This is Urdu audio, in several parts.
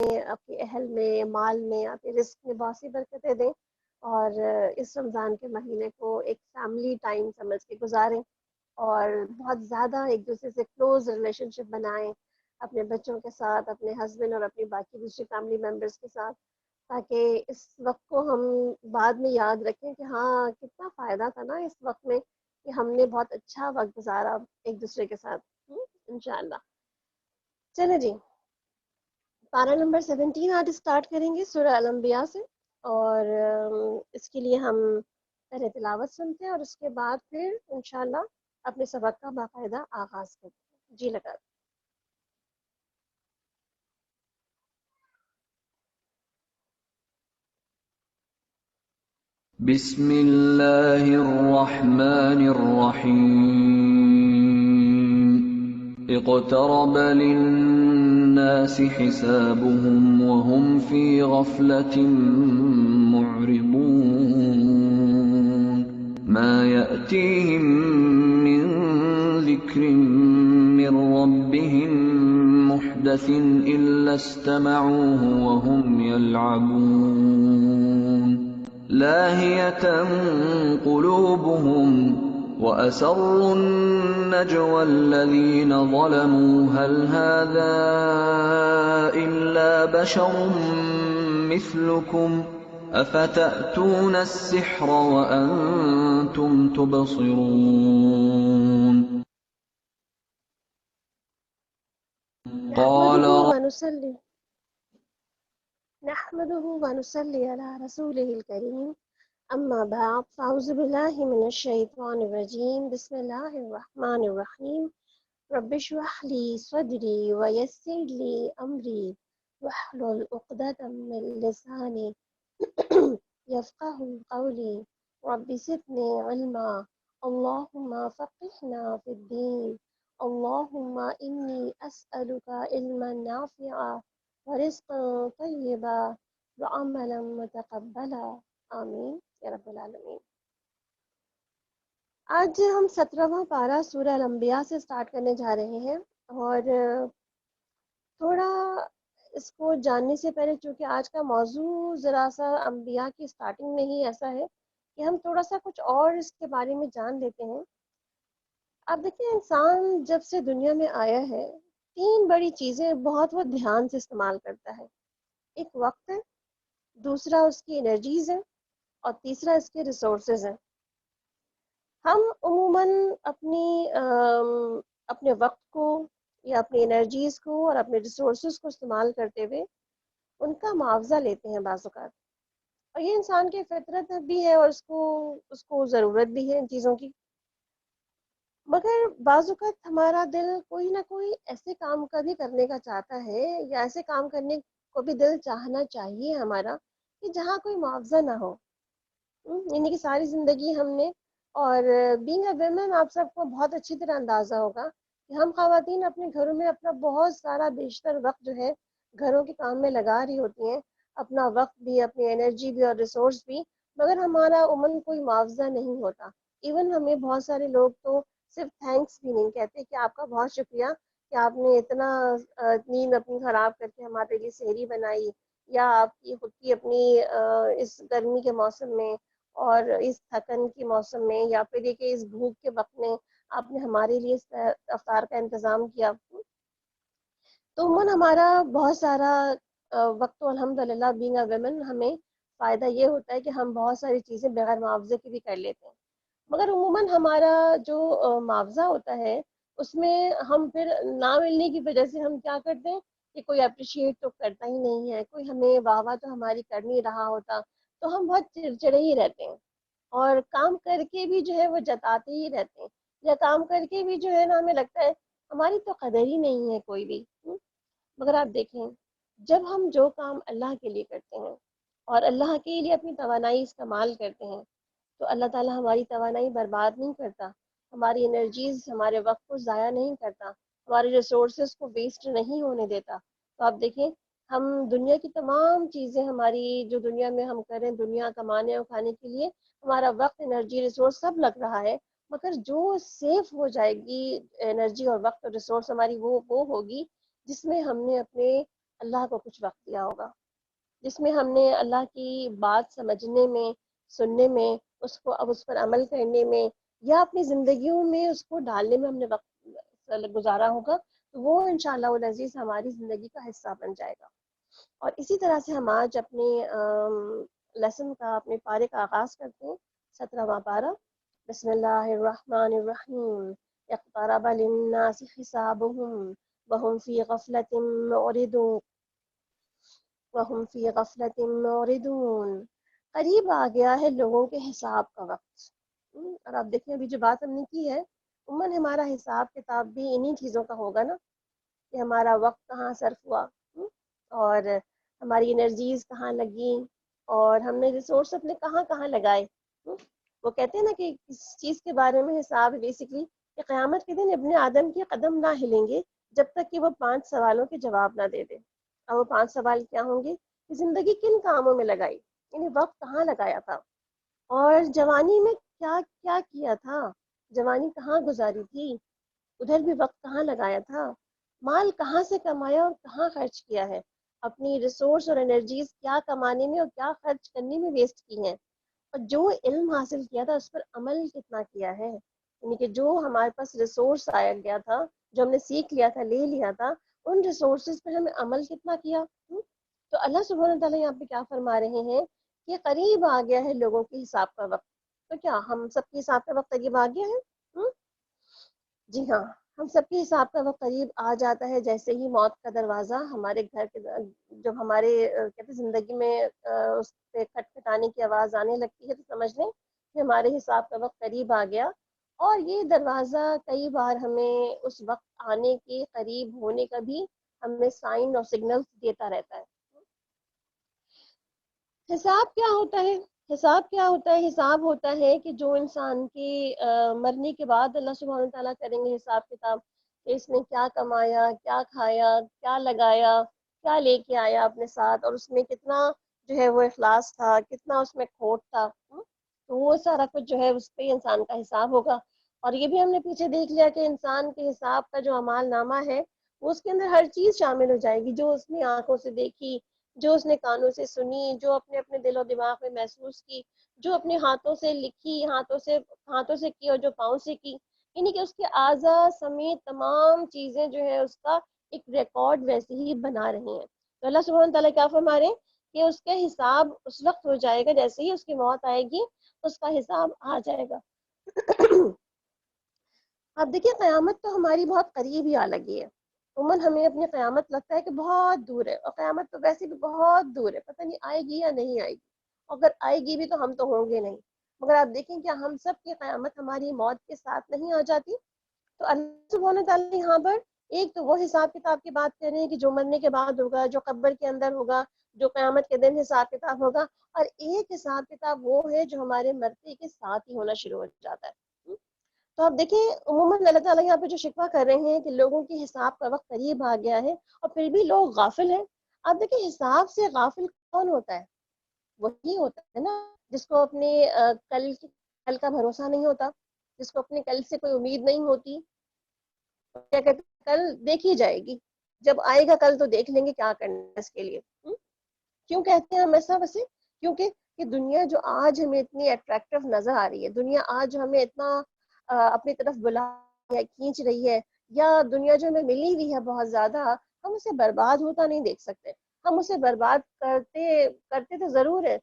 آپ کے اہل میں، مال میں، آپ کے رزق میں بہت سی برکتیں دیں، اور اس رمضان کے مہینے کو ایک فیملی ٹائم سمجھ کے گزاریں، اور بہت زیادہ ایک دوسرے سے کلوز ریلیشن شپ بنائیں اپنے بچوں کے ساتھ، اپنے ہسبینڈ اور اپنی باقی دوسری فیملی ممبرس کے ساتھ، تاکہ اس وقت کو ہم بعد میں یاد رکھیں کہ ہاں کتنا فائدہ تھا نا اس وقت میں، کہ ہم نے بہت اچھا وقت گزارا ایک دوسرے کے ساتھ انشاءاللہ۔ چلے جی، پارہ نمبر 17 آج اسٹارٹ کریں گے سورہ الانبیاء سے، اور اس کے لیے ہم پہلے تلاوت سنتے ہیں اور اس کے بعد پھر انشاءاللہ اپنے سبق کا باقاعدہ آغاز کرتے ہیں۔ جی لگا۔ بسم اللہ الرحمن الرحیم اقترب للناس حسابهم وهم في غفلة معرضون ما يأتيهم من ذكر من ربهم محدث إلا استمعوه وهم يلعبون لاهية قلوبهم وأسروا النجوى الذين ظلموا هل هذا إلا بشر مثلكم أفتأتون السحر وأنتم تبصرون قال نحمده ونصلي على رسوله الكريم، أما بعد، فأعوذ بالله من الشيطان الرجيم، بسم الله الرحمن الرحيم، رب اشرح لي صدري ويسر لي أمري واحلل عقدة من لساني يفقه قولي، رب زدني علما، اللهم فقهنا في الدين، اللهم إني أسألك علما نافعا ورزقا طیبا وعملا متقبلا، آمین یا رب العالمین۔ آج ہم 17واں پارہ سورہ الانبیاء سے سٹارٹ کرنے جا رہے ہیں، اور تھوڑا اس کو جاننے سے پہلے، چونکہ آج کا موضوع ذرا سا انبیاء کی سٹارٹنگ میں ہی ایسا ہے کہ ہم تھوڑا سا کچھ اور اس کے بارے میں جان لیتے ہیں۔ آپ دیکھیں، انسان جب سے دنیا میں آیا ہے، 3 بڑی چیزیں بہت دھیان سے استعمال کرتا ہے۔ ایک وقت ہے، دوسرا اس کی انرجیز ہیں، اور تیسرا اس کے ریسورسز ہیں۔ ہم عموماً اپنے وقت کو یا اپنی انرجیز کو اور اپنے ریسورسز کو استعمال کرتے ہوئے ان کا معاوضہ لیتے ہیں بعض اوقات، اور یہ انسان کی فطرت بھی ہے، اور اس کو ضرورت بھی ہے ان چیزوں کی۔ مگر بعض اوقات ہمارا دل کوئی نہ کوئی ایسے کام کا بھی کرنے کا چاہتا ہے، یا ایسے کام کرنے کو بھی دل چاہنا چاہیے ہمارا کہ جہاں کوئی معاوضہ نہ ہو، یعنی کہ ساری زندگی ہم نے، اور بینگ اے ویمن آپ سب کو بہت اچھی طرح اندازہ ہوگا کہ ہم خواتین اپنے گھروں میں اپنا بہت سارا بیشتر وقت جو ہے گھروں کے کام میں لگا رہی ہوتی ہیں، اپنا وقت بھی، اپنی انرجی بھی اور ریسورس بھی، مگر ہمارا عموماً کوئی معاوضہ نہیں ہوتا۔ ایون ہمیں بہت سارے لوگ تو صرف تھینکس بھی نہیں کہتے کہ آپ کا بہت شکریہ کہ آپ نے اتنا نیند اپنی خراب کر کے ہمارے لیے سحری بنائی، یا آپ کی خود کی اپنی اس گرمی کے موسم میں اور اس تھکن کے موسم میں، یا پھر یہ کہ اس بھوک کے وقت میں آپ نے ہمارے لیے افطار کا انتظام کیا۔ تو عموماً ہمارا بہت سارا وقت تو الحمدللہ بینگ اے ویمن ہمیں فائدہ یہ ہوتا ہے کہ ہم بہت ساری چیزیں بغیر معاوضے کی بھی کر لیتے ہیں، مگر عموماً ہمارا جو معاوضہ ہوتا ہے اس میں ہم پھر نہ ملنے کی وجہ سے ہم کیا کرتے ہیں کہ کوئی اپریشیٹ تو کرتا ہی نہیں ہے، کوئی ہمیں واہ واہ تو ہماری کر نہیں رہا ہوتا، تو ہم بہت چڑچڑے ہی رہتے ہیں، اور کام کر کے بھی جو ہے وہ جتاتے ہی رہتے ہیں، یا کام کر کے بھی جو ہے نا ہمیں لگتا ہے ہماری تو قدر ہی نہیں ہے کوئی بھی۔ مگر آپ دیکھیں، جب ہم جو کام اللہ کے لیے کرتے ہیں اور اللہ کے لیے اپنی توانائی استعمال کرتے ہیں، تو اللہ تعالیٰ ہماری توانائی برباد نہیں کرتا، ہماری انرجیز، ہمارے وقت کو ضائع نہیں کرتا، ہمارے ریسورسز کو ویسٹ نہیں ہونے دیتا۔ تو آپ دیکھیں، ہم دنیا کی تمام چیزیں ہماری جو دنیا میں ہم کریں، دنیا کمانے اور کھانے کے لیے ہمارا وقت، انرجی، ریسورس سب لگ رہا ہے، مگر جو سیف ہو جائے گی انرجی اور وقت اور ریسورس ہماری، وہ ہوگی جس میں ہم نے اپنے اللہ کو کچھ وقت دیا ہوگا جس میں ہم نے اللہ کی بات سمجھنے میں، سننے میں، اس پر عمل کرنے میں یا اپنی زندگیوں میں اس کو ڈالنے میں ہم نے وقت گزارا ہوگا، تو وہ انشاءاللہ العزیز ہماری زندگی کا حصہ بن جائے گا۔ اور اسی طرح سے ہم آج اپنے لیسن کا، اپنے پارے کا آغاز کرتے ہیں، 17واں پارہ۔ بسم اللہ الرحمن الرحیم۔ اقترب للناس حسابهم وهم في غفلة معرضون وهم في غفلة معرضون۔ قریب آ گیا ہے لوگوں کے حساب کا وقت۔ اور آپ دیکھیں ابھی جو بات ہم نے کی ہے، عموماً ہمارا حساب کتاب بھی انہی چیزوں کا ہوگا نا، کہ ہمارا وقت کہاں صرف ہوا، اور ہماری انرجیز کہاں لگی، اور ہم نے ریسورس اپنے کہاں کہاں لگائے۔ وہ کہتے ہیں نا کہ اس چیز کے بارے میں حساب بیسکلی کہ قیامت کے دن ابن آدم کے قدم نہ ہلیں گے جب تک کہ وہ 5 سوالوں کے جواب نہ دے دے۔ اور وہ 5 سوال کیا ہوں گے کہ زندگی کن کاموں میں لگائی، یعنی وقت کہاں لگایا تھا، اور جوانی میں کیا کیا کیا تھا، جوانی کہاں گزاری تھی، ادھر بھی وقت کہاں لگایا تھا، مال کہاں سے کمایا اور کہاں خرچ کیا ہے، اپنی ریسورس اور انرجیز کیا کمانے میں اور کیا خرچ کرنے میں ویسٹ کی ہیں، اور جو علم حاصل کیا تھا اس پر عمل کتنا کیا ہے، یعنی کہ جو ہمارے پاس ریسورس آیا گیا تھا، جو ہم نے سیکھ لیا تھا، لے لیا تھا، ان ریسورسز پر ہمیں عمل کتنا کیا۔ تو اللہ سبحانہ وتعالیٰ یہاں پہ کیا فرما رہے ہیں کہ قریب آ گیا ہے لوگوں کے حساب کا وقت۔ تو کیا ہم سب کے حساب کا وقت قریب آ گیا ہے؟ جی ہاں، ہم سب کے حساب کا وقت قریب آ جاتا ہے جیسے ہی موت کا دروازہ ہمارے گھر کے جب ہمارے کہتے زندگی میں اس پہ کھٹکھٹانے کی آواز آنے لگتی ہے، تو سمجھ لیں کہ ہمارے حساب کا وقت قریب آ گیا۔ اور یہ دروازہ کئی بار ہمیں اس وقت آنے کے قریب ہونے کا بھی ہمیں سائن اور سگنل دیتا رہتا ہے۔ حساب کیا ہوتا ہے؟ حساب کیا ہوتا ہے؟ حساب ہوتا ہے کہ جو انسان کے مرنے کے بعد اللہ سبحانہ تعالیٰ کریں گے حساب کتاب، کہ اس نے کیا کمایا، کیا کھایا، کیا لگایا، کیا لے کے آیا اپنے ساتھ، اور اس میں کتنا جو ہے وہ اخلاص تھا، کتنا اس میں کھوٹ تھا۔ تو وہ سارا کچھ جو ہے اس پہ انسان کا حساب ہوگا۔ اور یہ بھی ہم نے پیچھے دیکھ لیا کہ انسان کے حساب کا جو اعمال نامہ ہے وہ اس کے اندر ہر چیز شامل ہو جائے گی، جو اس نے آنکھوں سے دیکھی، جو اس نے کانوں سے سنی، جو اپنے اپنے دل و دماغ میں محسوس کی، جو اپنے ہاتھوں سے لکھی، ہاتھوں سے کی اور جو پاؤں سے کی، یعنی کہ اس کے اعضاء سمیت تمام چیزیں جو ہے اس کا ایک ریکارڈ ویسے ہی بنا رہی ہیں۔ تو اللہ سبحانہ تعالیٰ کیا فرما رہے ہیں کہ اس کا حساب اس وقت ہو جائے گا جیسے ہی اس کی موت آئے گی، اس کا حساب آ جائے گا۔ اب دیکھیے قیامت تو ہماری بہت قریب ہی آ لگی ہے۔ عموماً ہمیں اپنی قیامت لگتا ہے کہ بہت دور ہے، اور قیامت تو ویسے بھی بہت دور ہے، پتہ نہیں آئے گی یا نہیں آئے گی، اگر آئے گی بھی تو ہم تو ہوں گے نہیں۔ مگر آپ دیکھیں کہ ہم سب کی قیامت ہماری موت کے ساتھ نہیں آ جاتی؟ تو اللہ سبحانہ تعالیٰ یہاں پر ایک تو وہ حساب کتاب کی بات کر رہے ہیں کہ جو مرنے کے بعد ہوگا، جو قبر کے اندر ہوگا، جو قیامت کے دن حساب کتاب ہوگا، اور ایک حساب کتاب وہ ہے جو ہمارے مرتے کے ساتھ ہی ہونا شروع ہو جاتا ہے۔ تو آپ دیکھیں عموماً اللہ تعالیٰ یہاں پہ جو شکوہ کر رہے ہیں کہ لوگوں کے حساب کا وقت قریب آ گیا ہے اور پھر بھی لوگ غافل ہیں۔ آپ دیکھیں حساب سے غافل کون ہوتا ہے؟ وہی ہوتا ہے نا جس کو اپنے کل کا بھروسہ نہیں ہوتا، جس کو اپنے کل سے کوئی امید نہیں ہوتی۔ کیا کہتے ہیں کل دیکھی جائے گی، جب آئے گا کل تو دیکھ لیں گے کیا کرنا ہے اس کے لیے۔ کیوں کہتے ہیں ہم ایسا؟ ویسے کیونکہ کہ دنیا جو آج ہمیں اتنی اٹریکٹیو نظر آ رہی ہے، دنیا آج ہمیں اتنا اپنی طرف بلا رہی ہے، کھینچ رہی ہے، یا دنیا جو ہمیں ملی ہوئی ہے بہت زیادہ، ہم اسے برباد ہوتا نہیں دیکھ سکتے۔ ہم اسے برباد کرتے تو ضرور ہے،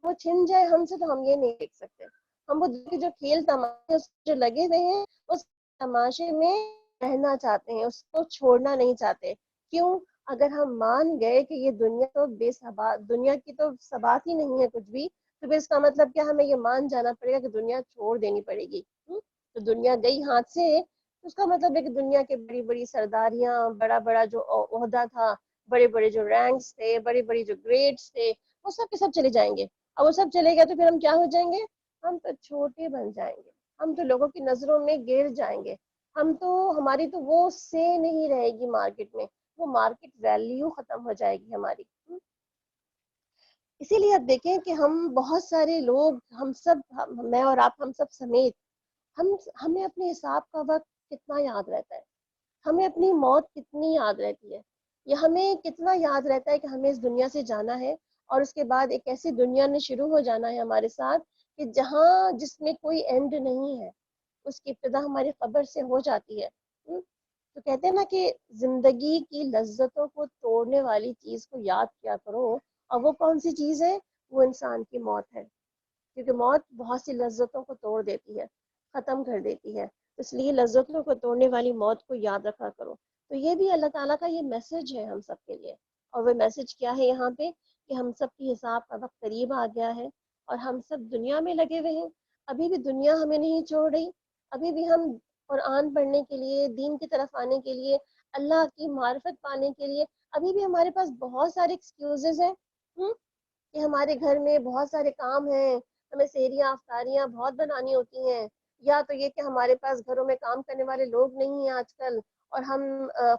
وہ چھن جائے ہم سے تو ہم یہ نہیں دیکھ سکتے۔ ہم وہ جو کھیل تماشے جو لگے ہوئے ہیں اس تماشے میں رہنا چاہتے ہیں، اس کو چھوڑنا نہیں چاہتے۔ کیوں؟ اگر ہم مان گئے کہ یہ دنیا تو بے ثبات، دنیا کی تو ثبات ہی نہیں ہے کچھ بھی، تو پھر اس کا مطلب کیا ہمیں یہ مان جانا پڑے گا کہ دنیا چھوڑ دینی پڑے گی۔ تو دنیا گئی ہاتھ سے، اس کا مطلب ہے کہ دنیا کے بڑی بڑی سرداریاں، بڑا بڑا جو عہدہ تھا، بڑے بڑے جو رینکس تھے، بڑے بڑے جو گریڈس تھے، وہ سب کے سب چلے جائیں گے۔ اور وہ سب چلے گئے تو پھر ہم کیا ہو جائیں گے؟ ہم تو چھوٹے بن جائیں گے، ہم تو لوگوں کی نظروں میں گر جائیں گے، ہماری تو وہ سے نہیں رہے گی مارکیٹ میں، وہ مارکیٹ ویلیو ختم ہو جائے گی ہماری۔ اسی لیے اب دیکھیں کہ ہم بہت سارے لوگ، ہم سب، میں اور آپ، ہم سب سمیت، ہمیں اپنے حساب کا وقت کتنا یاد رہتا ہے، ہمیں اپنی موت کتنی یاد رہتی ہے۔ یہ ہمیں کتنا یاد رہتا ہے کہ ہمیں اس دنیا سے جانا ہے، اور اس کے بعد ایک ایسی دنیا نے شروع ہو جانا ہے ہمارے ساتھ کہ جس میں کوئی اینڈ نہیں ہے، اس کی ابتدا ہماری قبر سے ہو جاتی ہے۔ تو کہتے ہیں نا کہ زندگی کی لذتوں کو توڑنے والی چیز کو یاد کیا کرو، اور وہ کون سی چیز ہے؟ وہ انسان کی موت ہے، کیونکہ موت بہت سی لذتوں کو توڑ دیتی ہے، ختم کر دیتی ہے، اس لیے لذتوں کو توڑنے والی موت کو یاد رکھا کرو۔ تو یہ بھی اللہ تعالیٰ کا یہ میسج ہے ہم سب کے لیے، اور وہ میسج کیا ہے یہاں پہ کہ ہم سب کی حساب کا وقت قریب آ گیا ہے، اور ہم سب دنیا میں لگے ہوئے ہیں، ابھی بھی دنیا ہمیں نہیں چھوڑ رہی، ابھی بھی ہم قرآن پڑھنے کے لیے، دین کی طرف آنے کے لیے، اللہ کی معرفت پانے کے لیے، ابھی بھی ہمارے پاس بہت سارے ایکسکیوزز ہیں کہ ہمارے گھر میں بہت سارے کام ہیں، ہمیں سحریاں افطاریاں بہت بنانی ہوتی ہیں، یا تو یہ کہ ہمارے پاس گھروں میں کام کرنے والے لوگ نہیں ہیں آج کل، اور ہم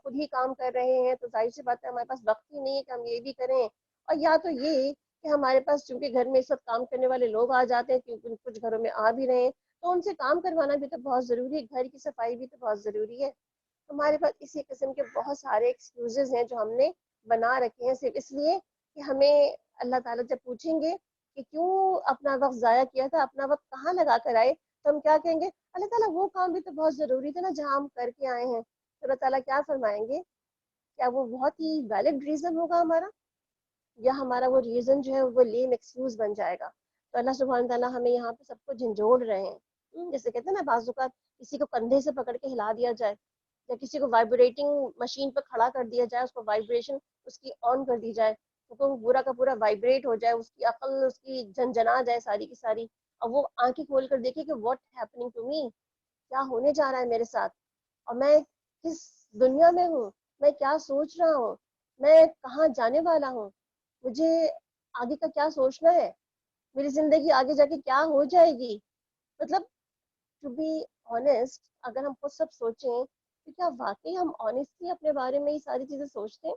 خود ہی کام کر رہے ہیں، تو ظاہر سی بات ہے ہمارے پاس وقت ہی نہیں ہے کہ ہم یہ بھی کریں، اور یا تو یہ کہ ہمارے پاس چونکہ گھر میں اس وقت کام کرنے والے لوگ آ جاتے ہیں، کیونکہ کچھ گھروں میں آ بھی رہے ہیں، تو ان سے کام کروانا بھی تو بہت ضروری ہے، گھر کی صفائی بھی تو بہت ضروری ہے۔ ہمارے پاس اسی قسم کے بہت سارے ایکسکیوزز ہیں جو ہم نے بنا رکھے ہیں، صرف اس لیے کہ ہمیں اللہ تعالیٰ جب پوچھیں گے کہ کیوں اپنا وقت ضائع کیا تھا، اپنا وقت کہاں لگا کر آئے، تو ہم کیا کہیں گے؟ اللہ تعالیٰ وہ کام بھی تو بہت ضروری تھا نا جہاں ہم کر کے آئے ہیں۔ تو اللہ تعالیٰ کیا فرمائیں گے؟ کیا وہ بہت ہی ویلڈ ریزن ہوگا ہمارا، یا ہمارا وہ ریزن جو ہے وہ لیم ایکسکیوز بن جائے گا؟ تو اللہ سبحانہ تعالیٰ ہمیں یہاں پہ سب کو جھنجھوڑ رہے ہیں، جیسے کہتے ہیں نا بعض اوقات کسی کو کندھے سے پکڑ کے ہلا دیا جائے، یا کسی کو وائبریٹنگ مشین پہ کھڑا کر دیا جائے، اس کو وائبریشن اس کی آن کر دی جائے، تو پورا کا پورا وائبریٹ ہو جائے، اس کی عقل اس کی جھنجھنا جائے ساری کی ساری، اور وہ آنکھیں کھول کر دیکھے کہ واٹ ہیپننگ ٹو می، کیا ہونے جا رہا ہے میرے ساتھ، اور میں کس دنیا میں ہوں، میں کیا سوچ رہا ہوں، میں کہاں جانے والا ہوں، مجھے آگے کا کیا سوچنا ہے، میری زندگی آگے جا کے کیا ہو جائے گی۔ مطلب ٹو بی آنیسٹ، اگر ہم خود سب سوچیں تو کیا واقعی ہم آنیسٹلی اپنے بارے میں یہ ساری چیزیں سوچتے ہیں،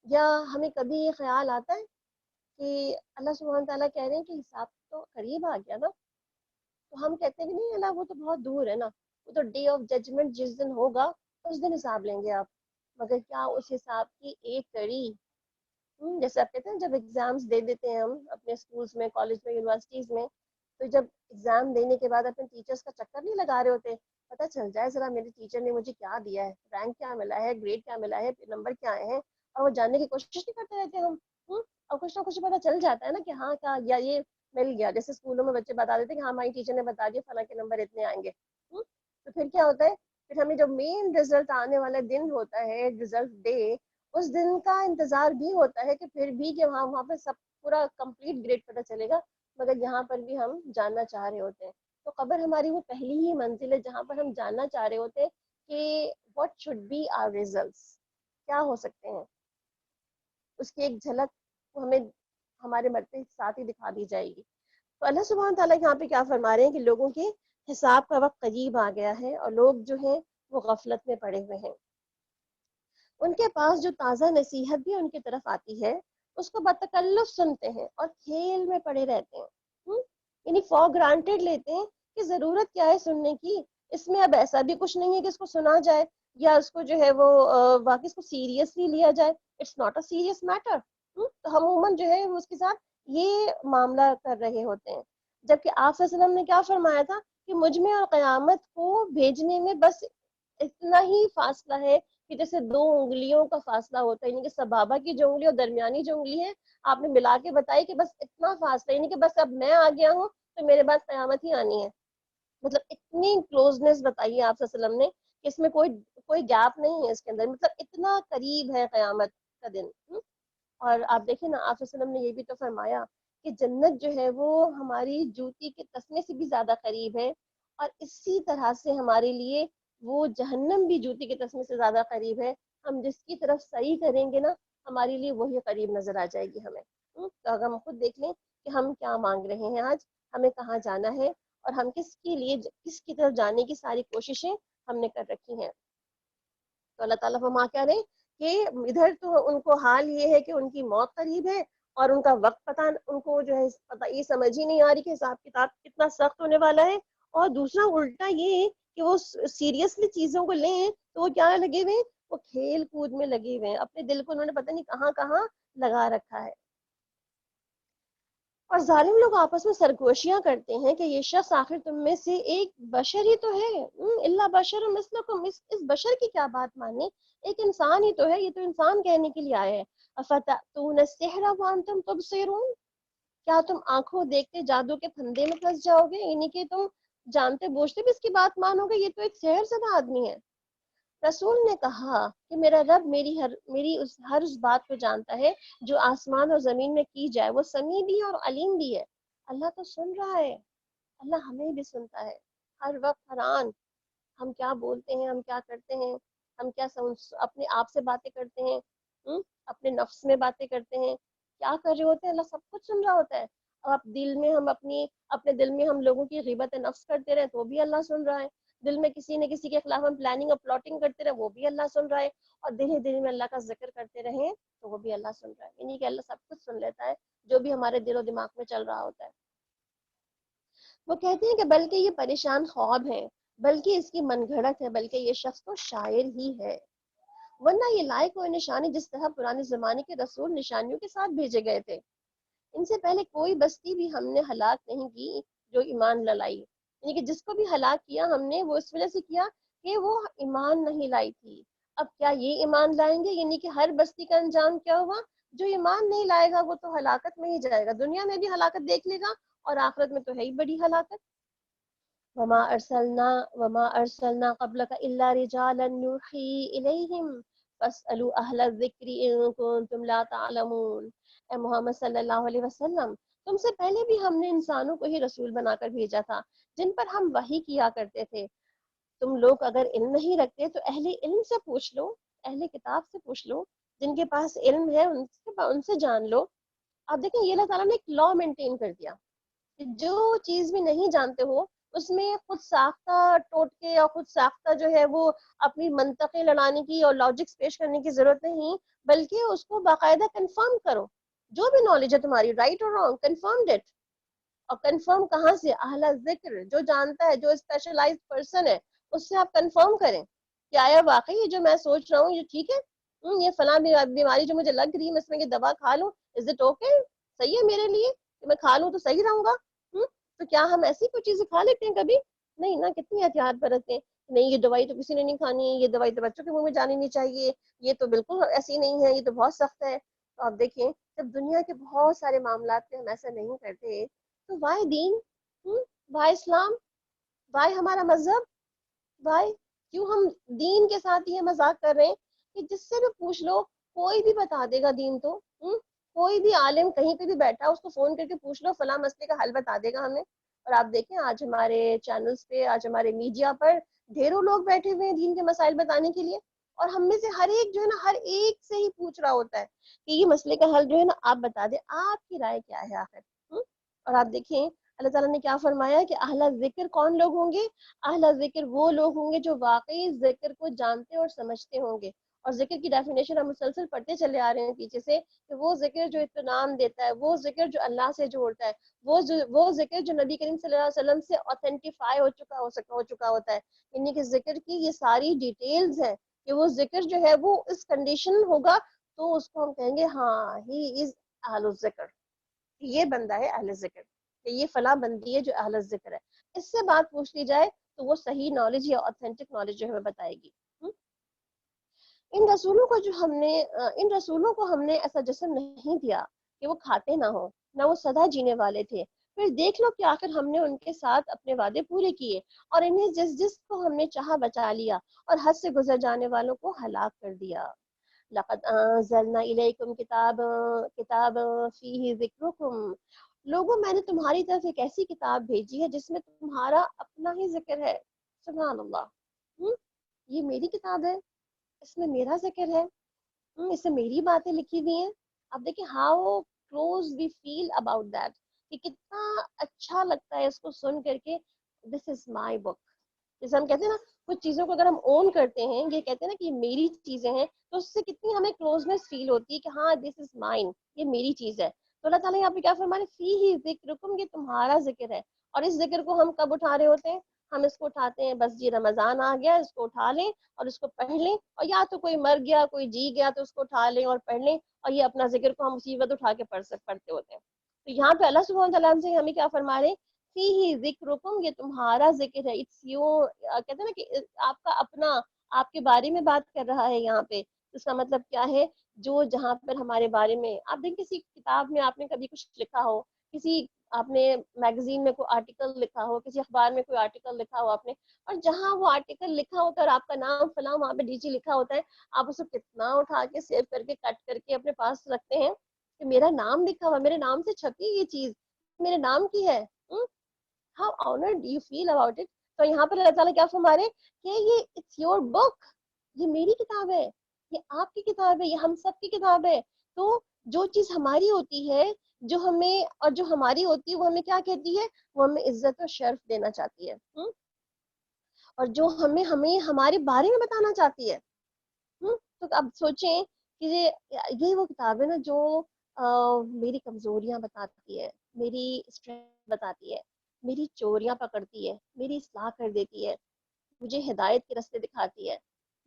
یا ہمیں کبھی یہ خیال آتا ہے کہ اللہ سبحانہ تعالیٰ کہہ رہے ہیں کہ حساب تو قریب آ گیا نا، تو ہم کہتے ہیں کہ نہیں اللہ وہ تو بہت دور ہے نا، وہ تو ڈے آف ججمنٹ جس دن ہوگا اس دن حساب لیں گے آپ، مگر کیا اس حساب کی ایک کڑی، جیسے آپ کہتے ہیں جب ایگزامس دے دیتے ہیں ہم اپنے اسکولس میں، کالج میں، یونیورسٹیز میں، تو جب ایگزام دینے کے بعد اپنے ٹیچرس کا چکر نہیں لگا رہے ہوتے، پتہ چل جائے ذرا میرے ٹیچر نے مجھے کیا دیا ہے، رینک کیا ملا ہے، گریڈ کیا ملا ہے، نمبر کیا آئے ہیں، اور وہ جاننے کی کوشش نہیں کرتے رہتے ہم، اور کچھ نہ کچھ پتہ چل جاتا ہے نا کہ ہاں کیا یا یہ مل گیا، جیسے اسکولوں میں بچے بتا دیتے ہیں کہ ہاں ہماری ٹیچر نے بتا دیا فلاں کے نمبر اتنے آئیں گے، تو پھر کیا ہوتا ہے؟ پھر ہمیں جب مین رزلٹ آنے والا دن ہوتا ہے، رزلٹ ڈے، اس دن کا انتظار بھی ہوتا ہے کہ پھر بھی کہ وہاں پہ سب پورا کمپلیٹ گریڈ پتہ چلے گا، مگر یہاں پر بھی ہم جاننا چاہ رہے ہوتے ہیں۔ تو قبر ہماری وہ پہلی ہی منزل ہے جہاں پر ہم جاننا چاہ رہے ہوتے ہیں کہ what should be our results، کیا ہو سکتے ہیں، اس کی ایک جھلک ہمیں ہمارے مرتے ساتھ ہی دکھا دی جائے گی۔ تو اللہ سبحانہ تعالیٰ یہاں پہ کیا فرما رہے ہیں کہ لوگوں کے حساب کا وقت قریب آ گیا ہے، اور لوگ جو ہیں وہ غفلت میں پڑے ہوئے ہیں، ان کے پاس جو تازہ نصیحت بھی ان کی طرف آتی ہے اس کو بتکلف سنتے ہیں اور کھیل میں پڑے رہتے ہیں، یعنی فار گرانٹیڈ لیتے ہیں کہ ضرورت کیا ہے سننے کی، اس میں اب ایسا بھی کچھ نہیں ہے کہ اس کو سنا جائے یا اس کو جو ہے وہ واقعی اس کو سیریسلی لیا جائے، it's not a serious matter, تو ہم عموماً جو ہے اس کے ساتھ یہ معاملہ کر رہے ہوتے ہیں، جبکہ آپ صلی اللہ علیہ وسلم نے کیا فرمایا تھا کہ مجھ میں اور قیامت کو بھیجنے میں بس اتنا ہی فاصلہ ہے کہ جیسے دو انگلیوں کا فاصلہ ہوتا ہے، یعنی کہ سبابہ کی جو انگلی اور درمیانی جو انگلی ہے آپ نے ملا کے بتائی کہ بس اتنا فاصلہ، یعنی کہ بس اب میں آ گیا ہوں تو میرے بعد قیامت ہی آنی ہے، مطلب اتنی کلوزنس بتائیے آپ صلی اللہ علیہ وسلم نے کہ اس میں کوئی گیپ نہیں ہے اس کے اندر، مطلب اتنا قریب ہے قیامت کا دن۔ اور آپ دیکھیں نا آپ صلی اللہ علیہ وسلم نے یہ بھی تو فرمایا کہ جنت جو ہے وہ ہماری جوتی کے تسمے سے بھی زیادہ قریب ہے، اور اسی طرح سے ہمارے لیے وہ جہنم بھی جوتی کے تسمے سے زیادہ قریب ہے، ہم جس کی طرف صحیح کریں گے نا ہمارے لیے وہی قریب نظر آ جائے گی ہمیں۔ تو اگر ہم خود دیکھ لیں کہ ہم کیا مانگ رہے ہیں، آج ہمیں کہاں جانا ہے، اور ہم کس کے لیے کس کی طرف جانے کی ساری کوششیں ہم نے کر رکھی ہیں۔ تو اللہ تعالیٰ فرما کیا رہے کہ ادھر تو ان کو حال یہ ہے کہ ان کی موت قریب ہے، اور ان کا وقت پتہ ان کو جو ہے پتہ یہ سمجھ ہی نہیں آ رہی کہ حساب کتاب کتنا سخت ہونے والا ہے، اور دوسرا الٹا یہ کہ وہ سیریسلی چیزوں کو لیں تو وہ کیا لگے ہوئے وہ کھیل کود میں لگے ہوئے ہیں، اپنے دل کو انہوں نے پتہ نہیں کہاں کہاں لگا رکھا ہے. اور ظالم لوگ آپس میں سرگوشیاں کرتے ہیں کہ یہ شخص آخر تم میں سے ایک بشر ہی تو ہے. اللہ بشر مثلکم، اس بشر کی کیا بات ماننی، ایک انسان ہی تو ہے، یہ تو انسان کہنے کے لیے آئے ہیں. افتأتون السحر وانتم تبصرون، کیا تم آنکھوں دیکھتے جادو کے پھندے میں پھنس جاؤ گے، یعنی کہ تم جانتے بوجھتے بھی اس کی بات مانو گے، یہ تو ایک سحر زدہ آدمی ہے. رسول نے کہا کہ میرا رب ہر اس بات کو جانتا ہے جو آسمان اور زمین میں کی جائے، وہ سمیع بھی ہے اور علیم بھی ہے. اللہ تو سن رہا ہے، اللہ ہمیں بھی سنتا ہے ہر وقت، ہر آن. ہم کیا بولتے ہیں، ہم کیا کرتے ہیں، ہم کیا اپنے آپ سے باتیں کرتے ہیں، اپنے نفس میں باتیں کرتے ہیں، کیا کر رہے ہوتے ہیں، اللہ سب کچھ سن رہا ہوتا ہے. اور اب دل میں ہم اپنے دل میں ہم لوگوں کی غیبت نفس کرتے رہے تو بھی اللہ سن رہا ہے. دل میں کسی نہ کسی کے خلاف ہم پلاننگ اور پلاٹنگ کرتے رہے وہ بھی اللہ سن رہا ہے. اور دل ہی دل میں اللہ کا ذکر کرتے رہیں تو وہ بھی اللہ سن رہا ہے. یعنی کہ اللہ سب کچھ سن لیتا ہے جو بھی ہمارے دل و دماغ میں چل رہا ہوتا ہے. وہ کہتے ہیں کہ بلکہ یہ پریشان خواب ہے، بلکہ اس کی من گھڑت ہے، بلکہ یہ شخص تو شاعر ہی ہے. ورنہ یہ لائے کوئی نشانی جس طرح پرانے زمانے کے رسول نشانیوں کے ساتھ بھیجے گئے تھے. ان سے پہلے کوئی بستی بھی ہم نے ہلاک نہیں کی جو ایمان نہ لائی. یعنی کہ جس کو بھی ہلاک کیا ہم نے وہ اس وجہ سے کیا کہ وہ ایمان نہیں لائی تھی. اب کیا یہ ایمان لائیں گے؟ یعنی کہ ہر بستی کا انجام کیا ہوا، جو ایمان نہیں لائے گا وہ تو ہلاکت میں ہی جائے گا، دنیا میں بھی ہلاکت دیکھ لے گا اور آخرت میں تو ہے ہی بڑی ہلاکت. وما ارسلنا قبلك الا رجالا نوحي اليهم فاسالوا اهل الذكر ان كنتم لا تعلمون. اے محمد صلی اللہ علیہ وسلم، تم سے پہلے بھی ہم نے انسانوں کو ہی رسول بنا کر بھیجا تھا جن پر ہم وحی کیا کرتے تھے. تم لوگ اگر علم نہیں رکھتے تو اہل علم سے پوچھ لو، اہل کتاب سے پوچھ لو، جن کے پاس علم ہے ان سے جان لو. آپ دیکھیں یہ اللہ تعالیٰ نے ایک لا مینٹین کر دیا کہ جو چیز بھی نہیں جانتے ہو اس میں خود ساختہ ٹوٹکے اور خود ساختہ جو ہے وہ اپنی منطقیں لڑانے کی اور لاجکس پیش کرنے کی ضرورت نہیں، بلکہ اس کو باقاعدہ کنفرم کرو. جو بھی نالج ہے تمہاری، رائٹ اور رانگ، کنفرم اٹ. اور کنفرم کہاں سے؟ اہل ذکر، جو جانتا ہے، جو اسپیشلائزڈ پرسن ہے، اس سے آپ کنفرم کریں کہ آیا واقعی یہ جو میں سوچ رہا ہوں یہ ٹھیک ہے، یہ فلاں بیماری جو مجھے لگ رہی ہے میں اس میں یہ دوا کھا لوں، از اٹ اوکے، صحیح ہے میرے لیے کہ میں کھا لوں تو صحیح رہوں گا. تو کیا ہم ایسی کوئی چیزیں کھا لیتے ہیں کبھی؟ نہیں نا. کتنی احتیاط برتتے ہیں، نہیں یہ دوائی تو کسی نے نہیں کھانی، یہ دوائی تو بچوں کے منہ میں جانی نہیں چاہیے، یہ تو بالکل ایسی نہیں ہے، یہ تو بہت سخت ہے. تو آپ دیکھیں جب دنیا کے بہت سارے معاملات میں ہم ایسا نہیں کرتے تو وائے دین، وائے اسلام، وائے ہمارا مذہب، وائے کیوں ہم دین کے ساتھ یہ مذاق کر رہے ہیں کہ جس سے بھی پوچھ لو کوئی بھی بتا دے گا دین تو. کوئی بھی عالم کہیں پہ بھی بیٹھا اس کو فون کر کے پوچھ لو فلاں مسئلے کا حل بتا دے گا ہمیں. اور آپ دیکھیں آج ہمارے چینلز پہ، آج ہمارے میڈیا پر ڈھیروں لوگ بیٹھے ہوئے ہیں دین کے مسائل بتانے کے لیے، اور ہم میں سے ہر ایک جو ہے نا، ہر ایک سے ہی پوچھ رہا ہوتا ہے کہ یہ مسئلے کا حل جو ہے نا آپ بتا دیں، آپ کی رائے کیا ہے آخر. اور آپ دیکھیں اللہ تعالیٰ نے کیا فرمایا کہ اہل ذکر کون لوگ ہوں گے؟ اہل ذکر وہ لوگ ہوں گے جو واقعی ذکر کو جانتے اور سمجھتے ہوں گے. اور ذکر کی ڈیفینیشن ہم مسلسل پڑھتے چلے آ رہے ہیں پیچھے سے کہ وہ ذکر جو اطمینان دیتا ہے، وہ ذکر جو اللہ سے جوڑتا ہے، وہ ذکر جو نبی کریم صلی اللہ علیہ وسلم سے اوتھینٹیفائی ہو چکا ہوتا ہے. یعنی کہ ذکر کی یہ ساری ڈیٹیلز ہیں کہ وہ ذکر جو ہے وہ اس کنڈیشن ہوگا تو اس کو ہم کہیں گے ہاں ہی از اہل الذکر، یہ بندہ ہے اہل ذکر، کہ یہ فلاں بندی ہے جو اہل ذکر ہے. اس سے بات پوچھ لی جائے تو وہ صحیح نالج یا اوتھینٹک نالج جو ہمیں بتائے گی. ان رسولوں کو ہم نے ایسا جسم نہیں دیا کہ وہ کھاتے نہ ہو، نہ وہ سدا جینے والے تھے. پھر دیکھ لو کہ آخر ہم نے ان کے ساتھ اپنے وعدے پورے کیے اور انہیں جس کو ہم نے چاہا بچا لیا اور حد سے گزر جانے والوں کو ہلاک کر دیا. لقد انزلنا الیکم کتاب فیہ ذکرکم. لوگوں میں نے تمہاری طرف ایک ایسی کتاب بھیجی ہے جس میں تمہارا اپنا ہی ذکر ہے. سبحان اللہ، یہ میری کتاب ہے، اس میں میرا ذکر ہے، اس میں میری باتیں لکھی ہوئی ہیں. اب دیکھیں how close we feel about that, کہ کتنا اچھا لگتا ہے اس کو سن کر کے دس از مائی بک. جیسے ہم کہتے ہیں نا کچھ چیزوں کو اگر ہم اون کرتے ہیں، یہ کہتے ہیں نا کہ یہ میری چیزیں ہیں، تو اس سے کتنی ہمیں کلوزنس فیل ہوتی ہے کہ ہاں دس از مائن، یہ میری چیز ہے. تو اللہ تعالیٰ یہاں پہ کیا فرمانے، فیہ ذکرکم، یہ تمہارا ذکر ہے. اور اس ذکر کو ہم کب اٹھا رہے ہوتے ہیں؟ ہم اس کو اٹھاتے ہیں بس جی رمضان آ گیا اس کو اٹھا لیں اور اس کو پڑھ لیں، اور یا تو کوئی مر گیا کوئی جی گیا تو اس کو اٹھا لیں اور پڑھ لیں، اور یہ اپنا ذکر کو ہم مصیبت اٹھا کے پڑھتے ہوتے ہیں۔ تو یہاں پہ اللہ سبحانہ تعالیٰ سے ہمیں کیا فرما رہے ہیں، فی ہی ذکرکم، یہ تمہارا ذکر ہے، اٹس یور، کہتے ہیں نا کہ آپ کا اپنا، آپ کے بارے میں بات کر رہا ہے یہاں پہ۔ اس کا مطلب کیا ہے، جو جہاں پر ہمارے بارے میں آپ دیکھیں، کسی کتاب میں آپ نے کبھی کچھ لکھا ہو، کسی آپ نے میگزین میں کوئی آرٹیکل لکھا ہو، کسی اخبار میں کوئی آرٹیکل لکھا ہو آپ نے، اور جہاں وہ آرٹیکل لکھا ہوتا ہے اور آپ کا نام فلاں وہاں پہ ڈی جی لکھا ہوتا ہے، آپ اسے کتنا اٹھا کے سیو کر کے کٹ کر کے اپنے پاس رکھتے ہیں کہ میرا نام لکھا ہوا، میرے نام سے چھپی یہ چیز میرے نام کی ہے۔ How honoured you feel about it. تو یہاں پر اللہ تعالیٰ کیا فرما رہے کہ یہ اٹس یور بک، یہ میری کتاب ہے، یہ آپ کی کتاب ہے، یہ ہم سب کی کتاب ہے۔ تو جو چیز ہماری ہوتی ہے، جو ہمیں اور جو ہماری ہوتی ہے، وہ ہمیں کیا کہتی ہے، وہ ہمیں عزت و شرف دینا چاہتی ہے، اور جو ہمیں ہمیں ہمارے بارے میں بتانا چاہتی ہے۔ تو اب سوچیں کہ یہ وہ کتاب ہے نا جو میری کمزوریاں بتاتی ہے، میری اسٹرینتھ بتاتی ہے، میری چوریاں پکڑتی ہے، میری اصلاح کر دیتی ہے، مجھے ہدایت کے راستے دکھاتی ہے،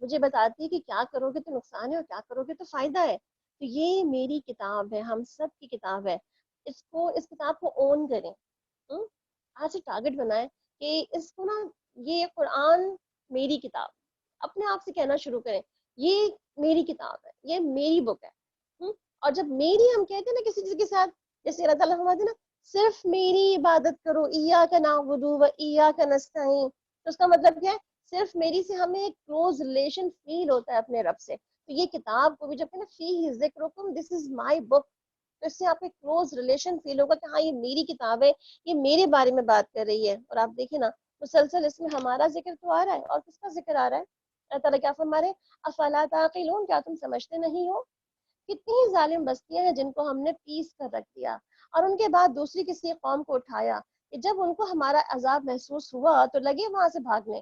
مجھے بتاتی ہے کہ کیا کرو گے تو نقصان ہے اور کیا کرو گے تو فائدہ ہے۔ تو یہ میری کتاب ہے، ہم سب کی کتاب ہے، اس کتاب کو اون کریں۔ آج سے ٹارگٹ بنائیں کہ اس کو نا، یہ قرآن میری کتاب، اپنے آپ سے کہنا شروع کریں یہ میری کتاب ہے، یہ میری بک ہے۔ اور جب میری ہم کہتے ہیں نا کسی چیز کے ساتھ، جیسے اللہ تعالیٰ فرماتے ہیں نا صرف میری عبادت کرو، ایاک نعبد و ایاک نستعین، تو اس کا مطلب کیا ہے، صرف میری سے ہمیں ایک کلوز ریلیشن فیل ہوتا ہے اپنے رب سے۔ تو یہ کتاب کو بھی جب کہ نا فیہ ذکرکم، دس از مائی بک، تو اس سے آپ ایک کلوز ریلیشن فیل ہوگا کہ ہاں یہ میری کتاب ہے، یہ میرے بارے میں بات کر رہی ہے۔ اور آپ دیکھیں نا مسلسل اس میں ہمارا ذکر تو آ رہا ہے، اور کس کا ذکر آ رہا ہے، اللہ تعالیٰ کیا فرما رہے ہیں، افلا تعقلون، کیا تم سمجھتے نہیں ہو؟ کتنی ہی ظالم بستیاں ہیں جن کو ہم نے پیس کر رکھ دیا، اور ان کے بعد دوسری کسی قوم کو اٹھایا کہ جب ان کو ہمارا عذاب محسوس ہوا تو لگے وہاں سے بھاگنے۔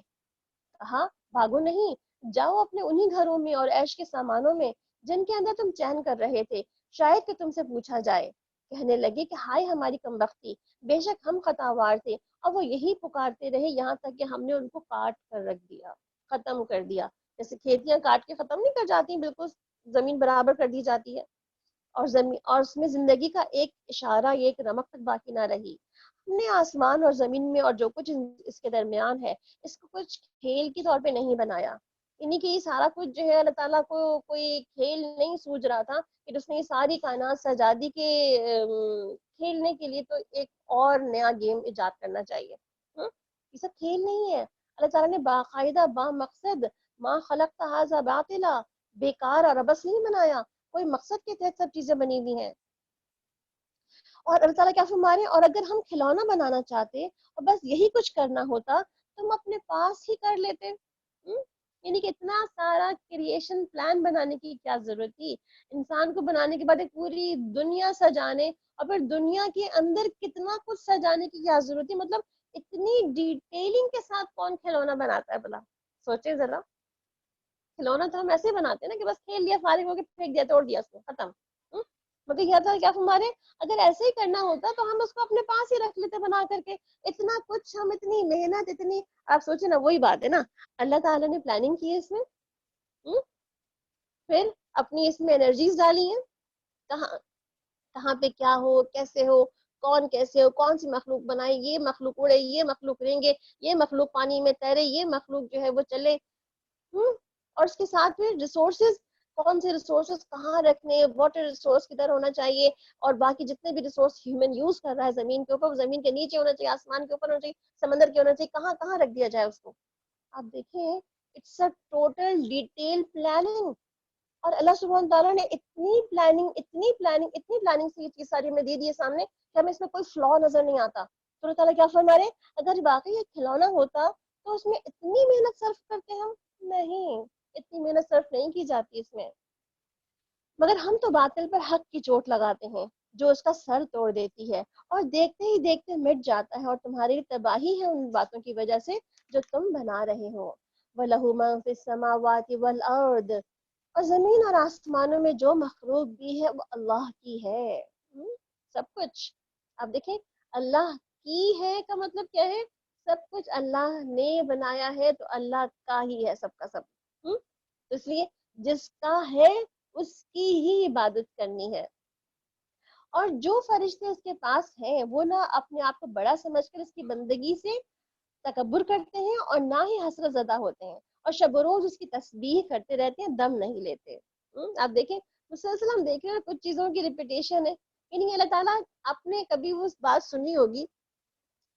کہا بھاگو نہیں، جاؤ اپنے انہی گھروں میں اور عیش کے سامانوں میں جن کے اندر تم چین کر رہے تھے، شاید کہ تم سے پوچھا جائے۔ کہنے لگے کہ ہائے ہماری کمبختی، بے شک ہم خطاوار تھے، اور وہ یہی پکارتے رہے یہاں تک کہ ہم نے ان کو کاٹ کر رکھ دیا، ختم کر دیا۔ جیسے کھیتیاں کاٹ کے ختم نہیں کر جاتی، بالکل زمین برابر کر دی جاتی ہے، اور زمین اور اس میں زندگی کا ایک اشارہ، ایک رمق تک باقی نہ رہی۔ ہم نے آسمان اور زمین میں اور جو کچھ اس کے درمیان ہے، اس کو کچھ کھیل کے طور پہ نہیں بنایا، یعنی کہ یہ سارا کچھ جو ہے اللہ تعالیٰ کو کوئی کھیل نہیں سوچ رہا تھا کہ اس نے یہ ساری کائنات سجا دی کہ کھیلنے کے لیے تو ایک اور نیا گیم ایجاد کرنا چاہیے۔ یہ سب کھیل نہیں ہے، اللہ تعالیٰ نے باقاعدہ با مقصد ما خلقت ھذا باطلا، بیکار اور ابس نہیں بنایا، کوئی مقصد کے تحت سب چیزیں بنی ہوئی ہیں۔ اور اللہ تعالیٰ کیا فرما رہے ہیں، اور اگر ہم کھلونا بنانا چاہتے اور بس یہی کچھ کرنا ہوتا تو ہم اپنے پاس ہی کر لیتے۔ یعنی کہ اتنا سارا کریشن پلان بنانے کی کیا ضرورت تھی، انسان کو بنانے کے بعد ایک پوری دنیا سجانے اور پھر دنیا کے اندر کتنا کچھ سجانے کی کیا ضرورت تھی، مطلب اتنی ڈیٹیلنگ کے ساتھ کون کھلونا بناتا ہے بلا، سوچے ذرا۔ کھلونا تو ہم ایسے بناتے ہیں نا کہ بس کھیل لیا، فارغ ہو کے پھینک دیا، توڑ دیا، اس کو ختم۔ مگر یہ تھا کیا ہمارے، اگر ایسے ہی کرنا ہوتا تو ہم اس کو اپنے پاس ہی رکھ لیتے بنا کر کے، اتنا کچھ ہم اتنی محنت اتنی، آپ سوچیں نا، وہی بات ہے نا، اللہ تعالیٰ نے پلاننگ کی ہے اس میں، پھر اپنی اس میں انرجیز ڈالی ہیں، کہاں کہاں پہ کیا ہو، کیسے ہو، کون کیسے ہو، کون سی مخلوق بنائے، یہ مخلوق اڑے، یہ مخلوق رینگے، یہ مخلوق پانی میں تیرے، یہ مخلوق جو ہے وہ چلے، اور اس کے ساتھ میں ریسورسز، کون سے ریسورسز کہاں رکھنے، واٹر ریسورس کدھر ہونا چاہیے، اور باقی جتنے بھی ریسورس ہیومن یوز کر رہا ہے زمین کے اوپر، وہ زمین کے نیچے ہونا چاہیے، آسمان کے اوپر ہونا چاہیے، سمندر کے ہونا چاہیے، کہاں کہاں رکھ دیا جائے اس کو۔ آپ دیکھیں it's a total detail planning, اور اللہ سبحانہ تعالیٰ نے اتنی پلاننگ سے یہ چیز ساری ہمیں دے دی ہے سامنے کہ ہمیں اس میں کوئی فلا نظر نہیں آتا۔ تو اللہ تعالیٰ کیا فرما رہے ہیں، اگر واقعی یہ کھلونا ہوتا تو اس میں اتنی محنت صرف کرتے ہم، نہیں، اتنی محنت صرف نہیں کی جاتی اس میں، مگر ہم تو باطل پر حق کی چوٹ لگاتے ہیں جو اس کا سر توڑ دیتی ہے، اور دیکھتے ہی دیکھتے مٹ جاتا ہے، اور تمہاری تباہی ہے ان باتوں کی وجہ سے جو تم بنا رہے ہو۔ وَلَهُ مَن فِي السَّمَاوَاتِ وَالْأَرْضِ، اور زمین اور آسمانوں میں جو مخلوق بھی ہے وہ اللہ کی ہے، سب کچھ۔ آپ دیکھیں اللہ کی ہے کا مطلب کیا ہے، سب کچھ اللہ نے بنایا ہے تو اللہ کا ہی ہے سب کا سب، اس لیے جس کا ہے اس کی ہی عبادت کرنی ہے. اور جو فرشتے اس کے پاس ہیں وہ نہ اپنے آپ کو بڑا سمجھ کر اس کی بندگی سے تکبر کرتے ہیں اور نہ ہی حسرت زدہ ہوتے ہیں، اور شب و روز اس کی تسبیح کرتے رہتے ہیں، دم نہیں لیتے. آپ دیکھیں مسلسل ہم دیکھ رہے ہیں کچھ چیزوں کی ریپیٹیشن ہے، یعنی اللہ تعالیٰ آپ نے کبھی وہ بات سنی ہوگی،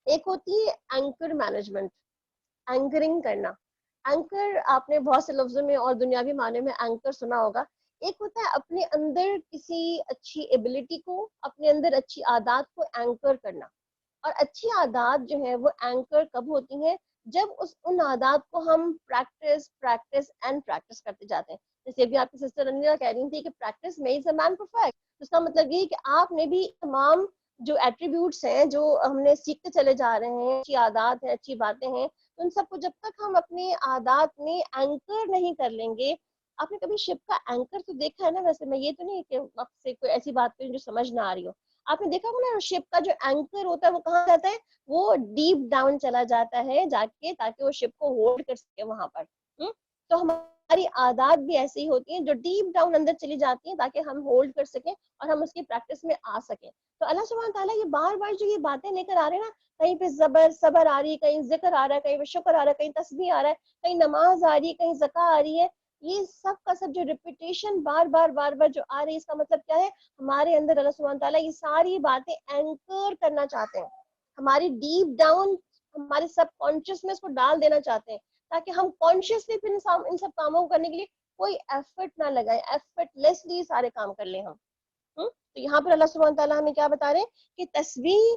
ایک ہوتی ہے اینکر مینجمنٹ، اینکرنگ کرنا. اینکر آپ نے بہت سے لفظوں میں اور دنیاوی معنی میں اینکر سنا ہوگا. ایک ہوتا ہے اپنے اندر کسی اچھی ایبلٹی کو، اپنے اندر اچھی عادات کو اینکر کرنا. اور اچھی عادات جو ہے وہ اینکر کب ہوتی ہیں؟ جب ان عادات کو ہم پریکٹس اینڈ پریکٹس کرتے جاتے ہیں. جیسے ابھی آپ کی سسٹر انیلا کہہ رہی تھی کہ practice makes a man perfect. اس کا مطلب یہ کہ آپ نے بھی تمام جو ایٹریبیوٹس ہیں جو ہم نے سیکھتے چلے جا رہے ہیں، اچھی عادات ہیں، اچھی باتیں ہیں، ان سب کو جب تک ہم اپنے عادات میں اینکر نہیں کر لیں گے. آپ نے کبھی شپ کا اینکر تو دیکھا ہے نا؟ ویسے میں یہ تو نہیں کہ وقت سے کوئی ایسی بات جو سمجھ نہ آ رہی ہو. آپ نے دیکھا ہوگا نا شپ کا جو اینکر ہوتا ہے وہ کہاں جاتا ہے؟ وہ ڈیپ ڈاؤن چلا جاتا ہے جا کے، تاکہ وہ شپ کو ہولڈ کر سکے وہاں پر. تو ہماری عادات بھی ایسی ہی ہوتی ہیں جو ڈیپ ڈاؤن اندر چلی جاتی ہیں تاکہ ہم ہولڈ کر سکیں اور ہم اس کی پریکٹس میں آ سکیں. تو اللہ سبحانہ تعالیٰ یہ بار بار جو یہ باتیں لے کر آ رہے ہیں نا، کہیں پہ صبر آ رہی ہے، کہیں ذکر آ رہا ہے، کہیں پہ شکر آ رہا ہے، کہیں تسبیح آ رہا ہے، کہیں نماز آ رہی ہے، کہیں زکوٰۃ آ رہی ہے. یہ سب کا سب جو ریپیٹیشن بار بار جو آ رہی ہے، اس کا مطلب کیا ہے؟ ہمارے اندر اللہ سبحانہ تعالیٰ یہ ساری باتیں اینکر کرنا چاہتے ہیں، ہماری ڈیپ ڈاؤن ہمارے سب کانشیس میں اس کو ڈال دینا چاہتے ہیں، تاکہ ہم کانشیسلی پھر ان سب کاموں کو کرنے کے لیے کوئی ایفرٹ نہ لگائیں، ایفرٹ لیسلی سارے کام کر لیں ہم. تو یہاں پر اللہ سبحانہ تعالیٰ ہمیں کیا بتا رہے ہیں کہ تسبیح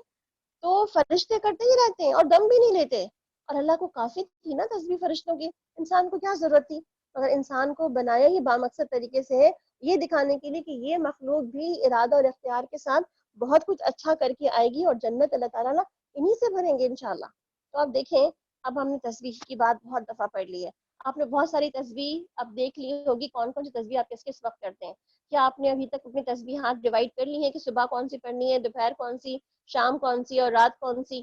تو فرشتے کرتے ہی رہتے ہیں اور دم بھی نہیں لیتے. اور اللہ کو کافی تھی نا تسبیح فرشتوں کی، انسان کو کیا ضرورت تھی؟ مگر انسان کو بنایا ہی بامقصد طریقے سے ہے، یہ دکھانے کے لیے کہ یہ مخلوق بھی ارادہ اور اختیار کے ساتھ بہت کچھ اچھا کر کے آئے گی، اور جنت اللہ تعالیٰ نا انہی سے بھریں گے انشاءاللہ. تو آپ دیکھیں، اب ہم نے تسبیح کی بات بہت دفعہ پڑھ لی ہے. آپ نے بہت ساری تسبیح اب دیکھ لی ہوگی، کون کون سی تسبیح آپ کس کس وقت کرتے ہیں. کیا آپ نے ابھی تک اپنی تسبیحات ڈیوائڈ کر لی ہیں کہ صبح کون سی پڑھنی ہے، دوپہر کون سی، شام کون سی اور رات کون سی؟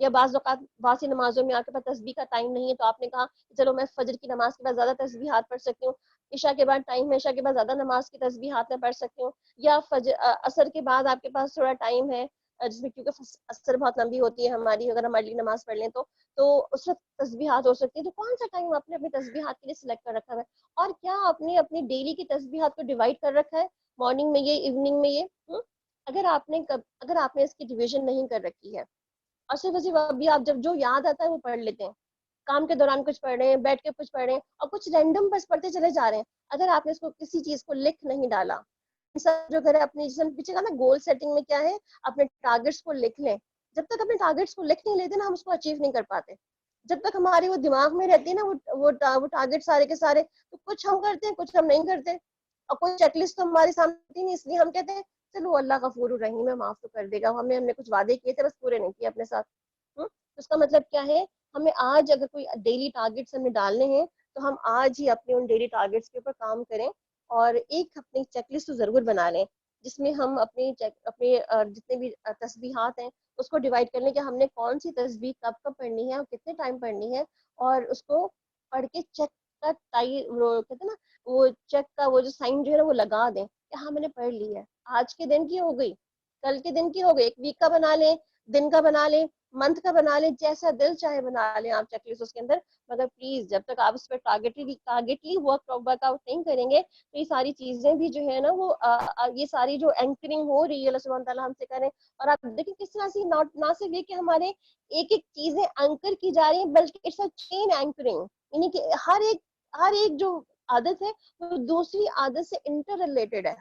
یا بعض اوقات بعض سی نمازوں میں آپ کے پاس تسبیح کا ٹائم نہیں ہے تو آپ نے کہا چلو میں فجر کی نماز کے بعد زیادہ تسبیحات پڑھ سکتی ہوں، عشاء کے بعد ٹائم ہے، عشاء کے بعد زیادہ نماز کی تسبیحات میں پڑھ سکتی ہوں، یا عصر کے بعد آپ کے پاس تھوڑا ٹائم ہے جس میں کیونکہ عصر بہت لمبی ہوتی ہے ہماری، اگر ہم ارلی نماز پڑھ لیں تو اس وقت تسبیحات ہو سکتی ہے. تو کون سا ٹائم آپ نے اپنی تسبیحات کے لیے سلیکٹ کر رکھا ہے؟ اور کیا آپ نے اپنی ڈیلی کی تسبیحات کو ڈیوائڈ کر رکھا ہے، مارننگ میں یہ، ایوننگ میں یہ؟ اگر آپ نے اس کی ڈویژن نہیں کر رکھی ہے اور صرف ابھی آپ جب جو یاد آتا ہے وہ پڑھ لیتے ہیں، کام کے دوران کچھ پڑھ رہے ہیں، بیٹھ کے کچھ پڑھ رہے ہیں اور کچھ رینڈم بس پڑھتے چلے جا رہے ہیں، اگر آپ نے اس کو کسی چیز کو لکھ نہیں ڈالا، جو کرے اپنی جیسے پیچھے کا نا گول سیٹنگ میں کیا ہے، اپنے ٹارگیٹس کو لکھ لیں. جب تک اپنے ٹارگیٹس کو لکھ نہیں لیتے نا، ہم اس کو اچیو نہیں کر پاتے. جب تک ہماری وہ دماغ میں رہتی ہے نا وہ ٹارگیٹ سارے کے سارے، تو کچھ ہم کرتے ہیں کچھ ہم نہیں کرتے، اور کوئی چیک لسٹ تو ہمارے سامنے نہیں، اس لیے ہم کہتے ہیں چلو اللہ غفور الرحیم ہے، معاف تو کر دے گا، ہم نے کچھ وعدے کیے تھے بس پورے نہیں کیے اپنے ساتھ. اس کا مطلب کیا ہے؟ ہمیں آج اگر کوئی ڈیلی ٹارگیٹس ہمیں ڈالنے ہیں تو ہم آج ہی اپنے ان ڈیلی ٹارگیٹس کے اوپر کام کریں، اور ایک اپنی چیک لسٹ ضرور بنا لیں جس میں ہم اپنے جتنے بھی تسبیحات ہیں اس کو ڈیوائڈ کر لیں کہ ہم نے کون سی تسبیح کب کب پڑھنی ہے اور کتنے ٹائم پڑھنی ہے، اور اس کو پڑھ کے چیک کا کہتے ہیں نا وہ چیک کا وہ جو سائن جو ہے نا وہ لگا دیں کہ ہاں میں نے پڑھ لی ہے، آج کے دن کی ہو گئی، کل کے دن کی ہو گئی، ایک ویک کا بنا لیں، دن کا بنا لیں، منتھ کا بنا لیں، جیسا دل چاہے بنا لیں آپ چیک لسٹ اس کے اندر. مگر پلیز جب تک آپ اس پہ ٹارگیٹلی ورک آؤٹ نہیں کریں گے تو یہ ساری چیزیں بھی جو ہے نا وہ یہ ساری جو اینکرنگ ہو رہی ہے اللہ سبحانہ تعالیٰ ہم سے کریں. اور آپ دیکھیں کس طرح سے نہ صرف یہ کہ ہمارے ایک ایک چیزیں اینکر کی جا رہی ہیں، بلکہ اٹس اے چین اینکرنگ، یعنی کہ ہر ایک جو عادت ہے وہ دوسری عادت سے انٹر ریلیٹڈ ہے.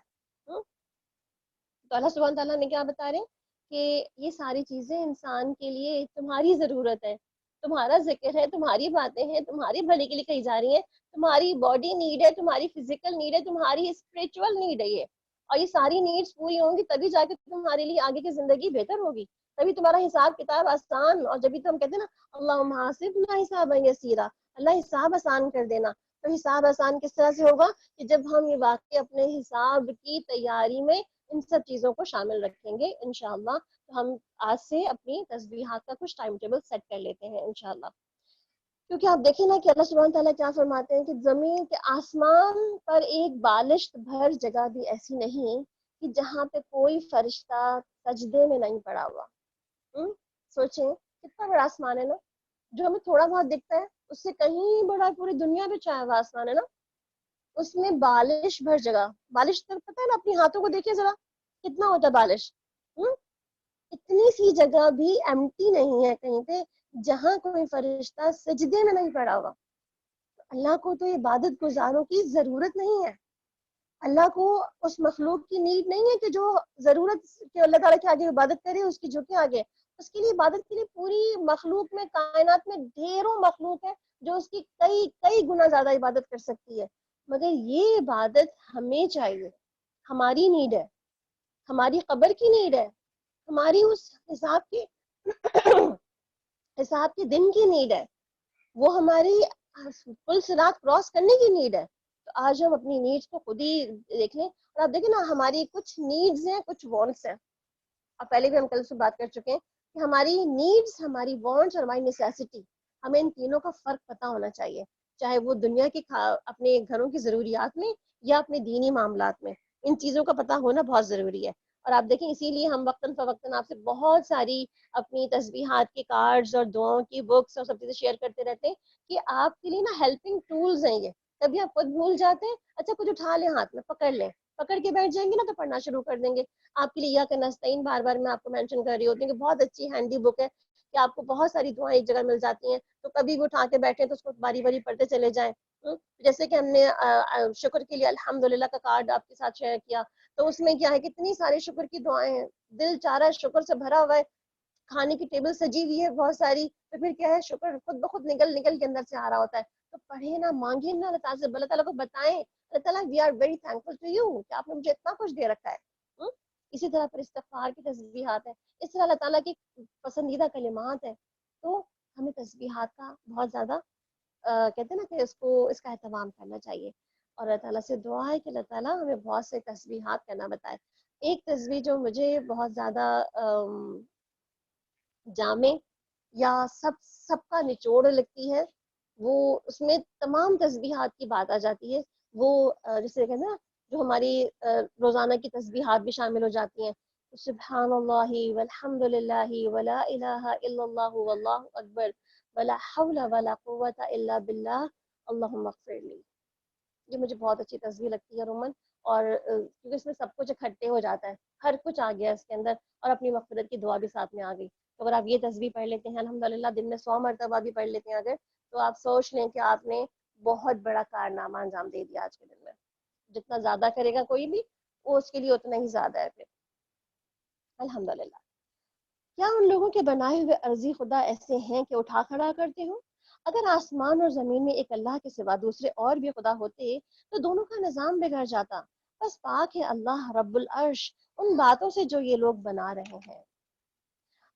تو اللہ سبحانہ تعالیٰ نے کیا بتا رہے ہیں کہ یہ ساری چیزیں انسان کے لیے تمہاری ضرورت ہے، تمہارا ذکر ہے، تمہاری باتیں ہیں، تمہاری بھلے کے لیے کہی جا رہی ہیں، تمہاری باڈی نیڈ ہے، تمہاری فزیکل نیڈ ہے، تمہاری اسپرچل نیڈ ہے یہ، اور یہ ساری نیڈس پوری ہوں گی تبھی جا کے تمہارے لیے آگے کی زندگی بہتر ہوگی، تبھی تمہارا حساب کتاب آسان، اور جبھی تو ہم کہتے ہیں نا اللہم حاسبنا حسابا یسیرا، اللہ حساب آسان کر دینا. تو حساب آسان کس طرح سے ہوگا کہ جب ہم یہ واقعی اپنے حساب کی تیاری میں ان سب چیزوں کو شامل رکھیں گے انشاءاللہ. تو ہم آج سے اپنی تسبیحات کا کچھ ٹائم ٹیبل سیٹ کر لیتے ہیں انشاءاللہ. کیونکہ آپ دیکھیں نا کہ اللہ سبحانہ تعالیٰ کیا فرماتے ہیں کہ زمین کے آسمان پر ایک بالشت بھر جگہ بھی ایسی نہیں کہ جہاں پہ کوئی فرشتہ سجدے میں نہیں پڑا ہوا. سوچیں کتنا بڑا آسمان ہے نا, جو ہمیں تھوڑا بہت دکھتا ہے اس سے کہیں بڑا پوری دنیا میں چھایا ہوا آسمان ہے نا. اس میں بالش بھر جگہ, بالش تو پتہ ہے نا, اپنی ہاتھوں کو دیکھیے ذرا کتنا ہوتا ہے بالش. اتنی سی جگہ بھی ایمٹی نہیں ہے کہیں پہ جہاں کوئی فرشتہ سجدے میں نہیں پڑا ہوا. اللہ کو تو عبادت گزاروں کی ضرورت نہیں ہے. اللہ کو اس مخلوق کی نیڈ نہیں ہے کہ جو ضرورت کہ اللہ تعالیٰ کے آگے عبادت کرے, اس کی جھکے آگے. اس کے لیے عبادت کے لیے پوری مخلوق میں, کائنات میں ڈھیروں مخلوق ہے جو اس کی کئی کئی گنا زیادہ عبادت کر سکتی ہے. مگر یہ عبادت ہمیں چاہیے, ہماری نیڈ ہے, ہماری قبر کی نیڈ ہے, ہماری اس حساب کے دن کی نیڈ ہے, وہ ہماری پل صراط کراس کرنے کی نیڈ ہے. تو آج ہم اپنی نیڈس کو خود ہی دیکھ لیں. اور آپ دیکھیں نا, ہماری کچھ نیڈز ہیں, کچھ وانٹس ہیں. اب پہلے بھی ہم کل سے بات کر چکے ہیں کہ ہماری نیڈس, ہماری وانٹس اور ہماری نیسیسٹی, ہمیں ان تینوں کا فرق پتہ ہونا چاہیے, چاہے وہ دنیا کی اپنے گھروں کی ضروریات میں یا اپنے دینی معاملات میں. ان چیزوں کا پتہ ہونا بہت ضروری ہے. اور آپ دیکھیں اسی لیے ہم وقتاً فوقتاً آپ سے بہت ساری اپنی تسبیحات کے کارڈز اور دعاؤں کی بکس اور سب چیزیں شیئر کرتے رہتے ہیں کہ آپ کے لیے نا ہیلپنگ ٹولز ہیں یہ. کبھی آپ خود بھول جاتے ہیں, اچھا کچھ اٹھا لیں ہاتھ میں, پکڑ لیں, پکڑ کے بیٹھ جائیں گے نا تو پڑھنا شروع کر دیں گے. آپ کے لیے یا نستعین بار بار میں آپ کو مینشن کر رہی ہوتی ہوں کہ بہت اچھی ہینڈی بک ہے کہ آپ کو بہت ساری دعائیں ایک جگہ مل جاتی ہیں, تو کبھی بھی اٹھا کے بیٹھے تو اس کو باری باری پڑھتے چلے جائیں. جیسے کہ ہم نے شکر کے لیے الحمدللہ کا کارڈ آپ کے ساتھ شیئر کیا, تو اس میں کیا ہے, کتنی سارے شکر کی دعائیں ہیں, دل چارہ شکر سے بھرا ہوا ہے, کھانے کی ٹیبل سجی ہوئی ہے بہت ساری, تو پھر کیا ہے, شکر خود بخود نکل نکل کے اندر سے آ رہا ہوتا ہے. تو پڑھیں نا, مانگیں نا اللہ تعالیٰ سے, اللہ تعالیٰ کو بتائیں, اللہ تعالیٰ we are very thankful to you کہ آپ نے مجھے اتنا کچھ دے رکھا ہے. اسی طرح پر استغفار کی تسبیحات ہے, اس طرح اللہ تعالیٰ کی پسندیدہ کلمات ہے. تو ہمیں تسبیحات کا بہت زیادہ کہتے ہیں نا کہ اس کا اہتمام کرنا چاہیے. اور اللہ تعالیٰ سے دعا ہے کہ اللہ تعالیٰ ہمیں بہت سے تسبیحات کرنا بتائے. ایک تسبیح جو مجھے بہت زیادہ جامع یا سب کا نچوڑ لگتی ہے, وہ اس میں تمام تسبیحات کی بات آ جاتی ہے. وہ جسے کہتے ہیں نا, جو ہماری روزانہ کی تسبیحات بھی شامل ہو جاتی ہیں, سبحان اللہ والحمد للہ ولا الہ الا اللہ واللہ اکبر ولا حول ولا قوۃ الا باللہ اللہم اغفر لی. یہ مجھے بہت اچھی تسبیح لگتی ہے رومن, اور کیونکہ اس میں سب کچھ اکٹھے ہو جاتا ہے, ہر کچھ آ گیا اس کے اندر, اور اپنی مغفرت کی دعا بھی ساتھ میں آ گئی. تو اگر آپ یہ تسبیح پڑھ لیتے ہیں الحمدللہ, دن میں 100 مرتبہ بھی پڑھ لیتے ہیں اگر, تو آپ سوچ لیں کہ آپ نے بہت بڑا کارنامہ انجام دے دیا آج کے دن میں. جتنا زیادہ کرے گا کوئی بھی, وہ اس کے لیے اتنا ہی زیادہ ہے پھر الحمدللہ. کیا ان لوگوں کے بنائے ہوئے عرضی خدا ایسے ہیں کہ اٹھا کھڑا کرتے ہوں؟ اگر آسمان اور زمین میں ایک اللہ کے سوا دوسرے اور بھی خدا ہوتے تو دونوں کا نظام بگڑ جاتا. بس پاک ہے اللہ رب العرش ان باتوں سے جو یہ لوگ بنا رہے ہیں.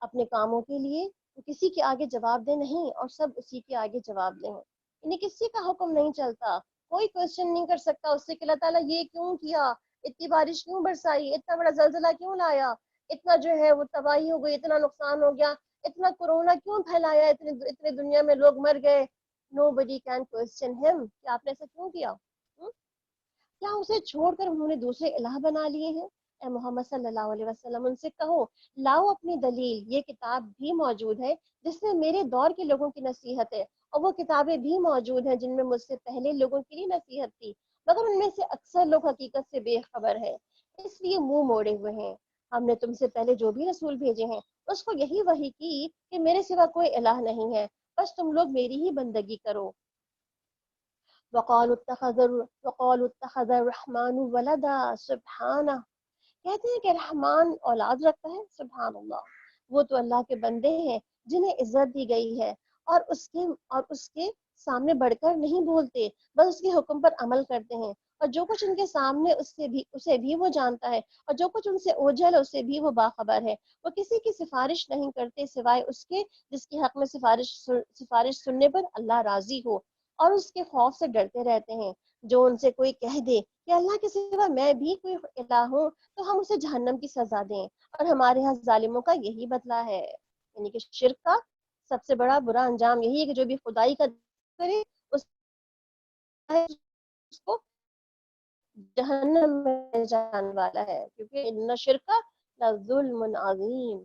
اپنے کاموں کے لیے وہ کسی کے آگے جواب دہ نہیں, اور سب اسی کے آگے جواب دہ ہیں. انہیں کسی کا حکم نہیں چلتا, کوئی کوشچن نہیں کر سکتا اس سے کہ اللہ تعالیٰ یہ کیوں کیا, اتنی بارش کیوں برسائی, اتنا بڑا زلزلہ کیوں لایا, اتنا جو ہے وہ تباہی ہو گئی, اتنا نقصان ہو گیا, اتنا کورونا کیوں پھیلایا, اتنے دنیا میں لوگ مر گئے. Nobody can question him کہ آپ نے ایسا کیوں کیا. کیا اسے چھوڑ کر انہوں نے دوسرے الہ بنا لیے ہیں؟ اے محمد صلی اللہ علیہ وسلم ان سے کہو, لاؤ اپنی دلیل, یہ کتاب بھی موجود ہے جس میں میرے دور کے لوگوں کی نصیحت ہے, اور وہ کتابیں بھی موجود ہیں جن میں مجھ سے پہلے لوگوں کی لیے نصیحت تھی, مگر ان میں سے اکثر لوگ حقیقت سے بے خبر ہیں, اس لیے منہ موڑے ہوئے ہیں. ہم نے تم سے پہلے جو بھی رسول بھیجے ہیں اس کو یہی وحی کی کہ میرے سوا کوئی الہ نہیں ہے, بس تم لوگ میری ہی بندگی کرو. وقالوا اتخذ الرحمن ولدا سبحانہ, کہتے ہیں کہ رحمان اولاد رکھتا ہے, سبحان اللہ, وہ تو اللہ کے بندے ہیں جنہیں عزت دی گئی ہے, اور اس کے سامنے بڑھ کر نہیں بولتے, بس اس کے حکم پر عمل کرتے ہیں. اور جو کچھ ان کے سامنے اسے بھی وہ جانتا ہے, اور جو کچھ ان سے اوجھل ہے اسے بھی وہ باخبر ہے. وہ کسی کی سفارش نہیں کرتے سوائے اس کے جس کے حق میں سفارش سننے پر اللہ راضی ہو, اور اس کے خوف سے ڈرتے رہتے ہیں. جو ان سے کوئی کہہ دے کہ اللہ کے سوا میں بھی کوئی الہ ہوں تو ہم اسے جہنم کی سزا دیں، اور ہمارے ہاں ظالموں کا یہی بدلہ ہے، یعنی کہ شرک کا سب سے بڑا برا انجام یہی ہے کہ جو بھی خدائی کا کرے اس کو جہنم میں جانے والا ہے، کیونکہ ان شرک لظلم عظیم۔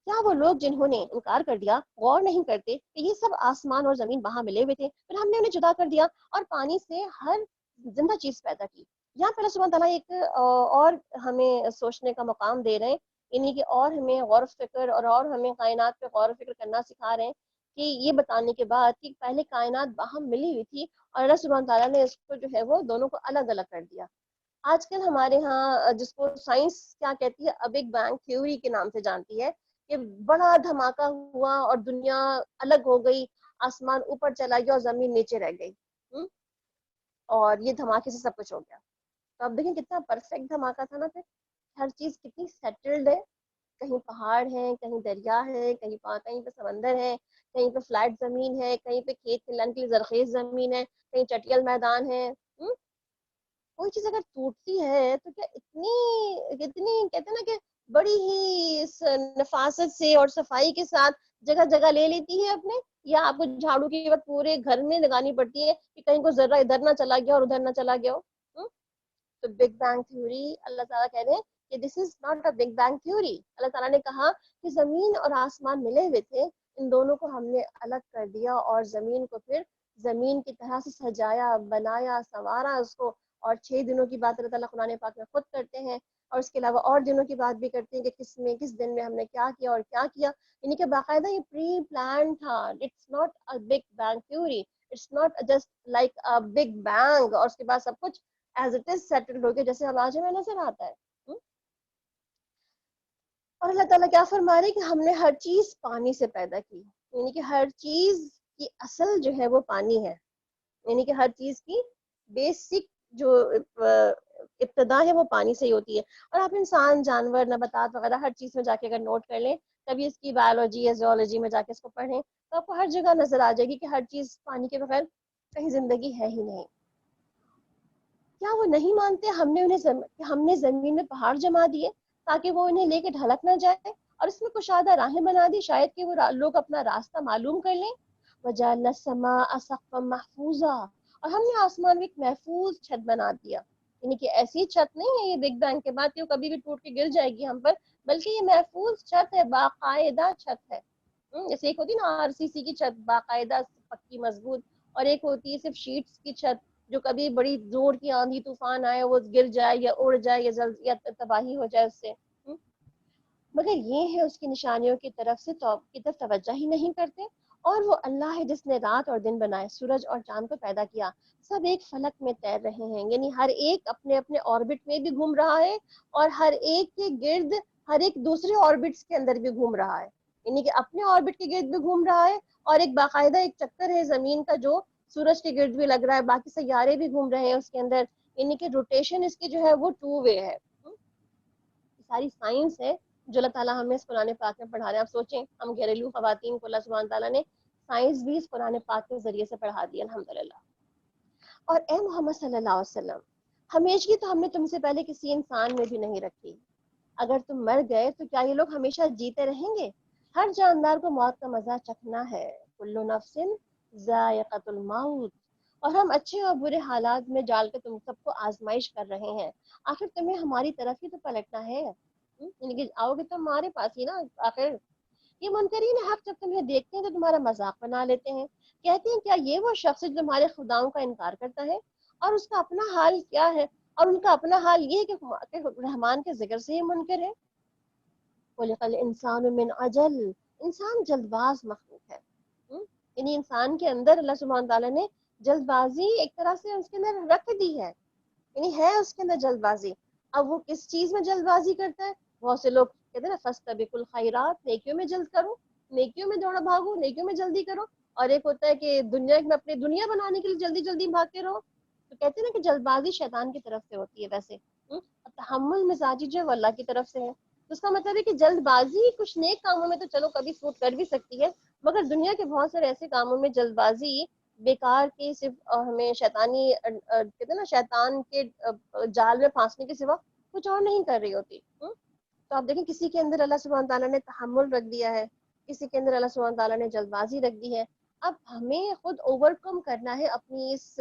کیا وہ لوگ جنہوں نے انکار کر دیا غور نہیں کرتے کہ یہ سب آسمان اور زمین وہاں ملے ہوئے تھے، پھر ہم نے انہیں جدا کر دیا اور پانی سے ہر زندہ چیز پیدا کی۔ یہاں پر اللہ سبحانہ تعالیٰ ایک اور ہمیں سوچنے کا مقام دے رہے ہیں، یعنی کہ اور ہمیں غور و فکر اور ہمیں کائنات پہ غور و فکر کرنا سکھا رہے ہیں، کہ یہ بتانے کے بعد کہ پہلے کائنات باہم ملی ہوئی تھی اور اللہ سبحانہ تعالیٰ نے اس کو جو ہے وہ دونوں کو الگ الگ کر دیا۔ آج کل ہمارے ہاں جس کو سائنس کیا کہتی ہے، بگ بینگ تھیوری کے نام سے جانتی ہے، کہ بڑا دھماکہ ہوا اور دنیا الگ ہو گئی، آسمان اوپر چلا گیا اور زمین نیچے رہ گئی، اور یہ دھماکے سے سب کچھ ہو گیا۔ تو اب دیکھیں کتنا پرفیکٹ دھماکہ تھا نا، پھر ہر چیز کتنی سیٹلڈ ہے، کہیں پہاڑ ہیں، کہیں دریا ہے، کہیں پہ سمندر ہے، کہیں پہ فلیٹ زمین ہے، کہیں پہ کھیت کھلانے کے لیے زرخیز زمین ہے، کہیں چٹیل میدان ہے۔ کوئی چیز اگر ٹوٹتی ہے تو کیا اتنی کہتے ہیں نا کہ بڑی ہی نفاست سے اور صفائی کے ساتھ جگہ جگہ لے لیتی ہے اپنے، یا آپ کو جھاڑو کی وقت پورے گھر میں لگانی پڑتی ہے کہ کہیں کو ذرہ ادھر نہ چلا گیا اور ادھر نہ چلا گیا ہو؟ تو بگ بینگ تھیوری اللہ تعالیٰ کہہ رہے ہیں کہ this is not a big bang theory. اللہ تعالیٰ نے کہا کہ زمین اور آسمان ملے ہوئے تھے، ان دونوں کو ہم نے الگ کر دیا اور زمین کو پھر زمین کی طرح سے سجایا، بنایا، سنوارا اس کو، اور 6 دنوں کی بات اللہ تعالیٰ قرآن پاک میں خود کرتے ہیں، اور اس کے علاوہ اور دنوں کی بات بھی کرتے ہیں کہ کس دن میں ہم نے کیا کیا اور کیا کیا، یعنی کہ باقاعدہ یہ پری پلان تھا۔ It's not a big bang theory, it's not just like a big bang اور اس کے بعد سب کچھ ایز اٹ از سیٹلڈ ہو گیا جیسے اب آج ہمیں نظر آتا ہے۔ اور اللہ تعالیٰ کیا فرما رہے ہیں کہ ہم نے ہر چیز پانی سے پیدا کی، یعنی کہ ہر چیز کی اصل جو ہے وہ پانی ہے، یعنی کہ ہر چیز کی بیسک جو ابتدا ہے وہ پانی سے ہی ہوتی ہے۔ اور آپ انسان، جانور، نباتات وغیرہ ہر چیز میں جا کے اگر نوٹ کر لیں، کبھی اس کی بایولوجی یا زوالوجی میں جا کے اس کو پڑھیں، تو آپ کو ہر جگہ نظر آ جائے گی کہ ہر چیز پانی کے بغیر کہیں زندگی ہے ہی نہیں۔ کیا وہ نہیں مانتے ہم نے زمین میں پہاڑ جما دیے تاکہ وہ انہیں لے کے ڈھلک نہ جائے، اور اس میں کشادہ راہیں بنا دی شاید کہ وہ لوگ اپنا راستہ معلوم کر لیں۔ وجعلنا السماء سقفا محفوظا، اور ہم نے آسمان میں ایک محفوظ چھت بنا دیا، یعنی کہ ایسی چھت نہیں ہے یہ بگ بینگ کے بعد کہ وہ کبھی بھی ٹوٹ کے گر جائے گی ہم پر، بلکہ یہ محفوظ چھت ہے، باقاعدہ چھت ہے۔ جیسے ایک ہوتی ہے نا RCC کی چھت، باقاعدہ پکی مضبوط، اور ایک ہوتی ہے صرف شیٹس کی چھت جو کبھی بڑی زور کی آندھی طوفان آئے وہ گر جائے یا اڑ جائے یا تباہی ہو جائے اس سے۔ مگر یہ ہے اس کی نشانیوں کی طرف توجہ ہی نہیں کرتے۔ اور وہ اللہ ہے جس نے رات اور دن بنائے، سورج اور چاند کو پیدا کیا، سب ایک فلک میں تیر رہے ہیں، یعنی ہر ایک اپنے اپنے آربٹ میں بھی گھوم رہا ہے، اور ہر ایک کے گرد ہر ایک دوسرے آربٹس کے اندر بھی گھوم رہا ہے، یعنی کہ اپنے آربٹ کے گرد بھی گھوم رہا ہے، اور ایک باقاعدہ ایک چکر ہے زمین کا جو سورج کے گرد بھی لگ رہا ہے، باقی سیارے بھی گھوم رہے ہیں اس کے اندر، یعنی کہ روٹیشن اس کی جو ہے وہ 2 وے ہے۔ ساری سائنس ہے جو اللہ تعالیٰ ہمیں اس قرآن پاک میں پڑھا رہے ہیں۔ آپ سوچیں ہم گھریلو خواتین کو اللہ سبحانہ تعالیٰ نے سائنس بھی اس قرآن پاک کے ذریعے سے پڑھا دی الحمدللہ۔ اور اے محمد صلی اللہ علیہ وسلم، ہمیشگی تو ہم نے تم سے پہلے کسی انسان میں بھی نہیں رکھی، اگر تم مر گئے تو کیا یہ لوگ ہمیشہ جیتے رہیں گے؟ ہر جاندار کو موت کا مزہ چکھنا ہے، کل نفس ذائقۃ الموت، اور ہم اچھے اور برے حالات میں ڈال کے تم سب کو آزمائش کر رہے ہیں، آخر تمہیں ہماری طرف ہی تو پلٹنا ہے، یعنی کہ آؤ گے تو ہمارے پاس ہی نا آخر۔ یہ منکرین حق جب تمہیں دیکھتے ہیں تو تمہارا مذاق بنا لیتے ہیں، کہتے ہیں کیا یہ وہ شخص جو تمہارے خداؤں کا انکار کرتا ہے، اور اس کا اپنا حال کیا ہے، اور ان کا اپنا حال یہ ہے کہ رحمان کے ذکر سے یہ منکر ہے۔ خلق الانسان من عجل، انسان جلد باز مخلوق ہے، یعنی انسان کے اندر اللہ سبحانہ تعالیٰ نے جلد بازی ایک طرح سے اس کے اندر رکھ دی ہے، یعنی ہے اس کے اندر جلد بازی۔ اب وہ کس چیز میں جلد بازی کرتا ہے؟ بہت سے لوگ کہتے ہیں نا فاستبقوا الخیرات، نیکیوں میں جلد کرو، نیکیوں میں دوڑا بھاگو، نیکیوں میں جلدی کرو، اور ایک ہوتا ہے کہ دنیا میں اپنی دنیا بنانے کے لیے جلدی جلدی بھاگتے رہو۔ تو کہتے ہیں نا کہ جلد بازی شیطان کی طرف سے ہوتی ہے ویسے، تحمل مزاجی جو ہے وہ اللہ کی طرف سے ہے۔ تو اس کا مطلب ہے کہ جلد بازی کچھ نیک کاموں میں تو چلو کبھی سوٹ کر بھی سکتی ہے، مگر دنیا کے بہت سارے ایسے کاموں میں جلد بازی بیکار کی صرف ہمیں شیطانی کہتے ہیں نا شیطان کے جال میں پھانسنے کے سوا کچھ اور نہیں کر رہی ہوتی. تو آپ دیکھیں کسی کے اندر اللہ سبحانہ تعالیٰ نے تحمل رکھ دیا ہے, کسی کے اندر اللہ سبحانہ تعالیٰ نے جلد بازی رکھ دی ہے. اب ہمیں خود اوور کم کرنا ہے اپنی اس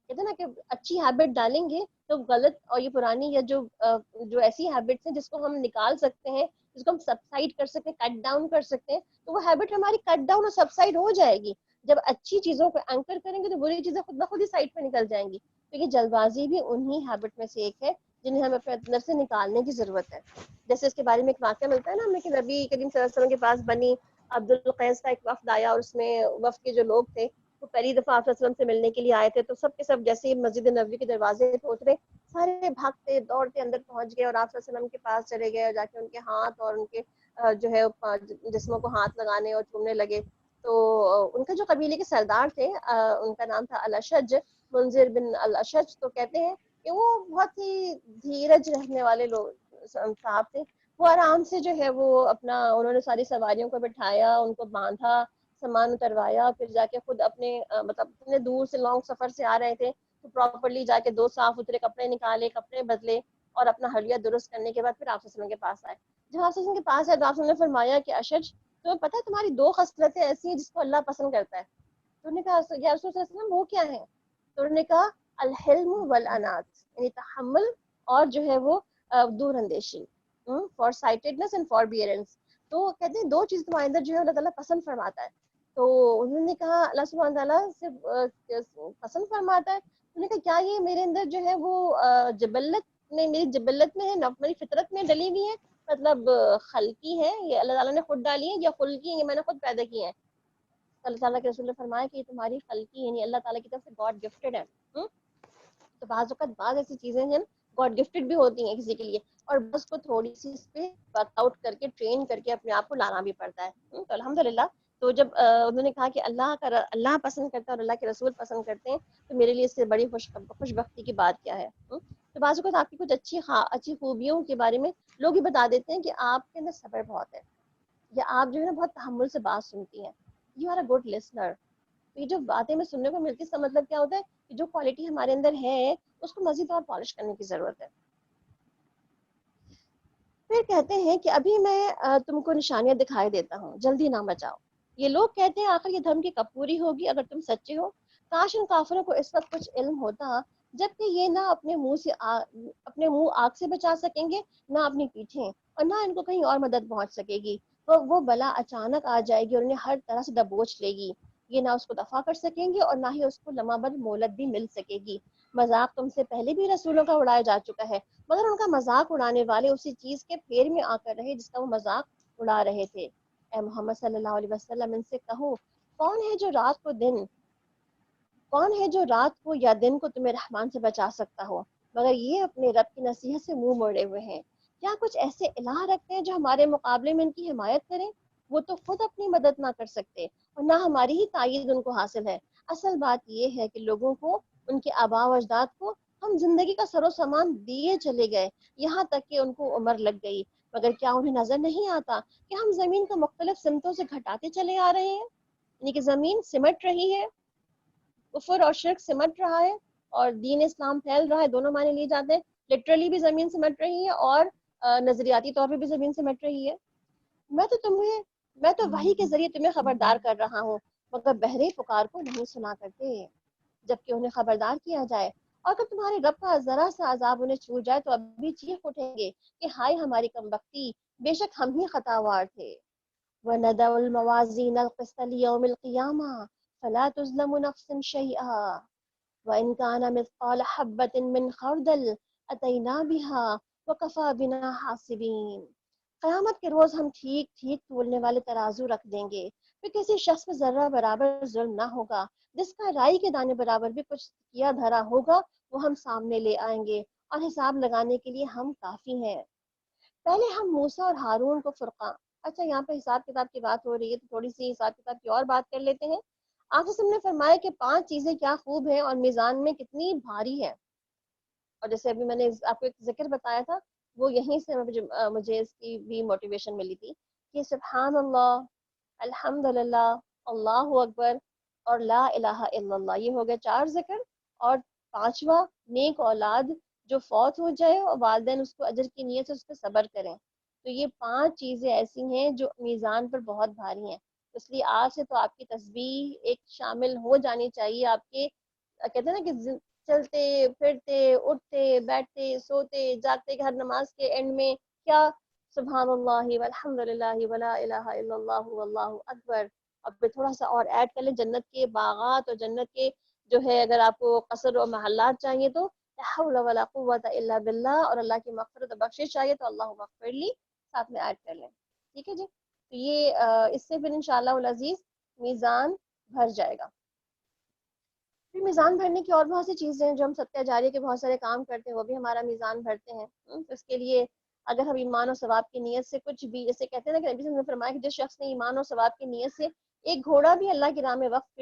کہتے ہیں نا کہ اچھی ہیبٹ ڈالیں گے تو غلط اور یہ پرانی یا جو ایسی ہیبٹس ہیں جس کو ہم نکال سکتے ہیں, جس کو ہم سبسائڈ کر سکتے ہیں, کٹ ڈاؤن کر سکتے ہیں, تو وہ ہیبٹ ہماری کٹ ڈاؤن اور سبسائڈ ہو جائے گی. جب اچھی چیزوں کو اینکر کریں گے تو بری چیزیں خود بخود ہی سائڈ پہ نکل جائیں گی. تو یہ جلد بازی بھی انہی ہیبٹ میں سے ایک ہے جنہیں ہمیں اپنے اندر سے نکالنے کی ضرورت ہے. جیسے اس کے بارے میں ایک واقعہ ملتا ہے نا ہمیں کہ نبی کریم صلی اللہ علیہ وسلم کے پاس بنی عبد القیس کا ایک وفد آیا, اور اس میں وفد کے جو لوگ تھے وہ پہلی دفعہ آپ صلی اللہ علیہ وسلم سے ملنے کے لیے آئے تھے. تو سب کے سب جیسے ہی مسجد نبوی کے دروازے پہ اترے, سارے بھاگتے دوڑتے اندر پہنچ گئے اور آپ صلی اللہ علیہ وسلم کے پاس چلے گئے اور جا کے ان کے ہاتھ اور ان کے جو ہے جسموں کو ہاتھ لگانے اور چومنے لگے. تو ان کا جو قبیلے کے سردار تھے, ان کا نام تھا الاشج, منذر بن الاشج. تو کہتے ہیں کہ وہ بہت ہی دھیرج رہنے والے لوگ صاحب تھے. وہ آرام سے جو ہے وہ اپنا انہوں نے ساری سواریوں کو بٹھایا, ان کو باندھا, سامان اتروایا, پھر جا کے خود اپنے مطلب اتنے دور سے لانگ سفر سے آ رہے تھے تو پراپرلی جا کے 2 صاف ستھرے کپڑے نکالے, کپڑے بدلے, اور اپنا حلیہ درست کرنے کے بعد پھر آپ صلی اللہ علیہ وسلم کے پاس آئے. جب آپ صلی اللہ علیہ وسلم کے پاس آئے تو آپ صلی اللہ علیہ وسلم نے فرمایا کہ اشج, تمہیں پتہ ہے تمہاری 2 خصلتیں ایسی ہیں جس کو اللہ پسند کرتا ہے. تو انہوں نے کہا یا رسول صلی اللہ علیہ وسلم وہ کیا ہیں؟ تو انہوں نے کہا الحلم والانات, یعنی تحمل اور جو ہے وہ دور اندیشی, فار سائٹڈنس اینڈ فار بیئرنس. تو کہتے ہیں 2 چیز تمہارے اندر جو ہے اللہ تعالیٰ پسند فرماتا ہے. تو انہوں نے کہا اللہ سبحانہ تعالیٰ سے پسند فرماتا ہے. انہوں نے کہا کیا یہ میرے اندر جو ہے وہ جبلت میں, میری جبلت میں ہے, میری فطرت میں ڈلی ہوئی ہے, مطلب خلقی ہے, یہ اللہ تعالیٰ نے خود ڈالی ہے, یا خلقی ہے, یہ میں نے خود پیدا کی ہے؟ اللہ تعالیٰ کے رسول نے فرمایا کہ یہ تمہاری خلقی یعنی اللہ تعالیٰ کی طرف سے گاڈ گفٹڈ ہے. تو بعض اوقات بعض ایسی چیزیں ہیں گاڈ گفٹڈ بھی ہوتی ہیں کسی کے لیے, اور بس کو تھوڑی سی اس پہ ورک آؤٹ کر کے ٹرین کر کے اپنے آپ کو لانا بھی پڑتا ہے. تو الحمدللہ. تو جب انہوں نے کہا کہ اللہ پسند کرتا ہے اور اللہ کے رسول پسند کرتے ہیں, تو میرے لیے اس سے بڑی خوش بختی کی بات کیا ہے. تو بعض اوقات آپ کی کچھ اچھی خوبیوں کے بارے میں لوگ ہی بتا دیتے ہیں کہ آپ کے اندر صبر بہت ہے, یا آپ جو ہے نا بہت تحمل سے بات سنتی ہیں, you are a good listener. تو یہ جو باتیں میں سننے کو ملتی ہے, اس کا مطلب کیا ہوتا ہے کہ جو کوالٹی ہمارے اندر ہے اس کو مزید اور پالش کرنے کی ضرورت ہے. پھر کہتے ہیں کہ ابھی میں تم کو نشانیاں دکھائی دیتا ہوں, جلدی نہ مچاؤ. یہ لوگ کہتے ہیں آخر یہ دھرم کی کب پوری ہوگی اگر تم سچے ہو. کاش ان کافروں کو اس وقت کچھ علم ہوتا, جبکہ یہ نہ اپنے منہ آگ سے بچا سکیں گے, نہ اپنی پیٹھیں, اور نہ ان کو کہیں اور مدد پہنچ سکے گی. وہ بلا اچانک آ جائے گی اور انہیں ہر طرح سے دبوچ لے گی. یہ نہ اس کو دفع کر سکیں گے اور نہ ہی اس کو لمحہ بھر مہلت بھی مل سکے گی. مذاق تم سے پہلے بھی رسولوں کا اڑایا جا چکا ہے, مگر ان کا مذاق اڑانے والے اسی چیز کے پھیر میں آ کر رہے جس کا وہ مذاق اڑا رہے تھے. اے محمد صلی اللہ علیہ وسلم ان سے کہو, کون ہے جو رات کو یا دن کو تمہیں رحمان سے بچا سکتا ہو, مگر یہ اپنے رب کی نصیحت سے منہ موڑے ہوئے ہیں. کیا کچھ ایسے الہ رکھتے ہیں جو ہمارے مقابلے میں ان کی حمایت کریں؟ وہ تو خود اپنی مدد نہ کر سکتے اور نہ ہماری ہی تائید ان کو حاصل ہے. اصل بات یہ ہے کہ لوگوں کو, ان کے آباء و اجداد کو ہم زندگی کا سر و سامان دیے چلے گئے, یہاں تک کہ ان کو عمر لگ گئی, مگر کیا انہیں نظر نہیں آتا کہ ہم زمین کو مختلف سمتوں سے گھٹاتے چلے آ رہے ہیں. یعنی کہ زمین سمٹ رہی ہے, کفر اور شرک سمٹ رہا ہے, اور دین اسلام پھیل رہا ہے. دونوں معنی لیے جاتے ہیں, لٹرلی بھی زمین سمٹ رہی ہے اور نظریاتی طور پہ بھی زمین سمٹ رہی ہے. میں تو وحی کے ذریعے تمہیں خبردار کر رہا ہوں, مگر بہرے پکار کو نہیں سنا کرتے, جبکہ انہیں خبردار کیا جائے. اور اگر تمہارے رب کا ذرا سا عذاب انہیں چھو جائے تو اب بھی چیخ اٹھیں گے کہ ہائے ہماری کمبختی, بے شک ہم ہی خطاوار تھے. وَنَدَعُ الْمَوَازِينَ الْقِسْطَ لِيَوْمِ الْقِيَامَةِ فَلَا تُظْلَمُ نَفْسٌ شَيْئًا وَإِنْ كَانَ مِثْقَالَ حَبَّةٍ مِّنْ خَرْدَلٍ أَتَيْنَا بِهَا وَكَفَىٰ بِنَا حَاسِبِينَ. قیامت کے روز ہم ٹھیک ٹھیک تولنے والے ترازو رکھ دیں گے, پھر کسی شخص پہ ذرہ برابر ظلم نہ ہوگا. جس کا رائی کے دانے برابر بھی کچھ کیا دھرا ہوگا وہ ہم سامنے لے آئیں گے, اور حساب لگانے کے لیے ہم کافی ہیں. پہلے ہم موسیٰ اور ہارون کو فرقان. اچھا, یہاں پہ حساب کتاب کی بات ہو رہی ہے تو تھوڑی سی حساب کتاب کی اور بات کر لیتے ہیں. آپ سے ہم نے فرمایا کہ 5 چیزیں کیا خوب ہیں اور میزان میں کتنی بھاری ہے. اور جیسے ابھی میں نے آپ کو ایک ذکر بتایا تھا, وہ یہیں سے مجھے اس کی بھی موٹیویشن ملی تھی کہ سبحان اللہ, الحمدللہ, اللہ اکبر, اور لا الہ الا اللہ، یہ ہو گئے 4 ذکر، اور 5واں نیک اولاد جو فوت ہو جائے اور والدین اس کو اجر کی نیت سے اس پہ صبر کریں. تو یہ 5 چیزیں ایسی ہیں جو میزان پر بہت بھاری ہیں. اس لیے آج سے تو آپ کی تسبیح ایک شامل ہو جانی چاہیے آپ کے، کہتے ہیں نا کہ چلتے پھرتے اٹھتے بیٹھتے سوتے جاگتے، کہ ہر نماز کے اینڈ میں کیا، سبحان اللہ والحمد للہ ولا الہ الا اللہ واللہ اکبر. اب پھر تھوڑا سا اور ایڈ کر لیں، جنت کے باغات اور جنت کے جو ہے، اگر آپ کو قصر و محلات چاہیے تو لا حول ولا قوت الا باللہ، اور اللہ کی مغفرت و بخشش چاہیے تو اللہم اغفر لی ساتھ میں ایڈ کر لیں. ٹھیک ہے جی. تو یہ اس سے پھر انشاءاللہ العزیز میزان بھر جائے گا. پھر میزان بھرنے کی اور بہت سی چیزیں ہیں، جو ہم صدقہ جاریہ کے بہت سارے کام کرتے ہیں وہ بھی ہمارا میزان بھرتے ہیں. اس کے لیے اگر ہم ایمان و ثواب کی نیت سے کچھ بھی، جیسے کہتے ہیں نا کہ نبی صلی اللہ علیہ وسلم نے فرمایا کہ جس شخص نے ایمان و ثواب کی نیت سے ایک گھوڑا بھی اللہ کی راہ میں وقف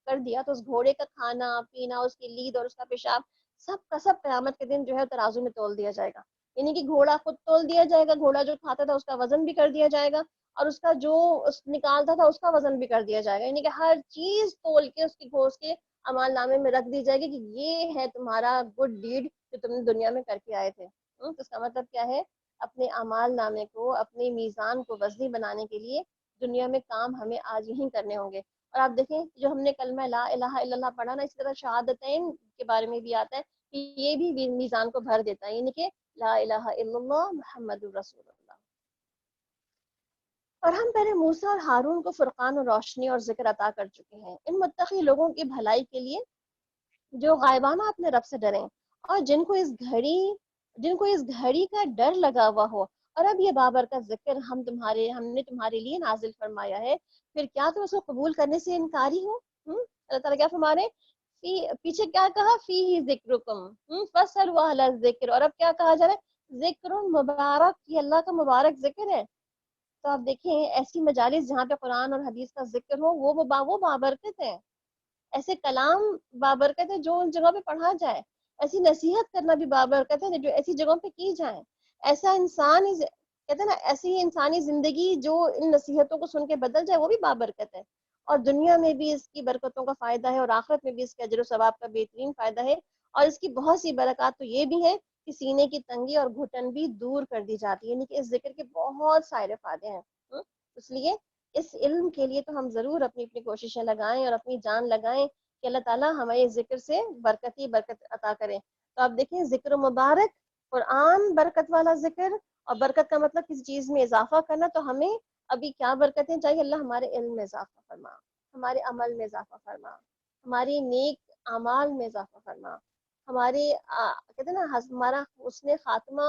کر دیا تو اس گھوڑے کا کھانا پینا، اس کی لید اور اس کا پیشاب سب کا سب قیامت کے دن جو ہے ترازو میں تول دیا جائے گا. یعنی کہ گھوڑا خود تول دیا جائے گا، گھوڑا جو کھاتا تھا اس کا وزن بھی کر دیا جائے گا، اور اس کا جو نکالتا تھا اس کا وزن بھی کر دیا جائے گا. یعنی کہ ہر چیز تول کے اس کی گھوش کے اعمال نامے میں رکھ دی جائے گی کہ یہ ہے تمہارا گڈ ڈیڈ جو تم نے دنیا میں کر کے آئے تھے. تو اس کا مطلب کیا ہے، اپنے اعمال نامے کو، اپنے میزان کو وزنی بنانے کے لیے دنیا میں کام ہمیں آج یہی کرنے ہوں گے. اور آپ دیکھیں جو ہم نے کلمہ لا الہ الا اللہ پڑھا نا، اسی طرح شہادتین کے بارے میں بھی آتا ہے کہ یہ بھی میزان کو بھر دیتا ہے. یعنی کہ لا الہ الا اللہ محمد رسول اللہ. اور ہم پہلے موسیٰ اور ہارون کو فرقان اور روشنی اور ذکر عطا کر چکے ہیں ان متقی لوگوں کی بھلائی کے لیے جو غائبانہ اپنے رب سے ڈریں، اور جن کو اس گھڑی کا ڈر لگا ہوا ہو. اور اب یہ بابرکت ذکر ہم نے تمہارے لیے نازل فرمایا ہے، پھر کیا تم اس کو قبول کرنے سے انکاری ہو؟ اللہ تعالیٰ کیا فرما رہے ہیں؟ پیچھے کیا کہا، فی ہی ذکرکم فاسألوا اہل الذکر، اور اب کیا کہا جا رہا ہے، ذکر مبارک، یہ اللہ کا مبارک ذکر ہے. تو آپ دیکھیں ایسی مجالس جہاں پہ قرآن اور حدیث کا ذکر ہو وہ بابرکت ہے. ایسے کلام بابرکت ہے جو ان جگہوں پہ پڑھا جائے. ایسی نصیحت کرنا بھی بابرکت ہے جو ایسی جگہوں پہ کی جائیں. ایسا انسان کہتے ہیں نا، ایسی انسانی زندگی جو ان نصیحتوں کو سن کے بدل جائے وہ بھی بابرکت ہے. اور دنیا میں بھی اس کی برکتوں کا فائدہ ہے، اور آخرت میں بھی اس کے اجر و ثواب کا بہترین فائدہ ہے. اور اس کی بہت سی برکات تو یہ بھی ہے کہ سینے کی تنگی اور گھٹن بھی دور کر دی جاتی ہے. یعنی کہ اس ذکر کے بہت سارے فائدے ہیں. اس لیے اس علم کے لیے تو ہم ضرور اپنی کوششیں لگائیں اور اپنی جان لگائیں کہ اللہ تعالیٰ ہمیں اس ذکر سے برکت ہی برکت عطا کرے. تو آپ دیکھیں ذکر مبارک، قرآن برکت والا ذکر، اور برکت کا مطلب کسی چیز میں اضافہ کرنا. تو ہمیں ابھی کیا برکتیں چاہیے؟ اللہ ہمارے علم میں اضافہ فرما، ہمارے عمل میں اضافہ فرما، ہماری نیک اعمال میں اضافہ فرما، ہمارے کہتے ہیں نا ہمارا حسن خاتمہ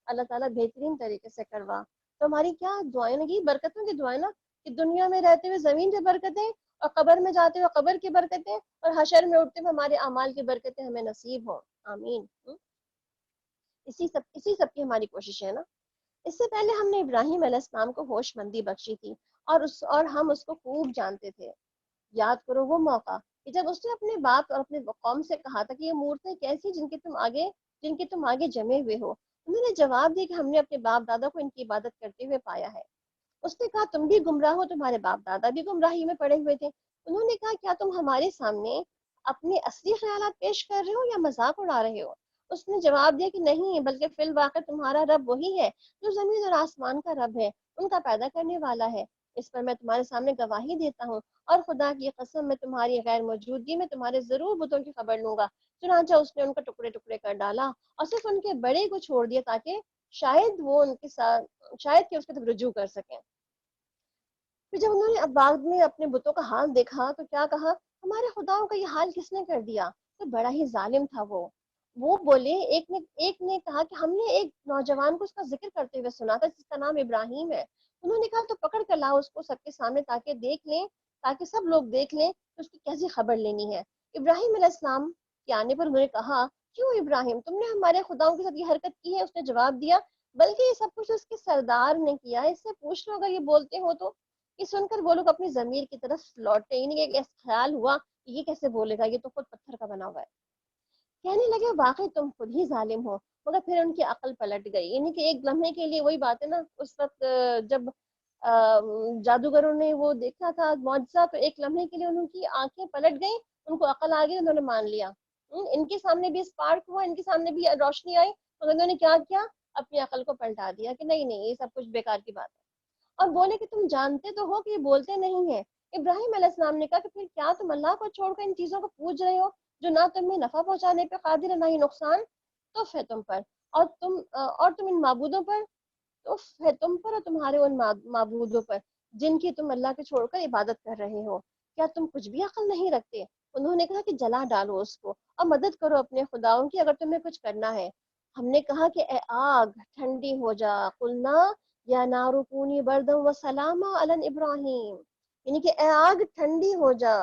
اللہ تعالیٰ بہترین طریقے سے کروا. تو ہماری کیا دعائیں نا، برکتوں کی دعائیں نا، کہ دنیا میں رہتے ہوئے زمین پہ برکتیں، اور قبر میں جاتے ہوئے قبر کی برکتیں، اور حشر میں اٹھتے ہوئے ہمارے اعمال کی برکتیں ہمیں نصیب ہوں. آمین. اسی سب کی ہماری کوشش ہے نا. اس سے پہلے ہم نے ابراہیم علیہ السلام کو ہوش مندی بخشی تھی، اور ہم اس کو خوب جانتے تھے. یاد کرو وہ موقع کہ جب اس نے اپنے باپ اور اپنے قوم سے کہا تھا کہ یہ مورتیں کیسی جن کے تم آگے جمے ہوئے ہو. انہوں نے جواب دیا کہ ہم نے اپنے باپ دادا کو ان کی عبادت کرتے ہوئے پایا ہے. اس نے کہا تم بھی گمراہ ہو، تمہارے باپ دادا بھی گمراہی میں پڑے ہوئے تھے. انہوں نے کہا کیا تم ہمارے سامنے اپنے اصلی خیالات پیش کر رہے ہو یا مذاق اڑا رہے ہو؟ اس نے جواب دیا کہ نہیں، بلکہ فی الواقع تمہارا رب وہی ہے جو زمین اور آسمان کا رب ہے، ان کا پیدا کرنے والا ہے. اس پر میں تمہارے سامنے گواہی دیتا ہوں، اور خدا کی قسم میں تمہاری غیر موجودگی میں تمہارے ضرور بتوں کی خبر لوں گا. چنانچہ اس نے ان کو ٹکڑے ٹکڑے کر ڈالا اور صرف ان کے بڑے کو چھوڑ دیا تاکہ شاید وہ ان کے ساتھ کہ اس کی طرف رجوع کر سکیں. پھر جب انہوں نے بعد میں اپنے بتوں کا حال دیکھا تو کیا کہا، ہمارے خداؤں کا یہ حال کس نے کر دیا؟ تو بڑا ہی ظالم تھا وہ بولے. ایک نے کہا کہ ہم نے ایک نوجوان کو اس کا ذکر کرتے ہوئے سنا تھا جس کا نام ابراہیم ہے. انہوں نے کہا تو پکڑ کر لاؤ اس کو سب کے سامنے تاکہ سب لوگ دیکھ لیں کہ اس کی کیسی خبر لینی ہے. ابراہیم علیہ السلام کے آنے پر انہوں نے کہا کیوں ابراہیم، تم نے ہمارے خداؤں کے ساتھ یہ حرکت کی ہے؟ اس نے جواب دیا بلکہ یہ سب کچھ اس کے سردار نے کیا ہے، اس سے پوچھ لو اگر یہ بولتے ہو تو. یہ سن کر وہ لوگ اپنی ضمیر کی طرف لوٹے. ایک خیال ہوا کہ یہ کیسے بولے گا، یہ تو خود پتھر کا بنا ہوا ہے. کہنے لگے واقعی تم خود ہی ظالم ہو. مگر پھر ان کی عقل پلٹ گئی. یعنی کہ ایک لمحے کے لیے وہی بات ہے نا، اس وقت جب جادوگروں نے وہ دیکھا تھا معجزہ، تو ایک لمحے کے لیے ان کی آنکھیں پلٹ گئیں، ان کو عقل آ گئی، انہوں نے مان لیا۔ ان کے سامنے بھی اسپارک ہوا، ان کے سامنے بھی روشنی آئی، تو انہوں نے کیا کیا، اپنی عقل کو پلٹا دیا کہ نہیں نہیں، یہ سب کچھ بیکار کی بات ہے، اور بولے کہ تم جانتے تو ہو کہ یہ بولتے نہیں ہیں۔ ابراہیم علیہ السلام نے کہا کہ پھر کیا تم اللہ کو چھوڑ کر ان چیزوں کو پوج رہے ہو جو نہ تمہیں نفع پہنچانے پہ قادر ہے نہ ہی نقصان؟ تو ہے تم پر اور تم ان معبودوں پر، تو ہے تم پر اور تمہارے ان معبودوں پر جن کی تم اللہ کے چھوڑ کر عبادت کر رہے ہو، کیا تم کچھ بھی عقل نہیں رکھتے؟ انہوں نے کہا کہ جلا ڈالو اس کو اور مدد کرو اپنے خداؤں کی اگر تمہیں کچھ کرنا ہے۔ ہم نے کہا کہ اے آگ ٹھنڈی ہو جا، قلنا یا نار کونی بردم و سلاما علی ابراہیم، یعنی کہ اے آگ ٹھنڈی ہو جا۔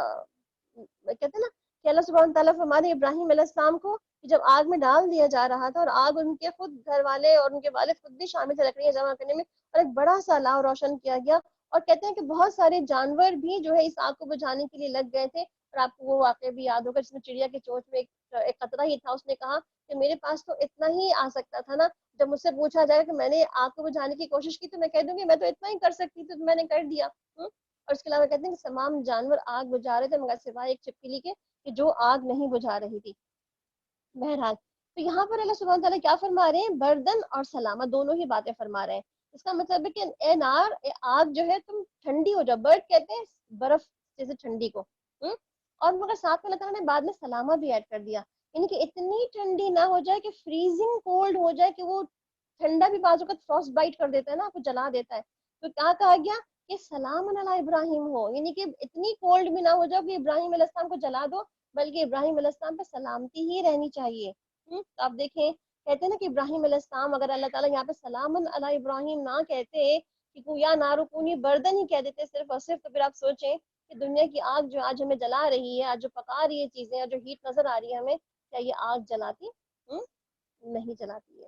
کہتے ہیں نا کہ اللہ سبحانہ تعالیٰ فرماتے ابراہیم علیہ السلام کو کہ جب آگ میں ڈال دیا جا رہا تھا، اور آگ ان کے خود گھر والے اور ان کے والد خود بھی شامل تھے لکڑیاں جمع کرنے میں، اور ایک بڑا سا الاؤ روشن کیا گیا، اور کہتے ہیں کہ بہت سارے جانور بھی جو ہے اس آگ کو بجھانے کے لیے لگ گئے تھے، اور آپ کو وہ واقعہ بھی یاد ہوگا جس میں چڑیا کی چونچ میں ایک قطرہ ہی تھا، اس نے کہا کہ میرے پاس تو اتنا ہی آ سکتا تھا نا، جب مجھ سے پوچھا جائے کہ میں نے آگ کو بجھانے کی کوشش کی تو میں کہہ دوں گی میں تو اتنا ہی کر سکتی تھی تو میں نے کر دیا۔ اور اس کے علاوہ کہتے ہیں کہ تمام جانور آگ بجھا رہے تھے مگر سوائے ایک چپکلی کے کہ جو آگ نہیں بجھا رہی تھی۔ بہرحال تو یہاں پر اللہ سبحانہ تعالیٰ کیا فرما رہے ہیں، بردن اور سلامت دونوں ہی باتیں فرما رہے ہیں۔ اس کا مطلب ہے کہ اے نار، اے آگ جو ہے تم ٹھنڈی ہو جاؤ، برد کہتے ہیں برف جیسے ٹھنڈی کو، اور مگر ساتھ میں اللہ تعالیٰ نے بعد میں سلامہ بھی ایڈ کر دیا، یعنی کہ اتنی ٹھنڈی نہ ہو جائے کہ فریزنگ کولڈ ہو جائے، کہ وہ ٹھنڈا بھی بعض اوقات فروسٹ بائٹ کر دیتا ہے نا، آپ کو جلا دیتا ہے، تو کیا کہا گیا کہ سلام علی ابراہیم ہو، یعنی کہ اتنی کولڈ بھی نہ ہو جائے کہ ابراہیم علیہ السلام کو جلا دو، بلکہ ابراہیم علیہ السلام پہ سلامتی ہی رہنی چاہیے۔ تو آپ دیکھیں کہتے ہیں نا کہ ابراہیم علیہ السلام، اگر اللہ تعالیٰ یہاں پہ سلام علی ابراہیم نہ کہتے کہ یا نارکونی بردن ہی کہہ دیتے صرف اور صرف، تو پھر آپ سوچیں کہ دنیا کی آگ جو آج ہمیں جلا رہی ہے، آج جو پکا رہی ہے چیزیں، جو ہیٹ نظر آ رہی ہے ہمیں، کیا یہ آگ جلاتی؟ نہیں جلاتی ہے۔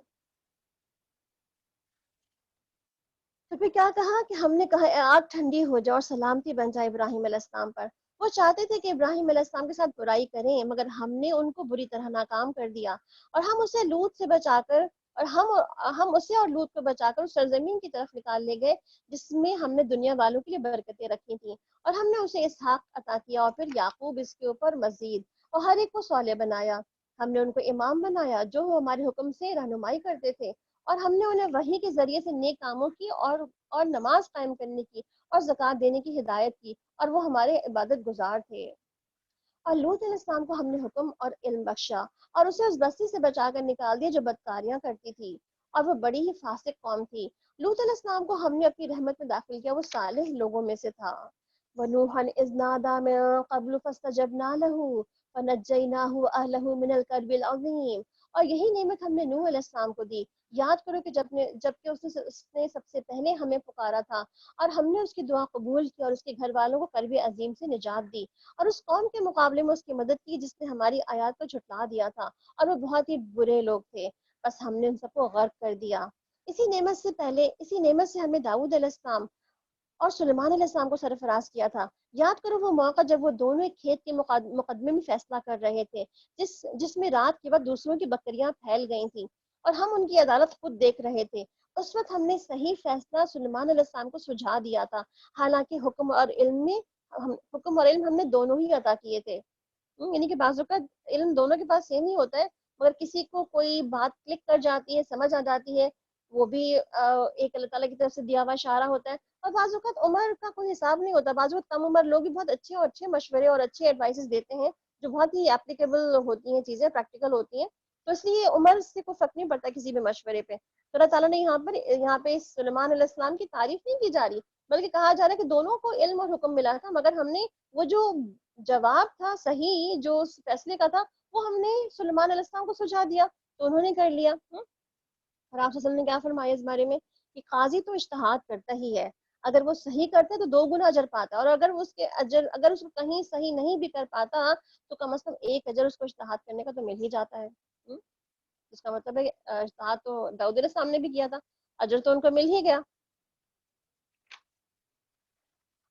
تو پھر کیا کہا کہ ہم نے کہا اے آگ ٹھنڈی ہو جائے اور سلامتی بن جائے ابراہیم علیہ السلام پر۔ وہ چاہتے تھے کہ ابراہیم علیہ السلام کے ساتھ برائی کریں، مگر ہم نے ان کو بری طرح ناکام کر دیا، اور ہم اسے لوط سے بچا کر اور ہم اسے اور لوط کو بچا کر اس سرزمین کی طرف نکال لے گئے جس میں ہم نے دنیا والوں کے لیے برکتیں رکھی تھیں، اور ہم نے اسے اسحاق عطا کیا اور پھر یعقوب اس کے اوپر مزید، اور ہر ایک کو صالح بنایا۔ ہم نے ان کو امام بنایا جو ہمارے حکم سے رہنمائی کرتے تھے، اور ہم نے انہیں وحی کے ذریعے سے نیک کاموں کی اور نماز قائم کرنے کی اور زکوٰۃ دینے کی ہدایت کی، اور وہ ہمارے عبادت گزار تھے۔ اور لوط علیہ السلام کو ہم نے حکم اور علم بخشا، اور اسے اس بستی سے بچا کر نکال دیا جو بدکاریاں کرتی تھی، اور وہ بڑی ہی فاسق قوم تھی۔ لوط علیہ السلام کو ہم نے اپنی رحمت میں داخل کیا، وہ صالح لوگوں میں سے تھا۔ وَنُوحًا إِذْ نَادَىٰ مِن قَبْلُ فَاسْتَجَبْنَا لَهُ فَنَجَّيْنَاهُ وَأَهْلَهُ مِنَ الْكَرْبِ الْعَظِيمِ۔ اور یہی نعمت ہم نے نوح علیہ السلام کو دی، یاد کرو کہ جب کہ اس نے سب سے پہلے ہمیں پکارا تھا، اور ہم نے اس کی دعا قبول کی اور اس کے گھر والوں کو کرب عظیم سے نجات دی، اور اس قوم کے مقابلے میں اس کی مدد کی جس نے ہماری آیات کو جھٹلا دیا تھا، اور وہ بہت ہی برے لوگ تھے، بس ہم نے ان سب کو غرق کر دیا۔ اسی نعمت سے ہمیں داؤد علیہ السلام اور سلیمان علیہ السلام کو سرفراز کیا تھا۔ یاد کرو وہ موقع جب وہ دونوں ایک کھیت کے مقدمے میں فیصلہ کر رہے تھے، جس میں رات کے وقت دوسروں کی بکریاں پھیل گئی تھیں، اور ہم ان کی عدالت خود دیکھ رہے تھے۔ اس وقت ہم نے صحیح فیصلہ سلیمان علیہ السلام کو سجھا دیا تھا، حالانکہ حکم اور علم ہم نے دونوں ہی عطا کیے تھے۔ یعنی کہ بعض اوقات علم دونوں کے پاس سیم ہی ہوتا ہے، مگر کسی کو کوئی بات کلک کر جاتی ہے، سمجھ آ جاتی ہے، وہ بھی ایک اللہ تعالیٰ کی طرف سے دیا ہوا اشارہ ہوتا ہے۔ اور بعض اوقات عمر کا کوئی حساب نہیں ہوتا، بعض اوقات کم عمر لوگ بھی بہت اچھے مشورے اور اچھے ایڈوائسز دیتے ہیں جو بہت ہی اپلیکیبل ہوتی ہیں، چیزیں پریکٹیکل ہوتی ہیں، تو اس لیے عمر سے کوئی فرق نہیں پڑتا کسی بھی مشورے پہ۔ تو اللہ تعالیٰ نے یہاں پہ سلیمان علیہ السلام کی تعریف نہیں کی جا رہی، بلکہ کہا جا رہا ہے کہ دونوں کو علم اور حکم ملا تھا، مگر ہم نے وہ جو جواب تھا صحیح جو اس فیصلے کا تھا، وہ ہم نے سلیمان علیہ السلام کو سجھا دیا تو انہوں نے کر لیا۔ اور آپ صلی اللہ علیہ وسلم نے کیا فرمایا اس بارے میں کہ قاضی تو اجتہاد کرتا ہی ہے، اگر وہ صحیح کرتا ہے تو 2 گنا اجر پاتا ہے، اور اگر اس کو کہیں صحیح نہیں بھی کر پاتا تو کم از کم 1 اجر اس کو اجتہاد کرنے کا تو مل ہی جاتا ہے۔ اس کا مطلب ہے اجتہاد تو داؤد علیہ السلام نے بھی کیا تھا، اجر تو ان کو مل ہی گیا۔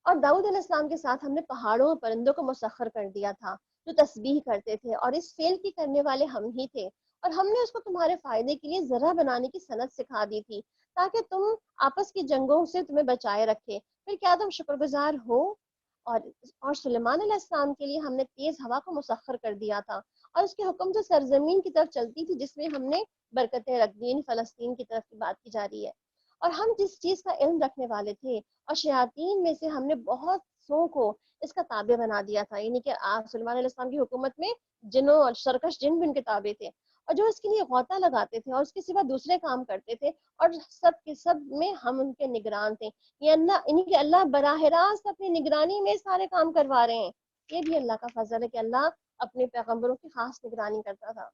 اور داؤد علیہ السلام کے ساتھ ہم نے پہاڑوں اور پرندوں کو مسخر کر دیا تھا جو تسبیح کرتے تھے، اور اس فعل کی کرنے والے ہم ہی تھے، اور ہم نے اس کو تمہارے فائدے کے لیے ذرہ بنانے کی صنعت سکھا دی تھی تاکہ تم آپس کی جنگوں سے تمہیں بچائے رکھے. پھر کیا تم شکر گزار ہو؟ اور سلیمان علیہ السلام کے لیے ہم نے تیز ہوا کو مسخر کر دیا تھا، اور اس کے حکم سے سرزمین کی طرف چلتی تھی جس میں ہم نے برکتیں رکھ دی. فلسطین کی طرف کی بات کی جا رہی ہے. اور ہم جس چیز کا علم رکھنے والے تھے، اور شیاطین میں سے ہم نے بہت سو کو اس کا تابع بنا دیا تھا. یعنی کہ سلیمان علیہ السلام کی حکومت میں جنوں اور سرکش جن بھی ان کے تابع تھے، اور جو اس کے لیے غوطہ لگاتے تھے اور اس کے سوا دوسرے کام کرتے تھے، اور سب کے سب میں ہم ان کے نگران تھے. یہ اللہ، انہیں کہ اللہ براہ راست اپنی نگرانی میں سارے کام کروا رہے ہیں. یہ بھی اللہ کا فضل ہے کہ اللہ اپنے پیغمبروں کی خاص نگرانی کرتا تھا.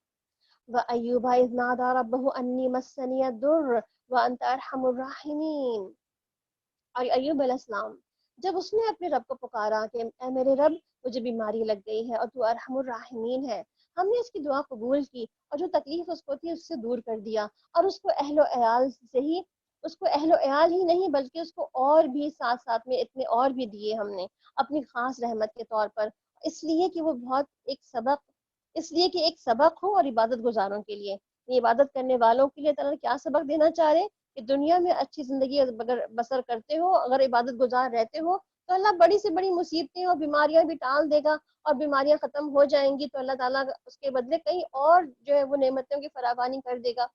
وَأَيُّوبَ إِذْ نَادَىٰ رَبَّهُ أَنِّي مَسَّنِيَ الضُّرُّ وَأَنْتَ أَرْحَمُ الرَّاحِمِينَ. اور ایوب علیہ السلام جب اس نے اپنے رب کو پکارا کہ اے میرے رب مجھے بیماری لگ گئی ہے اور تو ارحم الراحمین ہے، ہم نے اس کی دعا قبول کی اور جو تکلیف اس کو تھی اس سے دور کر دیا. اور اس کو اہل و عیال سے ہی، اس کو اہل و عیال ہی نہیں بلکہ اس کو اور بھی ساتھ ساتھ میں اتنے اور بھی دیے ہم نے اپنی خاص رحمت کے طور پر. اس لیے کہ وہ بہت ایک سبق، اس لیے کہ ایک سبق ہو اور عبادت گزاروں کے لیے. یہ عبادت کرنے والوں کے لیے تعالیٰ کیا سبق دینا چاہ رہے کہ دنیا میں اچھی زندگی اگر بسر کرتے ہو، اگر عبادت گزار رہتے ہو، تو اللہ بڑی سے بڑی مصیبتیں اور بیماریاں بھی ٹال دے گا، اور بیماریاں ختم ہو جائیں گی تو اللہ تعالیٰ اس کے بدلے کئی اور جو ہے وہ نعمتوں کی فراوانی کر دے گا.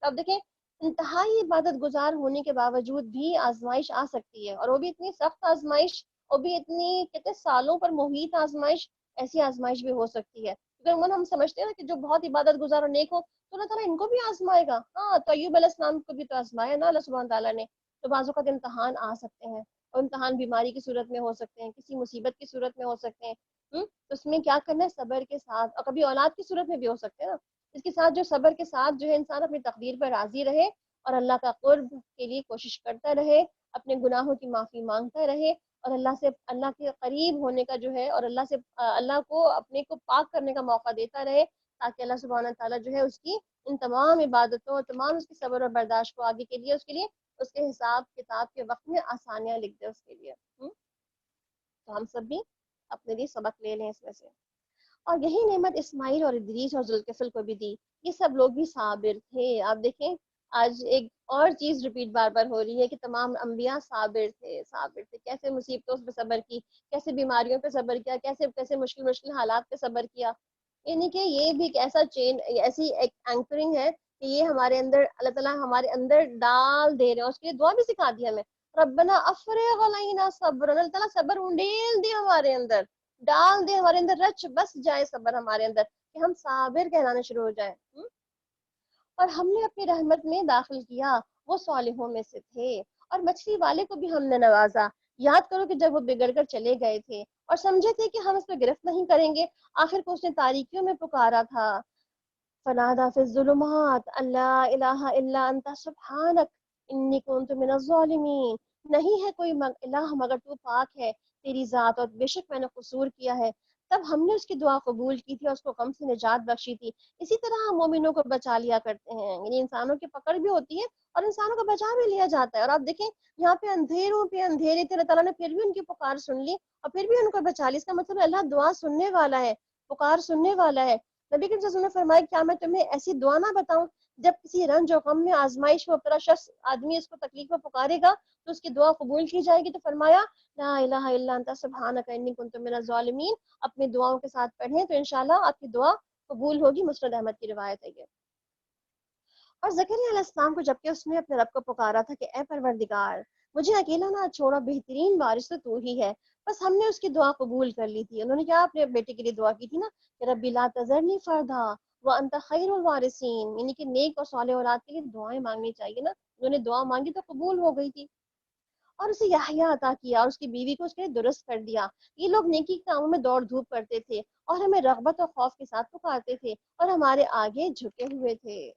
اب دیکھیں انتہائی عبادت گزار ہونے کے باوجود بھی آزمائش آ سکتی ہے، اور وہ بھی اتنی سخت آزمائش، وہ بھی اتنی کتنے سالوں پر محیط آزمائش. ایسی آزمائش بھی ہو سکتی ہے کیونکہ ہم سمجھتے ہیں نا کہ جو بہت عبادت گزار اور نیک ہو تو اللہ تعالیٰ ان کو بھی آزمائے گا. ہاں، تو ایوب علیہ السلام کو بھی تو آزمایا نا اللہ سبحانہ تعالیٰ نے. تو بعض اوقات امتحان آ سکتے ہیں، اور امتحان بیماری کی صورت میں ہو سکتے ہیں، کسی مصیبت کی صورت میں ہو سکتے ہیں. تو اس میں کیا کرنا ہے؟ صبر کے ساتھ. اور کبھی اولاد کی صورت میں بھی ہو سکتے ہیں نا، اس کے ساتھ جو صبر کے ساتھ جو ہے انسان اپنی تقدیر پر راضی رہے اور اللہ کا قرب کے لیے کوشش کرتا رہے، اپنے گناہوں کی معافی مانگتا رہے، اور اللہ سے، اللہ کے قریب ہونے کا جو ہے، اور اللہ سے اللہ کو اپنے کو پاک کرنے کا موقع دیتا رہے، تاکہ اللہ سبحانہ تعالیٰ جو ہے اس کی ان تمام عبادتوں اور تمام اس کی صبر اور برداشت کو آگے کے لیے اس کے حساب کتاب کے وقت میں آسانیاں لکھ دے اس کے لیے. تو ہم سب بھی اپنے لیے سبق لے لیں اس میں سے. اور یہی نعمت اسماعیل اور ادریس اور ذوالکفل کو بھی دی. یہ سب لوگ بھی صابر تھے. آپ دیکھیں آج ایک اور چیز ریپیٹ بار بار ہو رہی ہے کہ تمام انبیاء صابر تھے. صابر تھے، کیسے مصیبتوں پہ صبر کی، کیسے بیماریوں پہ صبر کیا، کیسے کیسے مشکل مشکل حالات پہ صبر کیا. یعنی کہ یہ بھی ایک ایسا چین، ایسی ایک اینکرنگ ہے کہ یہ ہمارے اندر اللہ تعالیٰ ہمارے اندر ڈال دے رہے ہیں. اس کے لیے دعا بھی سکھا دی ہمیں، ربنا افرغ علینا صبر. اللہ تعالیٰ صبر انڈیل دے ہمارے اندر، ڈال دے ہمارے اندر، رچ بس جائے صبر ہمارے اندر کہ ہم صابر کہلانے شروع ہو جائیں. اور ہم نے اپنی رحمت میں داخل کیا وہ صالحوں میں سے تھے. اور مچھلی والے کو بھی ہم نے نوازا. یاد کرو کہ جب وہ بگڑ کر چلے گئے تھے اور سمجھے تھے کہ ہم اس پہ گرفت نہیں کریں گے، آخر کو اس نے تاریکیوں میں پکارا تھا. فنادى في الظلمات ان لا الہ الا انت سبحانک انی کنت من الظالمین. نہیں ہے کوئی الہ مگر تو پاک ہے، تیری ذات، اور بے شک میں نے قصور کیا ہے. تب ہم نے اس کی دعا قبول کی تھی اور اس کو غم سے نجات بخشی تھی. اسی طرح ہم مومنوں کو بچا لیا کرتے ہیں. یعنی انسانوں کی پکڑ بھی ہوتی ہے اور انسانوں کو بچا بھی لیا جاتا ہے. اور آپ دیکھیں یہاں پہ اندھیروں پہ اندھیرے تھے، اللہ تعالیٰ نے پھر بھی ان کی پکار سن لی اور پھر بھی ان کو بچا لی. اس کا مطلب اللہ دعا سننے والا ہے، پکار سننے والا ہے. نبی کریم صلی اللہ علیہ وسلم نے فرمایا کیا میں تمہیں ایسی دعا نہ بتاؤں؟ جب کسی رنج و غم میں، آزمائش میں مبتلا شخص آدمی اس کو تکلیف میں پکارے گا تو اس کی دعا قبول کی جائے گی. تو فرمایا لا الہ الا انت سبحانک انی کنت من الظالمین. اپنی دعاؤں کے ساتھ پڑھیں تو انشاءاللہ آپ کی دعا قبول ہوگی. مسند احمد کی روایت ہے یہ. اور زکریا علیہ السلام کو جبکہ اس نے اپنے رب کو پکارا تھا کہ اے پروردگار مجھے اکیلا نہ چھوڑا، بہترین وارث تو ہی ہے. بس ہم نے اس کی دعا قبول کر لی تھی. انہوں نے کیا اپنے بیٹے کے لیے دعا کی تھی نا کہ ربی لا تذرنی فردا وانت خیر الوارثین. یعنی کہ نیک اور صالح اولاد کے لیے دعائیں مانگنی چاہیے نا. انہوں نے دعا مانگی تو قبول ہو گئی تھی. اور اسے یحییٰ عطا کیا اور اس کی بیوی کو اس کے لیے درست کر دیا. یہ لوگ نیکی کے کاموں میں دوڑ دھوپ کرتے تھے اور ہمیں رغبت اور خوف کے ساتھ پکارتے تھے اور ہمارے آگے جھکے ہوئے تھے.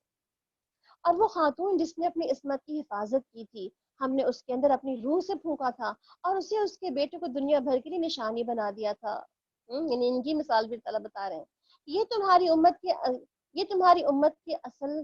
اور وہ خاتون جس نے اپنی عصمت کی حفاظت کی تھی، ہم نے اس کے اندر اپنی روح سے پھونکا تھا اور اسے اس کے بیٹے کو دنیا بھر کے لیے نشانی بنا دیا تھا. یعنی ان کی مثال بھی طلب بتا رہے ہیں. یہ تمہاری امت کے یہ تمہاری امت کے اصل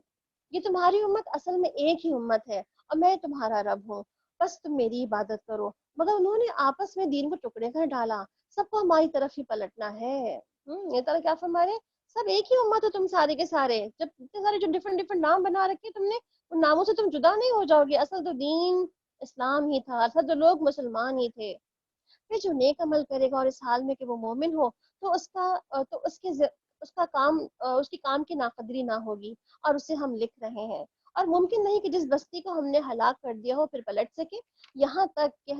یہ تمہاری امت اصل میں ایک ہی امت ہے اور میں تمہارا رب ہوں، بس تم میری عبادت کرو. مگر انہوں نے آپس میں دین کو ٹکڑے کر ڈالا. سب کو ہماری طرف ہی پلٹنا ہے. یہ طرح کیا فرما رہے ہیں؟ سب ایک ہی امت ہو تم سارے کے سارے. جب اتنے سارے جو ڈفرنٹ ڈفرنٹ نام بنا رکھے تم نے، ان ناموں سے تم جدا نہیں ہو جاؤ گے. اصل تو دین اسلام ہی تھا، اصل تو لوگ مسلمان ہی تھے. پھر جو نیک عمل کرے گا اور اس حال میں کہ وہ مومن ہو، تو اس کا تو اس کا کام اس کی کام کی ناقدری نہ ہوگی، اور اسے ہم لکھ رہے ہیں. اور ممکن نہیں کہ جس بستی کو ہم نے ہلاک کر دیا ہو پھر پلٹ سکے. یہاں تک کہ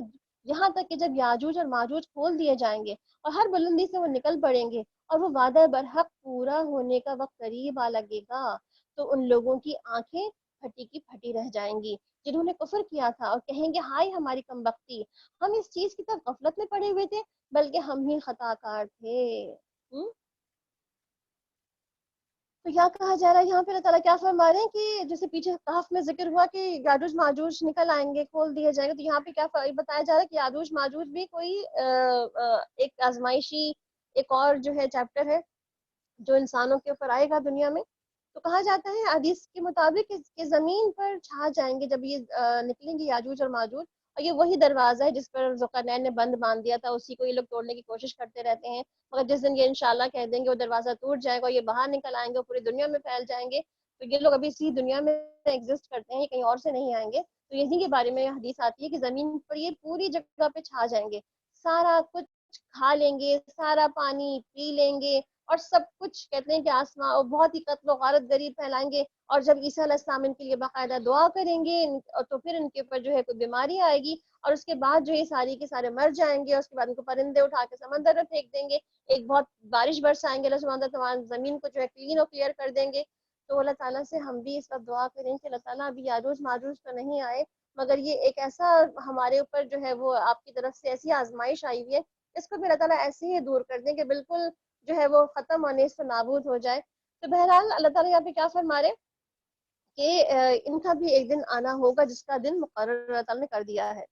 یہاں تک کہ جب یاجوج اور ماجوج کھول دیے جائیں گے اور ہر بلندی سے وہ نکل پڑیں گے اور وہ وعدہ برحق پورا ہونے کا وقت قریب آ لگے گا، تو ان لوگوں کی آنکھیں پھٹی کی پھٹی رہ جائیں گی جنہوں نے کفر کیا تھا، اور کہیں گے ہائے ہماری کم بختی، ہم اس چیز کی طرف غفلت میں پڑے ہوئے تھے، بلکہ ہم ہی خطا کار تھے. تو کیا کہا جا رہا ہے یہاں پہ؟ اللہ تعالیٰ کیا فرما رہے ہیں کہ جیسے پیچھے کہف میں ذکر ہوا کہ یاجوج ماجوج نکل آئیں گے، کھول دیے جائیں گے، تو یہاں پہ کیا بتایا جا رہا ہے کہ یاجوج ماجوج بھی کوئی ایک آزمائشی ایک اور جو ہے چیپٹر ہے جو انسانوں کے اوپر آئے گا دنیا میں. تو کہا جاتا ہے حدیث کے مطابق کہ زمین پر چھا جائیں گے جب یہ نکلیں گے یاجوج اور ماجوج، اور یہ وہی دروازہ ہے جس پر ذوالقرنین نے بند باندھ دیا تھا، اسی کو یہ لوگ توڑنے کی کوشش کرتے رہتے ہیں. مگر جس دن یہ انشاءاللہ کہہ دیں گے وہ دروازہ ٹوٹ جائے گا، یہ باہر نکل آئیں گے، پوری دنیا میں پھیل جائیں گے. تو یہ لوگ ابھی اسی دنیا میں ایگزسٹ کرتے ہیں، یہ کہیں اور سے نہیں آئیں گے. تو یہی کے بارے میں حدیث آتی ہے کہ زمین پر یہ پوری جگہ پہ چھا جائیں گے، سارا کچھ کھا لیں گے، سارا پانی پی لیں گے، اور سب کچھ کہتے ہیں کہ آسمان بہت ہی قتل و غارت گری پھیلائیں گے. اور جب عیسیٰ علیہ السلام ان کے لیے باقاعدہ دعا کریں گے تو پھر ان کے اوپر جو ہے کوئی بیماری آئے گی، اور اس کے بعد جو یہ ساری کے سارے مر جائیں گے. اور اس کے بعد ان کو پرندے اٹھا کے سمندر میں پھینک دیں گے، ایک بہت بارش برسائیں گے، اللہ سبحانہ تمام زمین کو جو ہے کلین اور کلیئر کر دیں گے. تو اللہ تعالیٰ سے ہم بھی اس وقت دعا کریں کہ اللہ تعالیٰ ابھی یاجوج ماجوج تو نہیں آئے، مگر یہ ایک ایسا ہمارے اوپر جو ہے وہ آپ کی طرف سے ایسی آزمائش آئی ہوئی ہے، اس کو بھی اللہ تعالیٰ ایسے ہی دور کر دیں کہ بالکل جو ہے وہ ختم ہونے سے نابود ہو جائے. تو بہرحال اللہ تعالیٰ یہاں پہ کیا فرما رہے کہ ان کا بھی ایک دن آنا ہوگا جس کا دن مقرر اللہ تعالیٰ نے کر دیا ہے.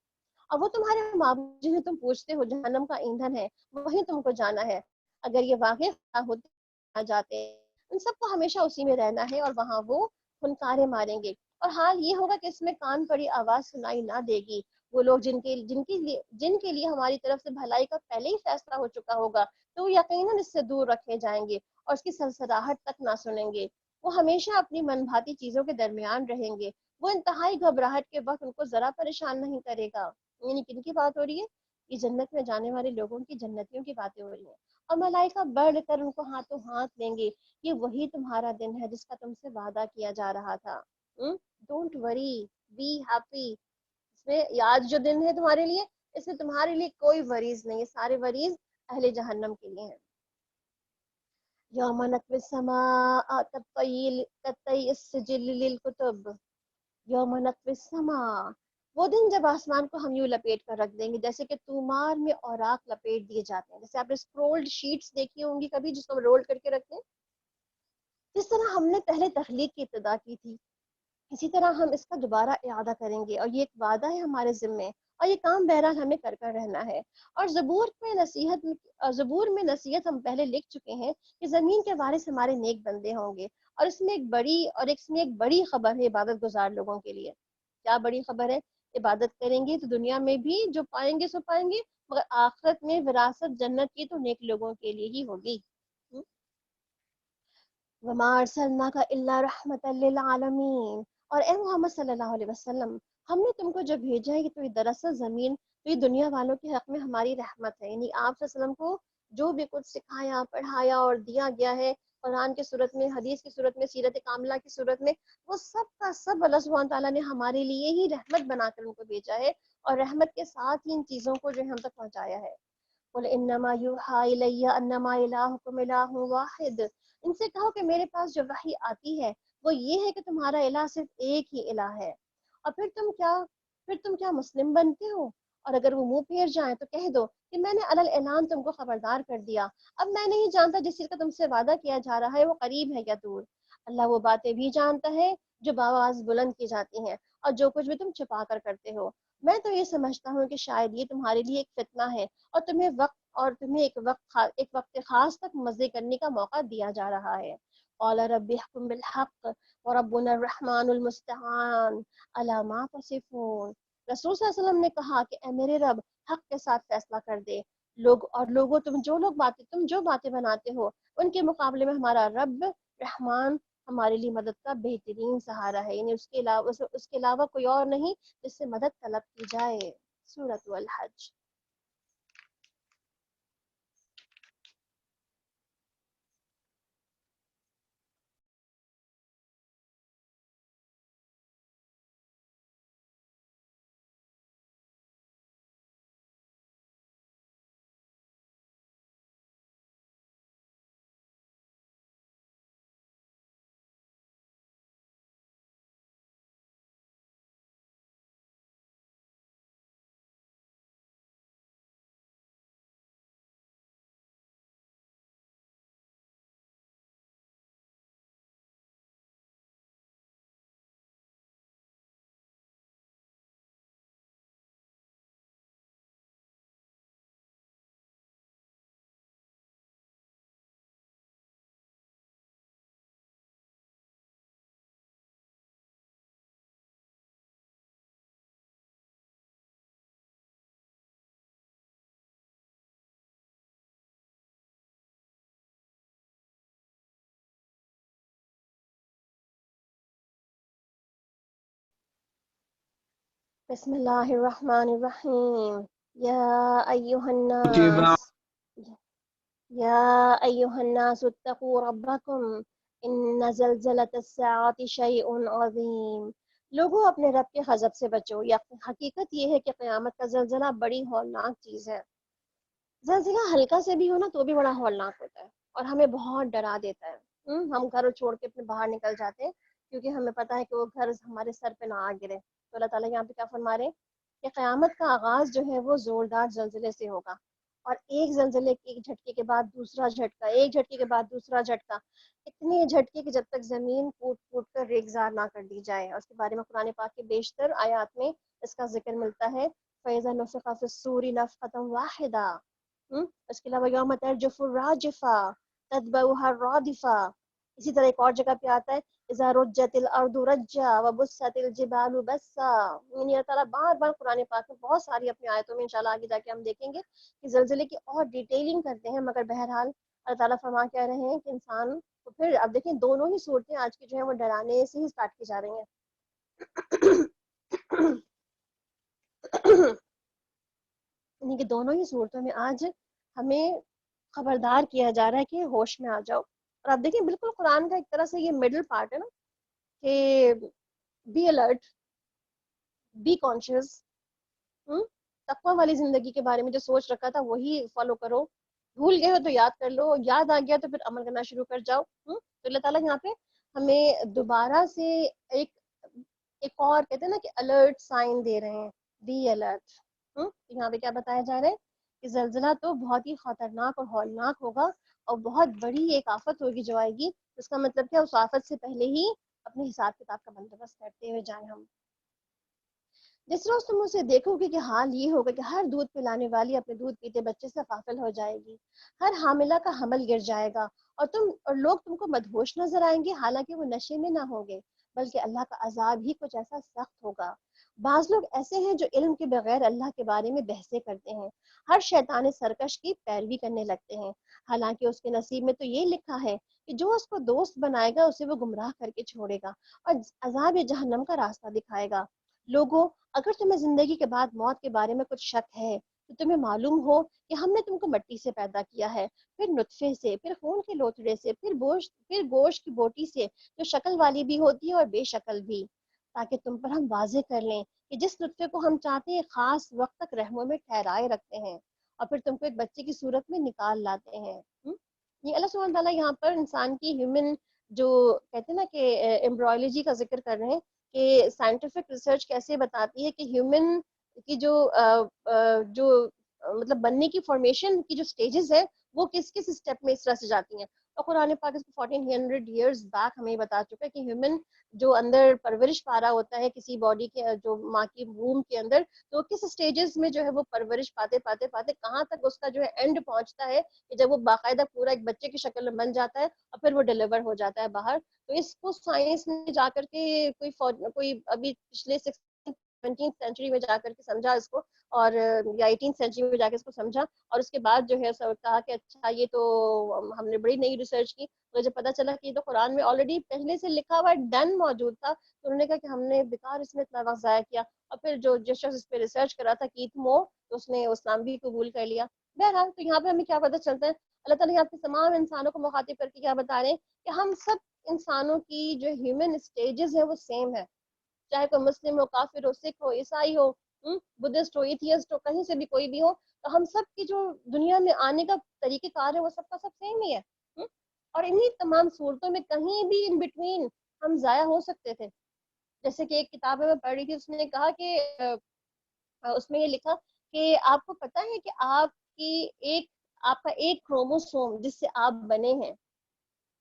اور وہ تمہارے معبود جنہیں تم پوچھتے ہو جہنم کا ایندھن ہے، وہی تم کو جانا ہے. اگر یہ واقع ہوتے آ جاتے ہیں، ان سب کو ہمیشہ اسی میں رہنا ہے، اور وہاں وہ پھنکارے ماریں گے. اور حال یہ ہوگا کہ اس میں کان پڑی آواز سنائی نہ دے گی. وہ لوگ جن کے لیے ہماری طرف سے بھلائی کا پہلے ہی فیصلہ ہو چکا ہوگا، تو وہ یقیناً اس سے دور رکھے جائیں گے اور اس کی سرسراہٹ تک نہ سنیں گے. وہ ہمیشہ اپنی من بھاتی چیزوں کے درمیان رہیں گے. وہ انتہائی گھبراہٹ کے وقت ان کو ذرا پریشان نہیں کرے گا. یعنی کن کی بات ہو رہی ہے؟ یہ جنت میں جانے والے لوگوں کی، جنتیوں کی باتیں ہو رہی ہیں. اور ملائکہ بڑھ کر ان کو ہاتھوں ہاتھ لیں گے. یہ وہی تمہارا دن ہے جس کا تم سے وعدہ کیا جا رہا تھا. Don't worry, be happy. اس میں آج جو دن ہے تمہارے لیے، اس میں تمہارے لیے کوئی وریز نہیں ہے، سارے وریز اہل جہنم کے لیے ہیں. یوم نطوی السماء کطی السجل للکتب. یوم نطوی السماء، وہ دن جب آسمان کو ہم یوں لپیٹ کر رکھ دیں گے جیسے کہ تومار میں اوراق لپیٹ دیے جاتے ہیں. جیسے آپ نے اسکرولڈ شیٹس دیکھی ہوں گی کبھی، جس کو ہم رول کر کے رکھتے ہیں. جس طرح ہم نے پہلے تخلیق کی ابتدا کی تھی، اسی طرح ہم اس کا دوبارہ اعادہ کریں گے. اور یہ ایک وعدہ ہے ہمارے ذمے، اور یہ کام بہرحال ہمیں کر کر رہنا ہے. اور زبور میں نصیحت ہم پہلے لکھ چکے ہیں کہ زمین کے وارث ہمارے نیک بندے ہوں گے. اور اس میں ایک بڑی خبر ہے عبادت گزار لوگوں کے لیے. کیا بڑی خبر ہے؟ عبادت کریں گے تو دنیا میں بھی جو پائیں گے سو پائیں گے، مگر آخرت میں وراثت جنت کی تو نیک لوگوں کے لیے ہی ہوگی. وما ارسلناک الا رحمۃ للعالمین. اور اے محمد صلی اللہ علیہ وسلم، ہم نے تم کو جو بھیجا ہے کہ تو یہ دراصل تو یہ دنیا والوں کے حق میں ہماری رحمت ہے. یعنی آپ صلی اللہ علیہ وسلم کو جو بھی کچھ سکھایا، پڑھایا اور دیا گیا ہے قرآن کی صورت میں، حدیث کی صورت میں، سیرت کاملہ کی صورت میں، وہ سب کا سب اللہ سبحانہ تعالیٰ نے ہمارے لیے ہی رحمت بنا کر ان کو بھیجا ہے، اور رحمت کے ساتھ ہی ان چیزوں کو جو ہے ہم تک پہنچایا ہے. قل انما یوحی الی انما الہکم الہ واحد. ان سے کہو کہ میرے پاس جو وحی آتی ہے وہ یہ ہے کہ تمہارا الہ صرف ایک ہی الہ ہے. اور پھر تم کیا مسلم بنتے ہو؟ اور اگر وہ منہ پھیر جائیں تو کہہ دو کہ میں نے علی الاعلان تم کو خبردار کر دیا. اب میں نہیں جانتا جس چیز کا تم سے وعدہ کیا جا رہا ہے وہ قریب ہے یا دور. اللہ وہ باتیں بھی جانتا ہے جو بآواز بلند کی جاتی ہیں، اور جو کچھ بھی تم چھپا کر کرتے ہو. میں تو یہ سمجھتا ہوں کہ شاید یہ تمہارے لیے ایک فتنہ ہے، اور تمہیں ایک وقت خاص تک مزے کرنے کا موقع دیا جا رہا ہے. قال رب احکم بالحق وربنا الرحمن المستعان علی ما تصفون. رسول صلی اللہ علیہ وسلم نے کہا کہ اے میرے رب، حق کے ساتھ فیصلہ کر دے. لوگوں تم جو باتیں بناتے ہو ان کے مقابلے میں ہمارا رب رحمان ہمارے لیے مدد کا بہترین سہارا ہے، یعنی اس کے علاوہ کوئی اور نہیں جس سے مدد طلب کی جائے۔ سورۃ الحج۔ بسم اللہ الرحمن الرحیم۔ یا ایہا كتب الناس یا ایہا الناس اتقوا ربکم ان زلزلۃ الساعۃ شیء عظیم۔ لوگوں اپنے رب کے غضب سے بچو، یا حقیقت یہ ہے کہ قیامت کا زلزلہ بڑی ہولناک چیز ہے۔ زلزلہ ہلکا سے بھی ہو نا تو بھی بڑا ہولناک ہوتا ہے اور ہمیں بہت ڈرا دیتا ہے۔ ہم گھر چھوڑ کے اپنے باہر نکل جاتے ہیں کیونکہ ہمیں پتہ ہے کہ وہ گھر ہمارے سر پہ نہ آ گرے۔ تو اللہ تعالیٰ یہاں پہ کیا فرما رہے ہیں کہ قیامت کا آغاز جو ہے وہ زوردار زلزلے سے ہوگا، اور ایک زلزلے کے ایک جھٹکے کے بعد دوسرا جھٹکا، ایک جھٹکے کے بعد دوسرا جھٹکا، اتنے جھٹکے کہ جب تک زمین پھوٹ پھوٹ کر ریگزار نہ کر دی جائے۔ اور اس کے بارے میں قرآن پاک کے بیشتر آیات میں اس کا ذکر ملتا ہے۔ فَإِذَا نُفِخَ فِي الصُّورِ نَفْخَةٌ وَاحِدَةٌ۔ اس کے علاوہ یوم ترجف الراجفہ تتبعها الرادفہ، اسی طرح ایک اور جگہ پہ آتا ہے اذا رجت الارض رجا وبست الجبال بسا۔ یعنی اللہ تعالیٰ بار بار قرآن پاک میں بہت ساری اپنی آیتوں میں انشاءاللہ آگے جا کے ہم دیکھیں گے کہ زلزلے کی اور ڈیٹیلنگ کرتے ہیں، مگر بہرحال اللہ تعالیٰ فرما کہہ رہے ہیں کہ انسان تو پھر اب دیکھیں دونوں ہی صورتیں آج کی جو ہیں وہ ڈرانے سے ہی سٹارٹ کی جا رہی ہیں۔ یعنی کہ دونوں ہی صورتوں میں آج ہمیں خبردار کیا جا رہا ہے کہ ہوش میں آ جاؤ۔ اور آپ دیکھیں بالکل قرآن کا ایک طرح سے یہ مڈل پارٹ ہے نا کہ بی الرٹ، بی کانشیس، تقوی والی زندگی کے بارے میں جو سوچ رکھا تھا وہی فالو کرو، بھول گئے ہو تو یاد کر لو، یاد آ گیا تو پھر عمل کرنا شروع کر جاؤ۔ تو اللہ تعالیٰ یہاں پہ ہمیں دوبارہ سے ایک ایک اور کہتے ہیں نا کہ الرٹ سائن دے رہے ہیں، بی الرٹ۔ یہاں پہ کیا بتایا جا رہا ہے کہ زلزلہ تو بہت ہی خطرناک اور ہولناک ہوگا، اور بہت بڑی ایک آفت ہوگی جو آئے گی۔ اس کا مطلب کیا، اس آفت سے پہلے ہی اپنے حساب کتاب کا بندوبست کرتے ہوئے جائیں ہم۔ جس روز تم اسے دیکھو گے کہ حال یہ ہوگا کہ ہر دودھ پلانے والی اپنے دودھ پیتے بچے سے غافل ہو جائے گی، ہر حاملہ کا حمل گر جائے گا، اور لوگ تم کو مدہوش نظر آئیں گے حالانکہ وہ نشے میں نہ ہوں گے، بلکہ اللہ کا عذاب ہی کچھ ایسا سخت ہوگا۔ بعض لوگ ایسے ہیں جو علم کے بغیر اللہ کے بارے میں بحثیں کرتے ہیں، ہر شیطان سرکش کی پیروی کرنے لگتے ہیں، حالانکہ اس کے نصیب میں تو یہ لکھا ہے کہ جو اس کو دوست بنائے گا اسے وہ گمراہ کر کے چھوڑے گا اور عذاب جہنم کا راستہ دکھائے گا۔ لوگوں، اگر تمہیں زندگی کے بعد موت کے بارے میں کچھ شک ہے تو تمہیں معلوم ہو کہ ہم نے تم کو مٹی سے پیدا کیا ہے، پھر نطفے سے، پھر خون کے لوتھڑے سے، پھر گوشت کی بوٹی سے جو شکل والی بھی ہوتی ہے اور بے شکل بھی، تاکہ تم پر ہم واضح کر لیں کہ جس نطفے کو ہم چاہتے ہیں خاص وقت تک رحموں میں ٹھہرائے رکھتے ہیں اور پھر تم کو ایک بچے کی صورت میں نکال لاتے ہیں۔ یہ اللہ سبحانہ تعالیٰ یہاں پر انسان کی ہیومن جو کہتے ہیں نا کہ ایمبرائولوجی کا ذکر کر رہے ہیں کہ سائنٹیفک ریسرچ کیسے بتاتی ہے کہ ہیومن کی جو مطلب بننے کی فارمیشن کی جو سٹیجز ہے وہ کس کس سٹیپ میں اس طرح سے جاتی ہیں۔ اور قرآن پاک اس کو 1400 ایئرز بیک ہمیں بتا چکا ہے کہ ہیومن جو اندر پرورش پا رہا ہوتا ہے کسی باڈی کے جو ماں کی ووم کے اندر، تو کس سٹیجز میں جو ہے وہ پرورش پاتے پاتے پاتے کہاں تک اس کا جو ہے اینڈ پہنچتا ہے کہ جب وہ باقاعدہ پورا ایک بچے کی شکل میں بن جاتا ہے اور پھر وہ ڈیلیور ہو جاتا ہے باہر۔ تو اس کو سائنس نے جا کر کے کوئی ابھی پچھلے 17 سینچری میں جا کر کے سمجھا اس کو، اور یا 18 سینچری میں جا کے اس کو سمجھا، اور اس کے بعد جو ہے سب کہا کہ اچھا یہ تو ہم نے بڑی نئی ریسرچ کی، تو جب پتا چلا کہ یہ تو قرآن میں آلریڈی پہلے سے لکھا ہوا ڈن موجود تھا، تو انہوں نے کہا کہ ہم نے بیکار اس میں اتنا وقت ضائع کیا، اور پھر جس شخص اس پہ ریسرچ کر رہا تھا کیتھ مور، تو اس نے اسلام بھی قبول کر لیا۔ بہرحال تو یہاں پہ ہمیں کیا پتہ چلتا ہے، اللہ تعالیٰ یہاں پہ تمام انسانوں کو مخاطب کر کے کیا بتا رہے ہیں کہ ہم سب انسانوں کی جو ہیومن اسٹیجز ہیں وہ سیم ہے، چاہے کوئی مسلم ہو، کافر ہو، سکھ ہو، عیسائی ہو، بدھسٹ ہو، ایتھیسٹ ہو، کہیں سے بھی کوئی بھی ہو، تو ہم سب کی جو دنیا میں آنے کا طریقہ کار ہے وہ سب کا سب سیم ہی ہے، اور انہی تمام صورتوں میں کہیں بھی ان بٹوین ہم ضائع ہو سکتے تھے۔ جیسے کہ ایک کتاب میں پڑھ رہی تھی، اس نے کہا کہ اس میں یہ لکھا کہ آپ کو پتا ہے کہ کی ایک آپ کا ایک کروموسوم جس سے آپ بنے ہیں،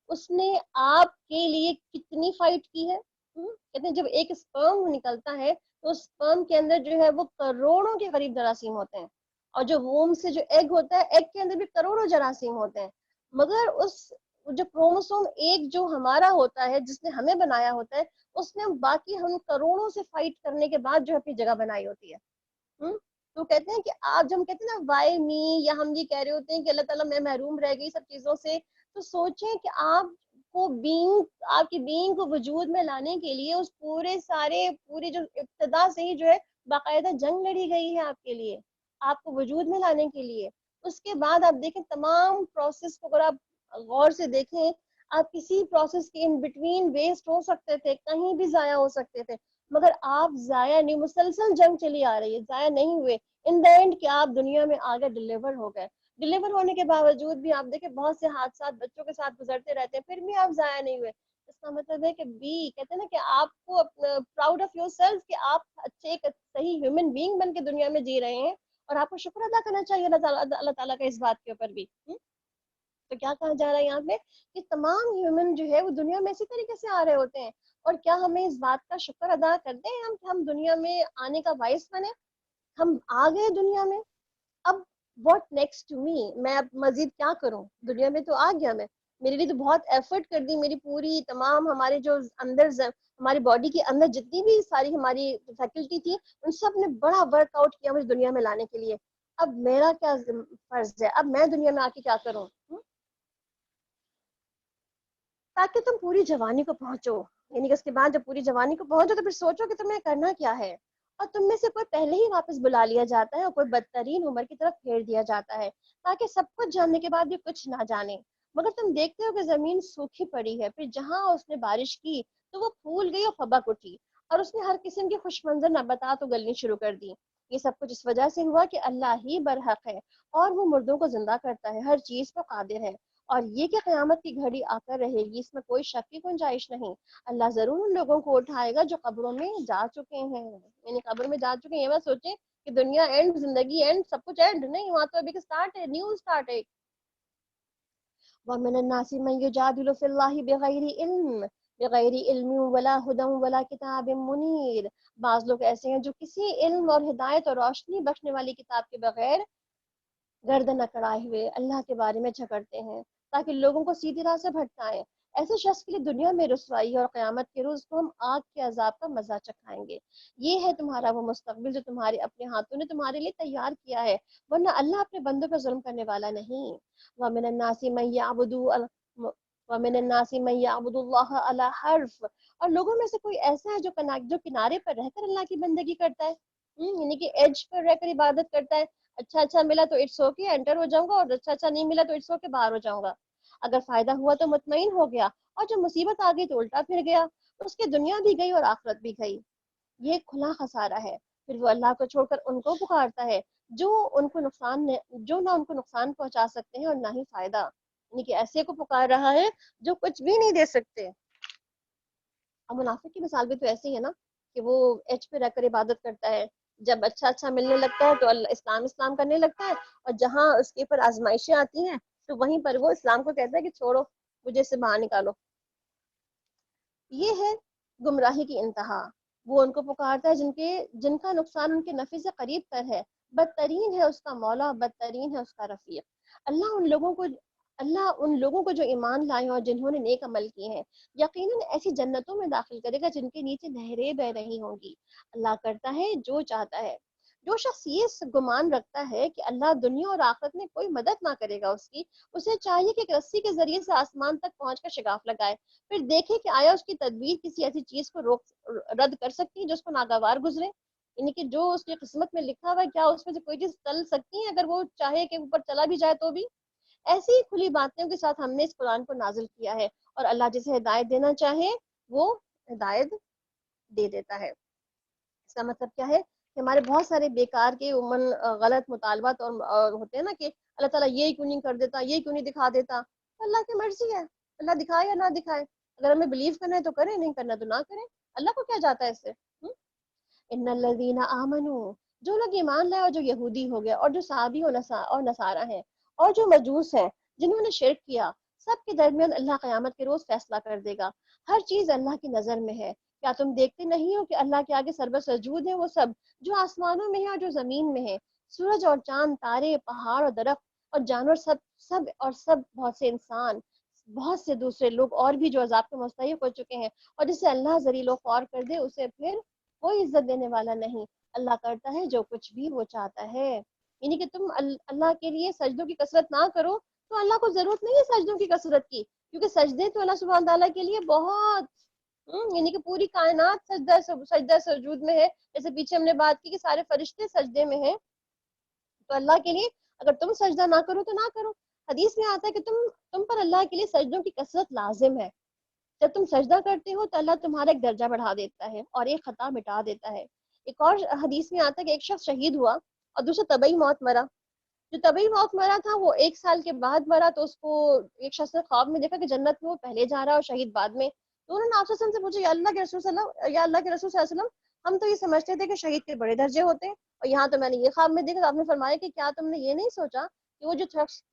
اس نے آپ کے لیے کتنی فائٹ کی ہے۔ کہتے ہیں جب ایک سپرم نکلتا ہے تو سپرم کے اندر جو ہے وہ کروڑوں کے قریب جراثیم ہوتے ہیں، اور جو ووم سے جو ایگ ہوتا ہے، ایگ کے اندر بھی کروڑوں جراثیم ہوتے ہیں، مگر اس جو کروموسوم ایک جو ہمارا ہوتا ہے جس نے ہمیں بنایا ہوتا ہے، اس نے باقی ہم کروڑوں سے فائٹ کرنے کے بعد جو اپنی جگہ بنائی ہوتی ہے۔ تو کہتے ہیں کہ آپ جب ہم کہتے ہیں نا وائی می، یا ہم یہ کہہ رہے ہوتے ہیں کہ اللہ تعالیٰ میں محروم رہ گئی سب چیزوں سے، تو سوچیں کہ آپ کی بینگ کو وجود میں لانے کے لیے اس پوری جو ابتدا سے ہی جو ہے باقاعدہ جنگ لڑی گئی ہے آپ کے لیے، آپ کو وجود میں لانے کے لیے۔ اس کے بعد آپ دیکھیں تمام پروسیس کو، اگر آپ غور سے دیکھیں، آپ کسی پروسیس کے ان بٹوین ویسٹ ہو سکتے تھے، کہیں بھی ضائع ہو سکتے تھے، مگر آپ ضائع نہیں، مسلسل جنگ چلی آ رہی ہے، ضائع نہیں ہوئے، ان دا اینڈ کہ آپ دنیا میں آگے ڈلیور ہو گئے۔ ڈلیور ہونے کے باوجود بھی آپ دیکھیں بہت سے حادثات بچوں کے ساتھ گزرتے رہتے ہیں، پھر بھی آپ ضائع نہیں ہوئے۔ اس کا مطلب ہے کہ کہتے ہیں نا کہ آپ کو پراؤڈ آف یور سیلف کہ آپ اچھے ایک صحیح ہیومن بینگ بن کے دنیا میں جی رہے ہیں، اور آپ کو شکر ادا کرنا چاہیے اللہ تعالیٰ کا اس بات کے اوپر بھی۔ تو کیا کہا جا رہا ہے یہاں پہ کہ تمام ہیومن جو ہے وہ دنیا میں اسی طریقے سے آ رہے ہوتے ہیں، اور کیا ہمیں اس بات کا شکر ادا کرتے ہیں کہ ہم دنیا میں آنے کا باعث بنے، ہم آ گئے دنیا میں، اب واٹ نیکسٹ ٹو می، میں اب مزید کیا کروں، دنیا میں تو آ گیا میں، میرے لیے تو بہت ایفرٹ کر دی، میری پوری تمام ہمارے جو اندر ہماری باڈی کے اندر جتنی بھی ساری ہماری فیکلٹی تھی، ان سب نے بڑا ورک آؤٹ کیا مجھے دنیا میں لانے کے لیے، اب میرا کیا فرض ہے، اب میں دنیا میں آ کے کیا کروں، تاکہ تم پوری جوانی کو پہنچو، یعنی کہ اس کے بعد جب پوری جوانی کو پہنچو تو پھر سوچو کہ تمہیں کرنا کیا ہے، اور تم میں سے کوئی پہلے ہی واپس بلا لیا جاتا ہے اور کوئی بدترین عمر کی طرف پھیر دیا جاتا ہے، تاکہ سب کچھ جاننے کے بعد بھی کچھ نہ جانے۔ مگر تم دیکھتے ہو کہ زمین سوکھی پڑی ہے، پھر جہاں اس نے بارش کی تو وہ پھول گئی اور پھبک اٹھی، اور اس نے ہر قسم کی خوش منظر نباتات اگلنی شروع کر دی۔ یہ سب کچھ اس وجہ سے ہوا کہ اللہ ہی برحق ہے، اور وہ مردوں کو زندہ کرتا ہے، ہر چیز پر قادر ہے، اور یہ کہ قیامت کی گھڑی آ کر رہے گی، اس میں کوئی شک کی گنجائش نہیں۔ اللہ ضرور ان لوگوں کو اٹھائے گا جو قبروں میں جا چکے ہیں، یعنی قبر میں جا چکے ہیں، یہ مت سوچیں کہ دنیا اینڈ، زندگی اینڈ، سب کچھ اینڈ نہیں، وہاں تو ابھی اسٹارٹ ہے، نیو اسٹارٹ ہے۔ وَمِنَ النَّاسِ مَن يُجَادِلُ فِي اللَّهِ بِغَيْرِ عِلْمٍ وَلَا هُدًى وَلَا كِتَابٍ مُنِيرٍ۔ بعض لوگ ایسے ہیں جو کسی علم اور ہدایت اور روشنی بخشنے والی کتاب کے بغیر گردن اکڑائے ہوئے اللہ کے بارے میں جھگڑتے ہیں، تاکہ لوگوں کو سیدھی راہ سے بھٹکائیں۔ ایسے شخص کے لیے دنیا میں رسوائی اور قیامت کے روز کو ہم آگ کے عذاب کا مزہ چکھائیں گے۔ یہ ہے تمہارا وہ مستقبل جو تمہارے اپنے ہاتھوں نے تمہارے لیے تیار کیا ہے، ورنہ اللہ اپنے بندوں پر ظلم کرنے والا نہیں۔ وَمِنَ النَّاسِ مَن يَعْبُدُ اللَّهَ عَلَى حَرْفٍ، اور لوگوں میں سے کوئی ایسا ہے جو کنارے پر رہ کر اللہ کی بندگی کرتا ہے، یعنی کہ ایج پر رہ کر عبادت کرتا ہے، اچھا ملا تو اٹس اوکے انٹر ہو جاؤں گا، اور اچھا نہیں ملا تو اٹس اوکے باہر ہو جاؤں گا، اگر فائدہ ہوا تو مطمئن ہو گیا، اور جب مصیبت آ گئی تو الٹا پھر گیا، اس کی دنیا بھی گئی اور آخرت بھی گئی۔ یہ کھلا خسارہ ہے۔ پھر وہ اللہ کو چھوڑ کر ان کو پکارتا ہے جو نہ ان کو نقصان پہنچا سکتے ہیں اور نہ ہی فائدہ، یعنی کہ ایسے کو پکار رہا ہے جو کچھ بھی نہیں دے سکتے۔ اور منافق کی مثال بھی تو ایسی ہے نا کہ وہ ایج پہ رہ کر عبادت کرتا ہے، جب اچھا ملنے لگتا ہے تو اسلام کرنے لگتا ہے، اور جہاں اس کے اوپر آزمائشیں آتی ہیں تو وہیں پر وہ اسلام کو کہتا ہے کہ چھوڑو، مجھے سے باہر نکالو۔ یہ ہے گمراہی کی انتہا۔ وہ ان کو پکارتا ہے جن کا نقصان ان کے نفع سے قریب تر ہے، بدترین ہے اس کا مولا، بدترین ہے اس کا رفیق۔ اللہ ان لوگوں کو اللہ ان لوگوں کو جو ایمان لائے ہیں اور جنہوں نے نیک عمل کیے ہیں یقیناً ایسی جنتوں میں داخل کرے گا جن کے نیچے نہریں بہ رہی ہوں گی. اللہ کرتا ہے جو چاہتا ہے. جو شخص یہ گمان رکھتا ہے کہ اللہ دنیا اور آخرت میں کوئی مدد نہ کرے گا اس کی، اسے چاہیے کہ ایک رسی کے ذریعے سے آسمان تک پہنچ کر شگاف لگائے، پھر دیکھے کہ آیا اس کی تدبیر کسی ایسی چیز کو رد کر سکتی ہے جو اس کو ناگوار گزرے. یعنی کہ جو اس کی قسمت میں لکھا ہوا ہے کیا اس میں سے کوئی چیز چل سکتی ہے؟ اگر وہ چاہے کہ اوپر چلا بھی جائے تو بھی. ایسی ہی کھلی باتوں کے ساتھ ہم نے اس قرآن کو نازل کیا ہے، اور اللہ جسے ہدایت دینا چاہے وہ ہدایت دے دیتا ہے. اس کا مطلب کیا ہے کہ ہمارے بہت سارے بیکار کے عموماً غلط مطالبات اور ہوتے ہیں نا کہ اللہ تعالیٰ یہ کیوں نہیں کر دیتا، یہ کیوں نہیں دکھا دیتا. تو اللہ کی مرضی ہے، اللہ دکھائے یا نہ دکھائے. اگر ہمیں بلیو کرنا ہے تو کریں، نہیں کرنا تو نہ کریں. اللہ کو کیا جاتا ہے اس سے. ان الذین آمنوا، جو لوگ ایمان لائے اور جو یہودی ہو گئے اور جو صابی اور نصارہ ہیں اور جو مجوس ہیں جنہوں نے شرک کیا، سب کے درمیان اللہ قیامت کے روز فیصلہ کر دے گا. ہر چیز اللہ کی نظر میں ہے. کیا تم دیکھتے نہیں ہو کہ اللہ کے آگے سربر سجود ہے وہ سب جو آسمانوں میں ہے اور جو زمین میں ہے، سورج اور چاند، تارے، پہاڑ اور درخت اور جانور، سب بہت سے انسان، بہت سے دوسرے لوگ اور بھی جو عذاب کے مستحق ہو چکے ہیں. اور جسے اللہ ذلیل و خوار کر دے اسے پھر کوئی عزت دینے والا نہیں. اللہ کرتا ہے جو کچھ بھی وہ چاہتا ہے. یعنی کہ تم اللہ کے لیے سجدوں کی کثرت نہ کرو تو اللہ کو ضرورت نہیں ہے سجدوں کی کثرت کی، کیونکہ سجدے تو اللہ سبحانہ تعالیٰ کے لیے بہت یعنی کہ پوری کائنات سجدہ سجود میں ہے. جیسے پیچھے ہم نے بات کی کہ سارے فرشتے سجدے میں ہیں، تو اللہ کے لیے اگر تم سجدہ نہ کرو تو نہ کرو. حدیث میں آتا ہے کہ تم پر اللہ کے لیے سجدوں کی کثرت لازم ہے. جب تم سجدہ کرتے ہو تو اللہ تمہارا ایک درجہ بڑھا دیتا ہے اور ایک خطا مٹا دیتا ہے. ایک اور حدیث میں آتا ہے کہ ایک شخص شہید ہوا اور دوسرا طبعی موت مرا. جو طبعی موت مرا تھا وہ 1 سال کے بعد مرا، تو اس کو ایک شخص نے خواب میں دیکھا کہ جنت میں وہ پہلے جا رہا ہے اور شہید بعد میں. تو انہوں نے آپ صلی اللہ علیہ وسلم سے پوچھا، یا اللہ کے رسول صلی اللہ علیہ وسلم، ہم تو یہ سمجھتے تھے کہ شہید کے بڑے درجے ہوتے ہیں، اور یہاں تو میں نے یہ خواب میں دیکھا. تو آپ نے فرمایا کہ کیا تم نے یہ نہیں سوچا کہ وہ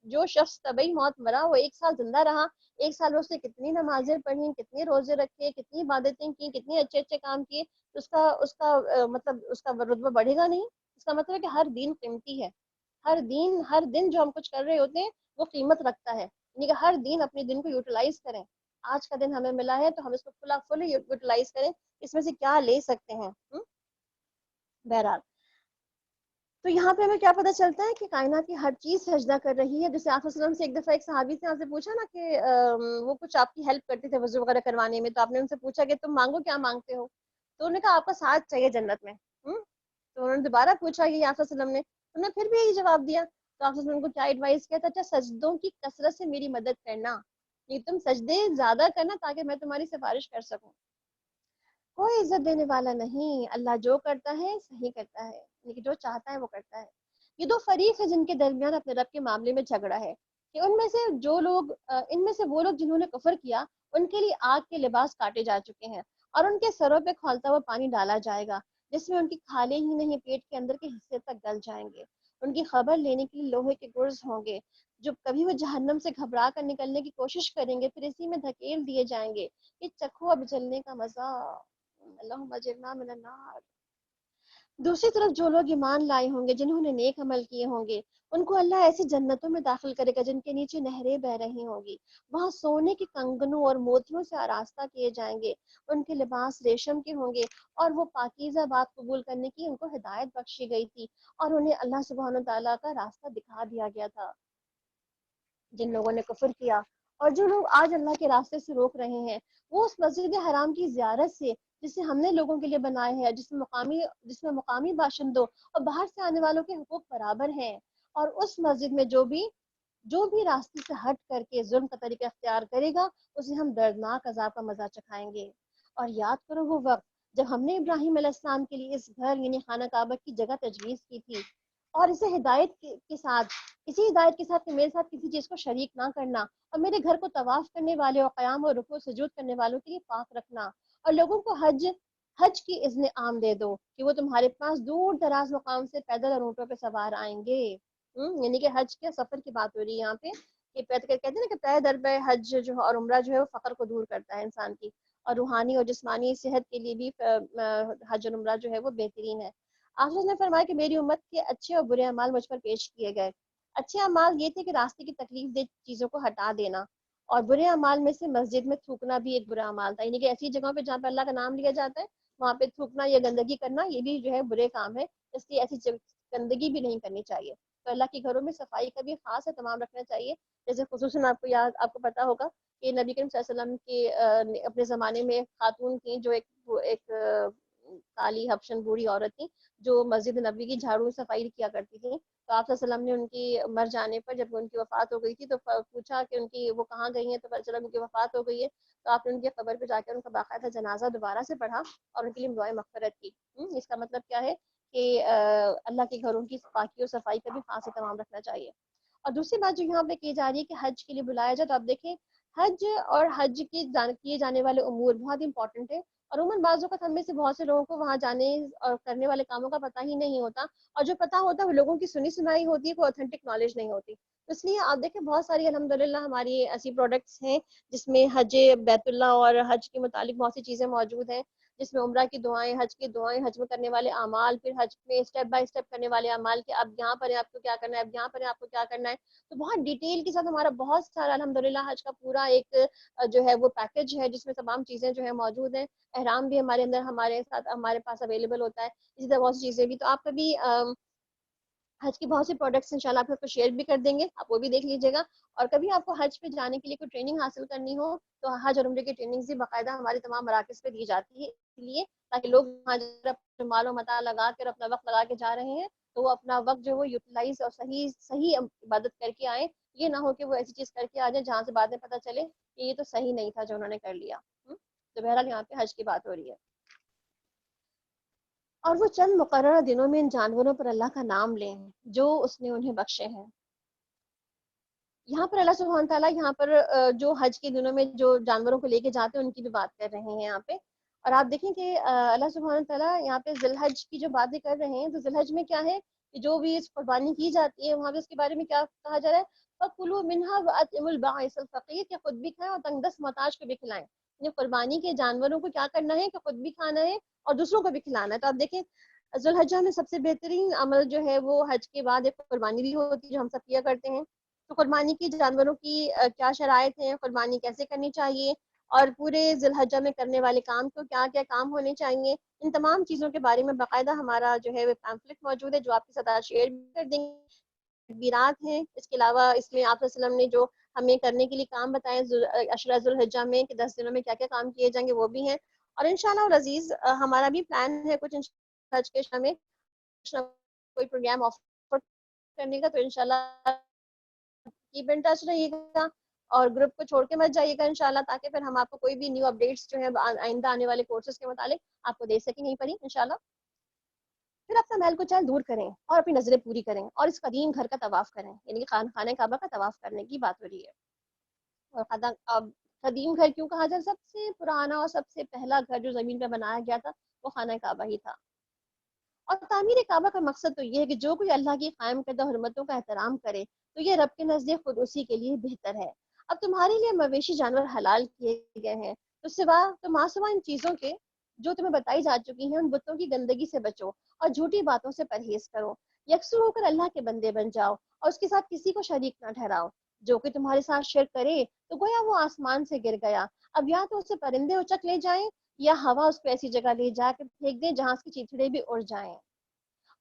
جو شخص طبعی موت مرا وہ 1 سال زندہ رہا، 1 سال میں اس نے کتنی نمازیں پڑھی، کتنے روزے رکھے، کتنی عبادتیں کی، کتنے اچھے اچھے کام کیے، تو مطلب اس کا رتبہ بڑھے گا نہیں. اس کا مطلب ہے کہ ہر دن قیمتی ہے. ہر دن جو ہم کچھ کر رہے ہوتے ہیں وہ قیمت رکھتا ہے. یعنی کہ ہر دن اپنے دن کو یوٹیلائز کریں. آج کا دن ہمیں ملا ہے تو ہم اس کو فل یوٹیلائز کریں، اس میں سے کیا لے سکتے ہیں. بہرحال تو یہاں پہ ہمیں کیا پتہ چلتا ہے کہ کائنات کی ہر چیز سجدہ کر رہی ہے. جیسے آپ صلی اللہ علیہ وسلم سے ایک دفعہ ایک صحابی سے آپ سے پوچھا نا کہ وہ کچھ آپ کی ہیلپ کرتے تھے وضو وغیرہ کروانے میں، تو آپ نے ان سے پوچھا کہ تم مانگو کیا مانگتے ہو، تو انہوں نے کہا آپ کا ساتھ چاہیے جنت میں. تو انہوں نے دوبارہ پوچھا کہ آپ صلی اللہ علیہ وسلم نے، انہوں نے پھر بھی یہی جواب دیا. تو آپ صلی اللہ علیہ وسلم کو کیا ایڈوائز کیا تھا؟ اچھا سجدوں کی کثرت سے میری مدد کرنا، یہ تم سجدے زیادہ کرنا تاکہ میں تمہاری سفارش کر سکوں. کوئی عزت دینے والا نہیں. اللہ جو کرتا ہے صحیح کرتا ہے، لیکن جو چاہتا ہے وہ کرتا ہے. یہ دو فریق ہے جن کے درمیان اپنے رب کے معاملے میں جھگڑا ہے کہ ان میں سے وہ لوگ جنہوں نے کفر کیا ان کے لیے آگ کے لباس کاٹے جا چکے ہیں اور ان کے سروں پہ کھولتا ہوا پانی ڈالا جائے گا جس میں ان کی کھالیں ہی نہیں پیٹ کے اندر کے حصے تک گل جائیں گے. ان کی خبر لینے کے لیے لوہے کے گرز ہوں گے جو کبھی وہ جہنم سے گھبرا کر نکلنے کی کوشش کریں گے پھر اسی میں دھکیل دیے جائیں گے کہ چکھو اب جلنے کا مزہ. اللہم اجرنا من النار. دوسری طرف جو لوگ ایمان لائے ہوں گے جنہوں نے نیک عمل کیے ہوں گے ان کو اللہ ایسی جنتوں میں داخل کرے گا جن کے نیچے نہریں بہ رہی ہوں گی. وہاں سونے کے کنگنوں اور موتیوں سے آراستہ کیے جائیں گے. ان کے لباس ریشم کے ہوں گے اور وہ پاکیزہ بات قبول کرنے کی ان کو ہدایت بخشی گئی تھی اور انہیں اللہ سبحانہ تعالیٰ کا راستہ دکھا دیا گیا تھا. جن لوگوں نے کفر کیا اور جو لوگ آج اللہ کے راستے سے روک رہے ہیں وہ اس مسجد حرام کی زیارت سے جسے ہم نے لوگوں کے لیے بنائے ہیں جس میں مقامی باشندوں اور باہر سے آنے والوں کے حقوق برابر ہیں، اور اس مسجد میں جو بھی راستے سے ہٹ کر کے ظلم کا طریقہ اختیار کرے گا اسے ہم دردناک عذاب کا مزہ چکھائیں گے. اور یاد کرو وہ وقت جب ہم نے ابراہیم علیہ السلام کے لیے اس گھر یعنی خانہ کعبہ کی جگہ تجویز کی تھی اور اسی ہدایت کے ساتھ کہ میرے ساتھ کسی چیز کو شریک نہ کرنا اور میرے گھر کو طواف کرنے والے اور قیام اور رکوع سجود کرنے والوں کے لیے پاک رکھنا اور لوگوں کو حج کی اذن عام دے دو کہ وہ تمہارے پاس دور دراز مقام سے پیدل اور اونٹوں پہ سوار آئیں گے. یعنی کہ حج کے سفر کی بات ہو رہی ہے یہاں پہ کہ کہتے ہیں نا کہ طے در پہ حج جو اور عمرہ جو ہے وہ فقر کو دور کرتا ہے انسان کی، اور روحانی اور جسمانی صحت کے لیے بھی حج اور عمرہ جو ہے وہ بہترین ہے. آپ نے فرمایا کہ میری امت کے اچھے اور برے اعمال مجھ پر پیش کیے گئے. اچھے اعمال یہ تھے کہ راستے کی تکلیف دہ چیزوں کو ہٹا دینا، اور برے اعمال میں سے مسجد میں تھوکنا بھی ایک برا اعمال تھا، یعنی کہ ایسی جگہوں پہ جہاں پہ اللہ کا نام لیا جاتا ہے وہاں پہ تھوکنا یا گندگی کرنا یہ بھی جو ہے برے کام ہے، اس لیے ایسی گندگی بھی نہیں کرنی چاہیے۔ تو اللہ کے گھروں میں صفائی کا بھی خاص اہتمام رکھنا چاہیے، جیسے خصوصاً آپ کو پتا ہوگا کہ نبی کریم صلی اللہ علیہ وسلم کے اپنے زمانے میں خاتون تھیں جو ایک کالی حبشن بوڑھی عورت تھی جو مسجد نبی کی جھاڑو صفائی کیا کرتی تھی، تو آپ صلی اللہ علیہ وسلم نے ان کی مر جانے پر جب ان کی وفات ہو گئی تھی تو پوچھا کہ ان کی وہ کہاں گئی ہیں، تو پتہ چلا ان کی وفات ہو گئی ہے، تو آپ نے ان کی قبر پہ جا کر ان کا باقاعدہ جنازہ دوبارہ سے پڑھا اور ان کے لیے دعائیں مغفرت کی۔ اس کا مطلب کیا ہے کہ اللہ کے گھروں کی پاکی اور صفائی کا بھی خاص اہتمام رکھنا چاہیے۔ اور دوسری بات جو یہاں پہ کی جا رہی ہے کہ حج کے لیے بلایا جائے، تو آپ دیکھیں حج اور حج کی کیے جانے والے امور بہت امپورٹنٹ ہیں، اور عموماً بعض اوقات ہم میں سے بہت سے لوگوں کو وہاں جانے اور کرنے والے کاموں کا پتہ ہی نہیں ہوتا، اور جو پتہ ہوتا ہے وہ لوگوں کی سنی سنائی ہوتی ہے، کوئی اوتھینٹک نالج نہیں ہوتی۔ اس لیے آپ دیکھیں بہت ساری الحمدللہ ہماری ایسی پروڈکٹس ہیں جس میں حج بیت اللہ اور حج کے متعلق بہت سی چیزیں موجود ہیں، جس میں عمرہ کی دعائیں، حج کی دعائیں، حج میں کرنے والے اعمال، پھر حج میں اسٹیپ بائی اسٹیپ کرنے والے اعمال کہ اب یہاں پر ہے آپ کو کیا کرنا ہے، اب یہاں پر ہے آپ کو کیا کرنا ہے، تو بہت ڈیٹیل کے ساتھ ہمارا بہت سارا الحمدللہ حج کا پورا ایک جو ہے وہ پیکج ہے جس میں تمام چیزیں جو ہے موجود ہیں، احرام بھی ہمارے اندر ہمارے ساتھ ہمارے پاس اویلیبل ہوتا ہے، اسی طرح بہت سی چیزیں بھی۔ تو آپ کبھی حج کی بہت سی پروڈکٹس انشاءاللہ آپ کو شیئر بھی کر دیں گے، آپ وہ بھی دیکھ لیجیے گا، اور کبھی آپ کو حج پہ جانے کے لیے کوئی ٹریننگ حاصل کرنی ہو تو حج اور عمرے کی ٹریننگ بھی باقاعدہ ہمارے تمام مراکز پہ دی جاتی ہے، اس لیے تاکہ لوگ وہاں اپنا مال و متاع لگا کر اپنا وقت لگا کے جا رہے ہیں تو وہ اپنا وقت جو ہے وہ یوٹیلائز اور صحیح عبادت کر کے آئیں، یہ نہ ہو کہ وہ ایسی چیز کر کے آ جائیں جہاں سے بعد میں پتہ چلے کہ یہ تو صحیح نہیں تھا جو انہوں نے کر لیا۔ تو بہرحال یہاں پہ حج کی بات ہو رہی ہے، اور وہ چند مقررہ دنوں میں ان جانوروں پر اللہ کا نام لیں جو اس نے انہیں بخشے ہیں۔ یہاں پر اللہ سبحانہ تعالیٰ یہاں پر جو حج کے دنوں میں جو جانوروں کو لے کے جاتے ہیں ان کی بھی بات کر رہے ہیں یہاں پہ، اور آپ دیکھیں کہ اللہ سبحانہ تعالیٰ یہاں پہ ذی الحج کی جو باتیں کر رہے ہیں، تو ذی الحج میں کیا ہے کہ جو بھی اس قربانی کی جاتی ہے وہاں پہ اس کے بارے میں کیا کہا جا رہا ہے، فَكُلُوا مِنْهَا وَأَطْعِمُوا الْبَائِسَ الْفَقِيرَ کہ خود بھی کھائیں اور تنگ دست محتاج کو بھی کھلائیں، یعنی قربانی کے جانوروں کو کیا کرنا ہے کہ خود بھی کھانا ہے اور دوسروں کو بھی کھلانا ہے۔ تو آپ دیکھیں ذی الحجہ میں سب سے بہترین عمل جو ہے وہ حج کے بعد ایک قربانی بھی ہوتی ہے جو ہم سب کیا کرتے ہیں، تو قربانی کی جانوروں کی کیا شرائط ہیں، قربانی کیسے کرنی چاہیے، اور پورے ذی الحجہ میں کرنے والے کام کو کیا کیا کام ہونے چاہیے، ان تمام چیزوں کے بارے میں باقاعدہ ہمارا جو ہے پیمفلٹ موجود ہے جو آپ کے ساتھ آج شیئر بھی کر دیں گے۔ تدبیرات ہیں، اس کے علاوہ اس میں آپ صلی اللہ علیہ وسلم نے جو ہمیں کرنے کے لیے کام بتائے عشرہ ذی الحجہ میں کہ 10 دنوں میں کیا کیا کام کیے جائیں گے وہ بھی ہیں، اور انشاءاللہ العزیز ہمارا بھی پلان ہے کچھ حج کے شمع میں کوئی پروگرام آفر کرنے کا، تو انشاءاللہ کیپ ان ٹچ رہیے گا اور گروپ کو چھوڑ کے مت جائیے گا انشاءاللہ، تاکہ پھر ہم آپ کو کوئی بھی نیو اپڈیٹس جو ہے آئندہ آنے والے کورسز کے متعلق آپ کو دے سکیں یہیں پر ہی انشاءاللہ۔ پھر اپنا محل کو چل دور کریں اور اپنی نظریں پوری کریں اور اس قدیم گھر کا طواف کریں، یعنی کہ خانہ کعبہ کا طواف کرنے کی بات ہو رہی ہے۔ اور قدیم گھر کیوں کہا جائے، سب سے پرانا اور سب سے پہلا گھر جو زمین پہ بنایا گیا تھا وہ خانہ کعبہ ہی تھا، اور تعمیر کعبہ کا مقصد تو یہ ہے کہ جو کوئی اللہ کی قائم کردہ حرمتوں کا احترام کرے تو یہ رب کے نزدیک خود اسی کے لیے بہتر ہے۔ اب تمہارے لیے مویشی جانور حلال کیے گئے ہیں، تو ماں سوا ان چیزوں کے جو تمہیں بتائی جا چکی ہیں ان بتوں کی گندگی سے بچو اور جھوٹی باتوں سے پرہیز کرو، یکسو ہو کر اللہ کے بندے بن جاؤ اور اس کے ساتھ کسی کو شریک نہ ٹھہراؤ، جو کہ تمہارے ساتھ شرک کرے تو گویا وہ آسمان سے گر گیا، اب یا تو اسے پرندے اچک لے جائیں یا ہوا اس کو ایسی جگہ لے جا کے پھینک دیں جہاں اس کی چیتڑے بھی اڑ جائیں۔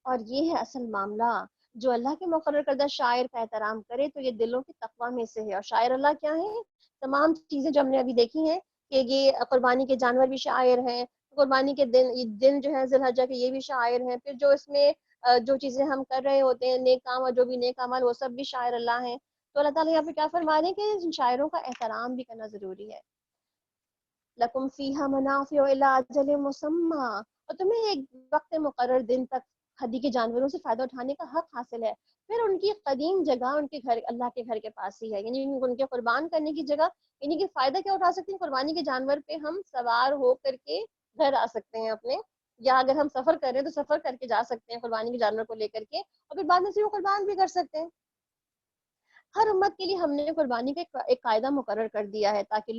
اور یہ ہے اصل معاملہ، جو اللہ کے مقرر کردہ شاعر کا احترام کرے تو یہ دلوں کی تقویٰ میں سے ہے، اور شاعر اللہ کیا ہے، تمام چیزیں جو ہم نے ابھی دیکھی ہیں کہ یہ قربانی کے جانور بھی شاعر ہیں، قربانی کے دن جو ہے ذی الحجہ کے یہ بھی شاعر ہیں، پھر جو اس میں جو چیزیں ہم کر رہے ہوتے ہیں نیک کام اور جو بھی نیک عمل وہ سب بھی شاعر اللہ ہیں، تو اللہ تعالیٰ یہاں پہ کیا فرما رہے ہیں کہ ان شاعروں کا احترام بھی کرنا ضروری ہے۔ لکم فیہا منافع الی اجل مسمی، اور تمہیں ایک وقت مقرر دن تک ہدی کے جانوروں سے فائدہ اٹھانے کا حق حاصل ہے، پھر ان کی قدیم جگہ ان کے گھر اللہ کے گھر کے پاس ہی ہے، یعنی ان کے قربان کرنے کی جگہ، یعنی کہ فائدہ کیا اٹھا سکتے ہیں، قربانی کے جانور پہ ہم سوار ہو کر کے گھر آ سکتے ہیں اپنے، یا اگر ہم سفر کر رہے ہیں تو سفر کر کے جا سکتے ہیں قربانی کے جانور کو لے کر کے، اور پھر بعد میں سے وہ قربان بھی کر سکتے ہیں۔ ہر امت کے لیے ہم نے قربانی کا ایک قاعدہ مقرر کر دیا ہے تاکہ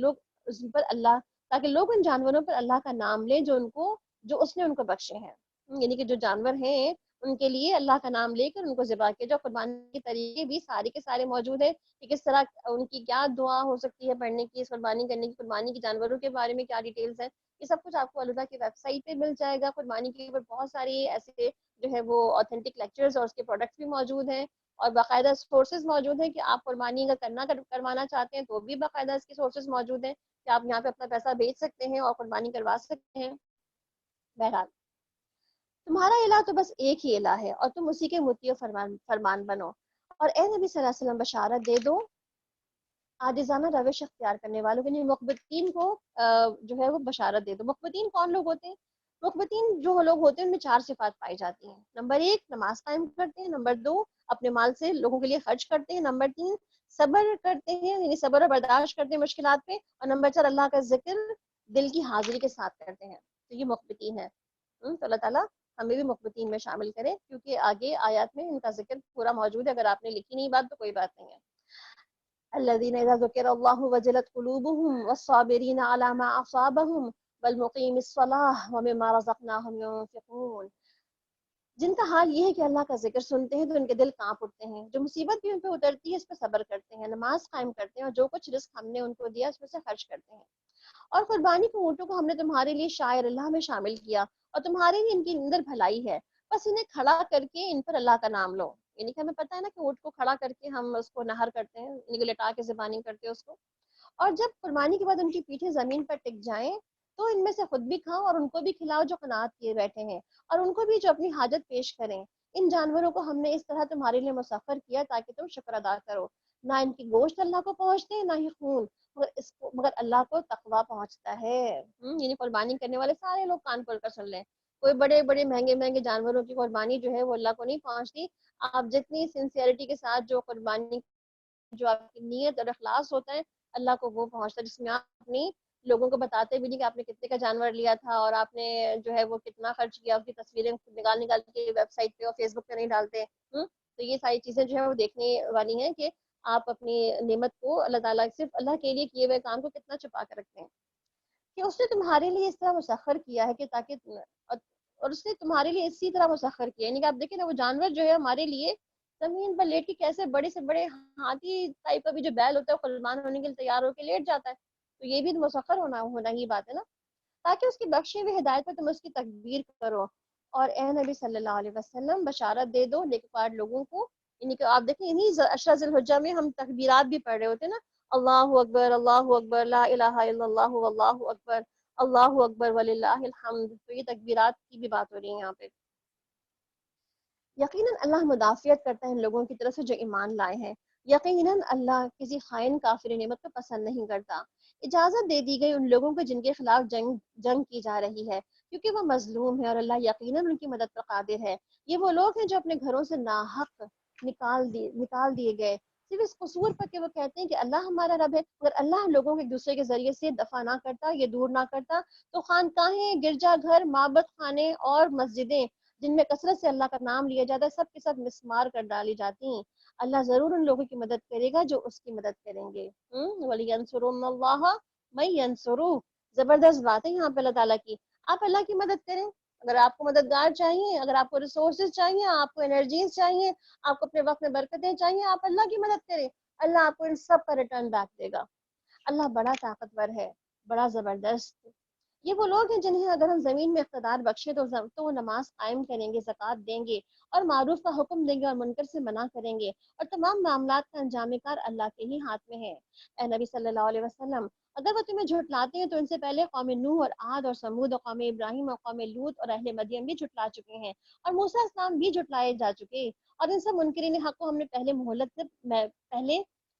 لوگ ان جانوروں پر اللہ کا نام لیں جو اس نے ان کو بخشے ہیں، یعنی کہ جو جانور ہیں ان کے لیے اللہ کا نام لے کر ان کو ذبح کیا جائے. قربانی کے طریقے بھی سارے کے سارے موجود ہیں کہ کس طرح ان کی کیا دعا ہو سکتی ہے پڑھنے کی اس قربانی کرنے کی, قربانی کی جانوروں کے بارے میں کیا ڈیٹیلز ہیں, یہ سب کچھ آپ کو اللہ کی ویب سائٹ پہ مل جائے گا. قربانی کے اوپر بہت ساری ایسے جو ہے وہ آتھینٹک لیکچرز اور اس کے پروڈکٹس بھی موجود ہیں, اور باقاعدہ سورسز موجود ہیں کہ آپ قربانی اگر کروانا چاہتے ہیں تو بھی باقاعدہ اس کے سورسز موجود ہیں کہ آپ یہاں پہ اپنا پیسہ بیچ سکتے ہیں اور قربانی کروا سکتے ہیں. بہرحال تمہارا الہ تو بس ایک ہی الہ ہے اور تم اسی کے مطیع و فرمان بنو. اور اے نبی صلی اللہ علیہ وسلم بشارت دے دو عاجزانہ روش اختیار کرنے والوں کے, مخبتین کو جو ہے وہ بشارت دے دو. مخبتین کون لوگ ہوتے ہیں؟ مخبتین جو لوگ ہوتے ہیں ان میں 4 صفات پائی جاتی ہیں. نمبر 1 نماز قائم کرتے ہیں, نمبر 2 اپنے مال سے لوگوں کے لیے خرچ کرتے ہیں, نمبر 3 صبر کرتے ہیں یعنی صبر اور برداشت کرتے ہیں مشکلات پہ, اور نمبر 4 اللہ کا ذکر دل کی حاضری کے ساتھ کرتے ہیں. تو یہ مخبتین ہے. تو اللہ تعالیٰ ہمیں بھی مخبتین میں شامل کرے, کیونکہ آگے آیات میں ان کا ذکر پورا موجود ہے. اگر آپ نے لکھی نہیں بات تو کوئی بات نہیں ہے. الذين إذا ذكر الله وجلت قلوبهم والصابرين على ما أصابهم والمقيم الصلاة ومما رزقناهم ينفقون. جن کا حال یہ ہے کہ اللہ کا ذکر سنتے ہیں تو ان کے دل کانپ اٹھتے ہیں, جو مصیبت بھی ان پہ اترتی ہے اس پہ صبر کرتے ہیں, نماز قائم کرتے ہیں اور جو کچھ رزق ہم نے ان کو دیا اس میں سے خرچ کرتے ہیں. اور قربانی کے اونٹوں کو ہم نے تمہارے لیے شاعر اللہ میں شامل کیا اور تمہارے لیے ان کے اندر بھلائی ہے, بس انہیں کھڑا کر کے ان پر اللہ کا نام لو. یعنی کہ ہمیں پتہ ہے نا کہ اونٹ کو کھڑا کر کے ہم اس کو نہر کرتے ہیں, یعنی کہ لٹا کے زبانی کرتے ہیں اس کو, اور جب قربانی کے بعد ان کی پیٹھیں زمین پر ٹک جائیں تو ان میں سے خود بھی کھاؤ اور ان کو بھی کھلاؤ جو قناعت کیے بیٹھے ہیں, اور ان کو بھی جو اپنی حاجت پیش کریں. ان جانوروں کو ہم نے اس طرح تمہارے لیے مسخر کیا تاکہ تم شکر ادا کرو. نہ ان کی گوشت اللہ کو پہنچتے نہ ہی خون, مگر اللہ کو تقویٰ پہنچتا ہے. یعنی قربانی کرنے والے سارے لوگ کان کھول کر سن لیں, کوئی بڑے بڑے مہنگے مہنگے جانوروں کی قربانی جو ہے وہ اللہ کو نہیں پہنچتی. آپ جتنی سنسیئرٹی کے ساتھ جو قربانی, جو آپ کی نیت اور اخلاص ہوتا ہے اللہ کو وہ پہنچتا ہے, جس میں آپ اپنی لوگوں کو بتاتے بھی نہیں کہ آپ نے کتنے کا جانور لیا تھا اور آپ نے جو ہے وہ کتنا خرچ کیا, اس کی تصویریں نکال نکال کے ویب سائٹ پہ اور فیس بک پہ نہیں ڈالتے. تو یہ ساری چیزیں جو ہے وہ دیکھنے والی ہیں کہ آپ اپنی نعمت کو اللہ تعالیٰ صرف اللہ کے لیے کیے ہوئے کام کو کتنا چھپا کر رکھتے ہیں, کہ اس نے تمہارے لیے اس طرح مسخر کیا ہے کہ تاکہ, اور اس نے تمہارے لیے اسی طرح مسخر کیا, یعنی کہ آپ دیکھیں نا وہ جانور جو ہے ہمارے لیے زمین پر لیٹ کے کیسے بڑے سے بڑے ہاتھی ٹائپ کا بھی جو بیل ہوتا ہے قربان ہونے کے لیے تیار ہو کے لیٹ جاتا ہے, تو یہ بھی مسخر ہونا ہی بات ہے نا, تاکہ اس کی بخشی ہوئی ہدایت پر تم اس کی تکبیر کرو. اور اے نبی صلی اللہ علیہ وسلم بشارت دے دو نیکوکار لوگوں کو, یعنی کہ آپ دیکھیں انہیں عشرہ ذی الحجہ میں ہم تکبیرات بھی پڑھ رہے ہوتے ہیں نا, اللہ اکبر لا الہ الا اللہ واللہ اکبر اللہ اکبر وللہ الحمد. تو یہ تکبیرات کی بھی بات ہو رہی ہے یہاں پہ. یقیناً اللہ مدافعت کرتا ہے ان لوگوں کی طرف سے جو ایمان لائے ہیں, یقیناً اللہ کسی خائن کافر نعمت کو پسند نہیں کرتا. اجازت دے دی گئی ان لوگوں کو جن کے خلاف جنگ کی جا رہی ہے, کیونکہ وہ مظلوم ہے اور اللہ یقیناً ان کی مدد پر قادر ہے. یہ وہ لوگ ہیں جو اپنے گھروں سے ناحق نکال دیے گئے صرف اس قصور پر کہ وہ کہتے ہیں کہ اللہ ہمارا رب ہے. اگر اللہ لوگوں کو ایک دوسرے کے ذریعے سے دفع نہ کرتا, یہ دور نہ کرتا, تو خانقاہیں, گرجا گھر, معبد خانے اور مسجدیں جن میں کثرت سے اللہ کا نام لیا جاتا ہے سب کے ساتھ مسمار کر ڈالی جاتی ہیں. اللہ ضرور ان لوگوں کی مدد کرے گا جو اس کی مدد کریں گے. وَلِيَنْصُرُنَّ اللَّهَ مَن يَنْصُرُهُ. زبردست بات ہے یہاں پہ اللہ تعالیٰ کی. آپ اللہ کی مدد کریں. اگر آپ کو مددگار چاہیے, اگر آپ کو ریسورسز چاہیے, آپ کو انرجیز چاہیے, آپ کو اپنے وقت میں برکتیں چاہیے, آپ اللہ کی مدد کریں. اللہ آپ کو ان سب کا ریٹرن بیک دے گا. اللہ بڑا طاقتور ہے, بڑا زبردست. یہ وہ لوگ ہیں جنہیں اگر ہم زمین میں اقتدار بخشے تو وہ نماز قائم کریں گے, زکوٰۃ دیں گے اور معروف کا حکم دیں گے اور منکر سے منع کریں گے, اور تمام معاملات کا انجام کار اللہ کے ہی ہاتھ میں ہے. اے نبی صلی اللہ علیہ وسلم اگر وہ تمہیں جھٹلاتے ہیں تو ان سے پہلے قوم نوح اور عاد اور سمود اور قوم ابراہیم اور قوم لوط اور اہل مدین بھی جھٹلا چکے ہیں, اور موسیٰ السلام بھی جھٹلائے جا چکے, اور ان سب منکرین حق کو ہم نے پہلے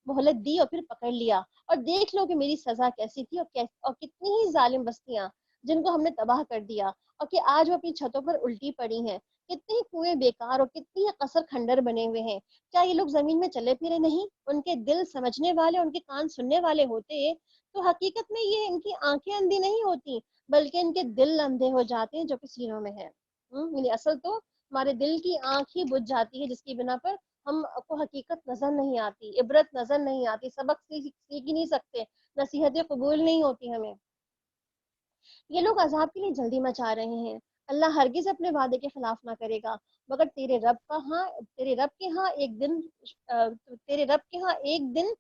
مہلت دی اور پھر پکڑ لیا. اور دیکھ لو کہ میری سزا کیسی تھی, اور کتنی ہی ظالم بستیاں جن کو ہم نے تباہ کر دیا, اور کہ آج وہ اپنی چھتوں پر الٹی پڑی ہیں. کتنے ہی کنویں بیکار اور کتنی ہی قصر کھنڈر بنے ہوئے ہیں. کیا یہ لوگ زمین میں چلے پھرے نہیں؟ ان کے دل سمجھنے والے, ان کے کان سننے والے ہوتے تو حقیقت میں یہ ان کی آنکھیں اندھی نہیں ہوتی بلکہ ان کے دل اندھے ہو جاتے ہیں جو کہ سینوں میں ہے. یعنی اصل تو ہمارے دل کی آنکھ ہی بجھ جاتی ہے, جس کی بنا پر ہم کو حقیقت نظر نہیں آتی, عبرت نظر نہیں آتی, سبق سیکھ ہی نہیں سکتے, نصیحتیں قبول نہیں ہوتی ہمیں. یہ لوگ عذاب کے لیے جلدی مچا رہے ہیں, اللہ ہرگز اپنے وعدے کے خلاف نہ کرے گا، مگر تیرے رب کے ہاں ایک دن تیرے رب کے ہاں ایک دن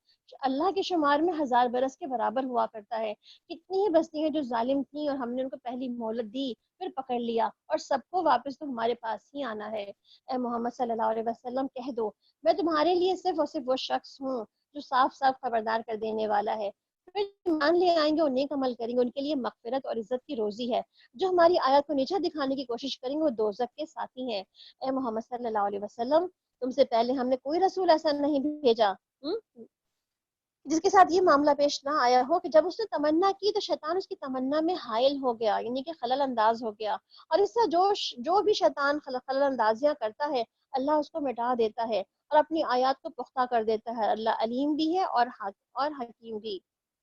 اللہ کے شمار میں 1000 برس کے برابر ہوا کرتا ہے۔ کتنی ہی بستی ہیں جو ظالم تھیں اور ہم نے ان کو پہلی مہلت دی، پھر پکڑ لیا، اور سب کو واپس تو ہمارے پاس ہی آنا ہے۔ اے محمد صلی اللہ علیہ وسلم کہہ دو، میں تمہارے لیے صرف اور صرف وہ شخص ہوں جو صاف صاف خبردار کر دینے والا ہے۔ پھر ایمان لے آئیں گے اور نیک عمل کریں گے، ان کے لیے مغفرت اور عزت کی روزی ہے۔ جو ہماری آیات کو نیچا دکھانے کی کوشش کریں گے وہ دوزخ کے ساتھی ہیں۔ اے محمد صلی اللہ علیہ وسلم، تم سے پہلے ہم نے کوئی رسول ایسا نہیں بھیجا جس کے ساتھ یہ معاملہ پیش نہ آیا ہو کہ جب اس نے تمنا کی تو شیطان اس کی تمنا میں حائل ہو گیا، یعنی کہ خلل انداز ہو گیا، اور اس سے جو بھی شیطان خلل اندازیاں کرتا ہے اللہ اس کو مٹا دیتا ہے اور اپنی آیات کو پختہ کر دیتا ہے۔ اللہ علیم بھی ہے اور حکیم بھی،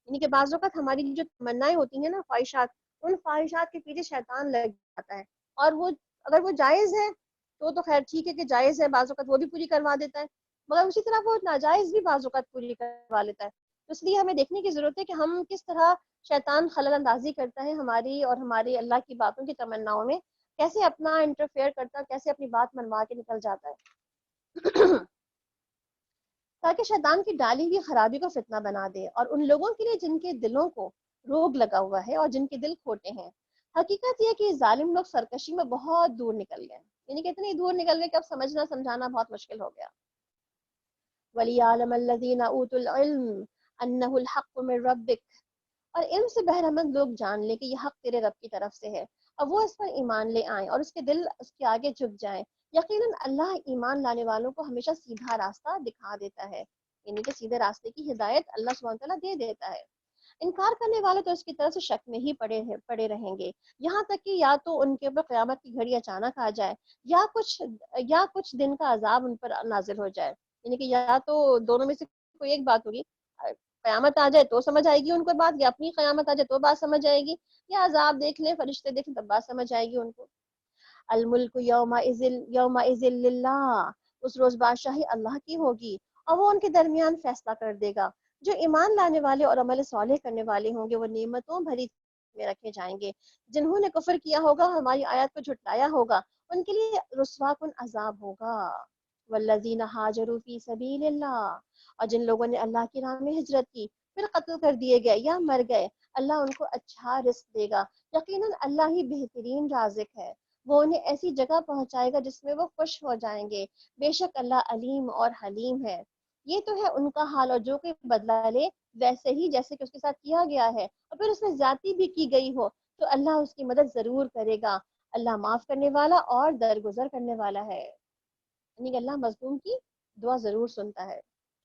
یعنی کہ بعض اوقات ہماری جو تمنائیں ہوتی ہیں نا، خواہشات، ان خواہشات کے پیچھے شیطان لگ جاتا ہے، اور وہ اگر وہ جائز ہے تو خیر ٹھیک ہے کہ جائز ہے، بعض اوقات وہ بھی پوری کروا دیتا ہے، مگر اسی طرح وہ ناجائز بھی بعض اوقات پوری کروا لیتا ہے۔ تو اس لیے ہمیں دیکھنے کی ضرورت ہے کہ ہم کس طرح شیطان خلل اندازی کرتا ہے ہماری اور ہماری اللہ کی باتوں کی تمناؤں میں، کیسے اپنا انٹرفیئر کرتا ہے، کیسے اپنی بات منوا کے نکل جاتا ہے تاکہ شیطان کی ڈالی ہوئی خرابی کو فتنہ بنا دے، اور ان لوگوں کے لیے جن کے دلوں کو روگ لگا ہوا ہے اور جن کے دل کھوٹے ہیں۔ حقیقت یہ کہ ظالم لوگ سرکشی میں بہت دور نکل گئے، یعنی کہ اتنی دور نکل گئے کہ اب سمجھنا سمجھانا بہت مشکل ہو گیا۔ وَلِيَعْلَمَ الَّذِينَ أُوتُوا الْعِلْمَ أَنَّهُ الْحَقُّ مِنْ رَبِّكَ، اور علم سے بہرمند لوگ جان لیں کہ یہ حق تیرے رب کی طرف سے ہے، اور وہ اس پر ایمان لے آئیں اور اس کے دل اس کے آگے جھک جائیں۔ یقیناً اللہ ایمان لانے والوں کو ہمیشہ سیدھا راستہ دکھا دیتا ہے، یعنی کہ سیدھے راستے کی ہدایت اللہ سبحانہ وتعالیٰ دے دیتا ہے۔ انکار کرنے والے تو اس کی طرف سے شک میں ہی پڑے رہیں گے، یہاں تک کہ یا تو ان کے اوپر قیامت کی گھڑی اچانک آ جائے، یا کچھ دن کا عذاب ان پر نازل ہو جائے، یعنی کہ یا تو دونوں میں سے کوئی ایک بات ہوگی، قیامت آ جائے تو سمجھ آئے گی ان کو بات، یا اپنی قیامت آ جائے تو بات سمجھ آئے گی، یا عذاب دیکھ لیں، فرشتے دیکھ لیں، تب بات سمجھ آئے گی ان کو۔ الملک یومئذ للہ، اس روز بادشاہی اللہ کی ہوگی اور وہ ان کے درمیان فیصلہ کر دے گا۔ جو ایمان لانے والے اور عمل صالح کرنے والے ہوں گے وہ نعمتوں بھری میں رکھے جائیں گے، جنہوں نے کفر کیا ہوگا، ہماری آیات کو جھٹلایا ہوگا، ان کے لیے رسوا کن عذاب ہوگا۔ والذین ہاجروا فی سبیل اللہ، اور جن لوگوں نے اللہ کی راہ میں ہجرت کی پھر قتل کر دیے گئے یا مر گئے، اللہ ان کو اچھا رزق دے گا، یقیناً اللہ ہی بہترین رازق ہے، وہ انہیں ایسی جگہ پہنچائے گا جس میں وہ خوش ہو جائیں گے، بے شک اللہ علیم اور حلیم ہے۔ یہ تو ہے ان کا حال، اور جو کوئی بدلہ لے ویسے ہی جیسے کہ اس کے ساتھ کیا گیا ہے اور پھر اس میں زیادتی بھی کی گئی ہو تو اللہ اس کی مدد ضرور کرے گا، اللہ معاف کرنے والا اور درگزر کرنے والا ہے، یعنی کہ اللہ مظلوم کی دعا ضرور سنتا ہے،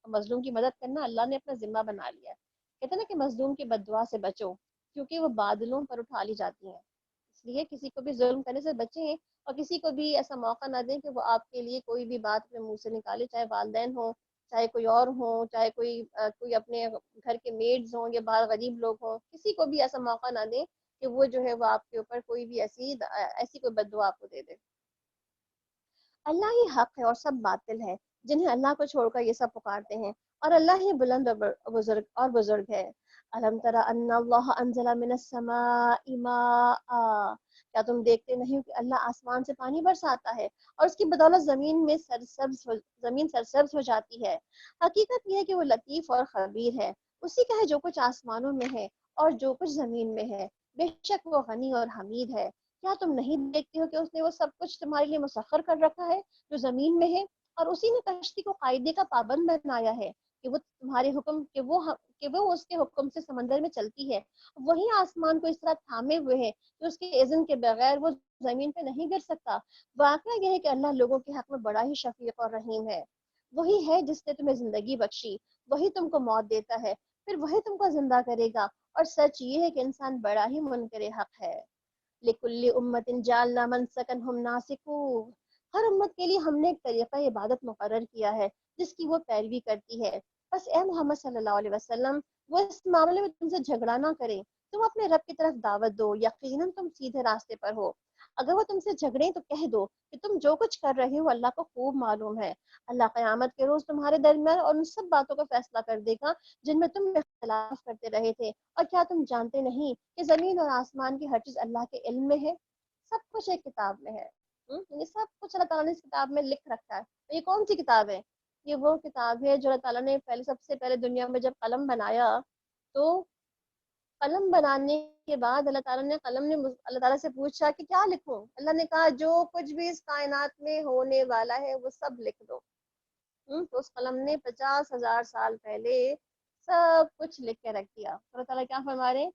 مظلوم کی مدد کرنا اللہ نے اپنا ذمہ بنا لیا ہے۔ کہتے ہیں نا کہ مظلوم کی بد دعا سے بچو کیونکہ وہ بادلوں پر اٹھا لی جاتی ہیں، اس لیے کسی کو بھی ظلم کرنے سے بچیں، اور کسی کو بھی ایسا موقع نہ دیں کہ وہ آپ کے لیے کوئی بھی بات اپنے منہ سے نکالے، چاہے والدین ہوں، چاہے کوئی اور ہوں، چاہے کوئی اپنے گھر کے میڈز ہوں یا باہر غریب لوگ ہوں، کسی کو بھی ایسا موقع نہ دیں کہ وہ جو ہے وہ آپ کے اوپر کوئی بھی ایسی کوئی بد دعا آپ کو دے دے۔ اللہ ہی حق ہے اور سب باطل ہے جنہیں اللہ کو چھوڑ کر یہ سب پکارتے ہیں، اور اللہ ہی بلند اور بزرگ ہے۔ الم تر ان اللہ انزل من السماء ماء، کیا تم دیکھتے نہیں ہو کہ اللہ آسمان سے پانی برساتا ہے اور اس کی بدولت زمین سرسبز ہو جاتی ہے۔ حقیقت یہ ہے کہ وہ لطیف اور خبیر ہے، اسی کا ہے جو کچھ آسمانوں میں ہے اور جو کچھ زمین میں ہے، بے شک وہ غنی اور حمید ہے۔ کیا تم نہیں دیکھتے ہو کہ اس نے وہ سب کچھ تمہارے لیے مسخر کر رکھا ہے جو زمین میں ہے، اور اسی نے کشتی کو قاعدے کا پابند بنایا ہے کہ وہ تمہارے حکم کہ وہ اس کے حکم سے سمندر میں چلتی ہے، وہی آسمان کو اس طرح تھامے ہوئے ہے کہ اس کے اذن کے بغیر وہ زمین پہ نہیں گر سکتا۔ واقعہ یہ ہے کہ اللہ لوگوں کے حق میں بڑا ہی شفیق اور رحیم ہے۔ وہی ہے جس نے تمہیں زندگی بخشی، وہی تم کو موت دیتا ہے، پھر وہی تم کو زندہ کرے گا، اور سچ یہ ہے کہ انسان بڑا ہی منکر حق ہے۔ لِكُلِّ أُمَّةٍ جَعَلْنَا مَنسَكًا هُمْ نَاسِكُوهُ، ہر امت کے لیے ہم نے ایک طریقہ عبادت مقرر کیا ہے جس کی وہ پیروی کرتی ہے۔ بس اے محمد صلی اللہ علیہ وسلم، وہ اس معاملے میں تم سے جھگڑا نہ کریں، تم اپنے رب کی طرف دعوت دو، یقیناً تم سیدھے راستے پر ہو۔ اگر وہ تم سے جھگڑیں تو کہہ دو کہ تم جو کچھ کر رہے ہو اللہ کو خوب معلوم ہے، اللہ قیامت کے روز تمہارے درمیان اور ان سب باتوں کا فیصلہ کر دے گا جن میں تم اختلاف کرتے رہے تھے، اور کیا تم جانتے نہیں کہ زمین اور آسمان کی ہر چیز اللہ کے علم میں ہے؟ سب کچھ ایک کتاب میں ہے، یعنی سب کچھ اللہ تعالیٰ نے اس کتاب میں لکھ رکھا ہے. تو یہ کون سی کتاب ہے؟ یہ وہ کتاب ہے جو اللہ تعالیٰ نے سب سے پہلے دنیا میں جب قلم بنایا، تو قلم بنانے کے بعد قلم نے اللہ تعالیٰ سے پوچھا کہ کیا لکھوں. اللہ نے کہا جو کچھ بھی اس کائنات میں ہونے والا ہے وہ سب لکھ دو. تو اس قلم نے 50,000 سال پہلے سب کچھ لکھ کے رکھ دیا. اللہ تعالیٰ کیا فرما رہے؟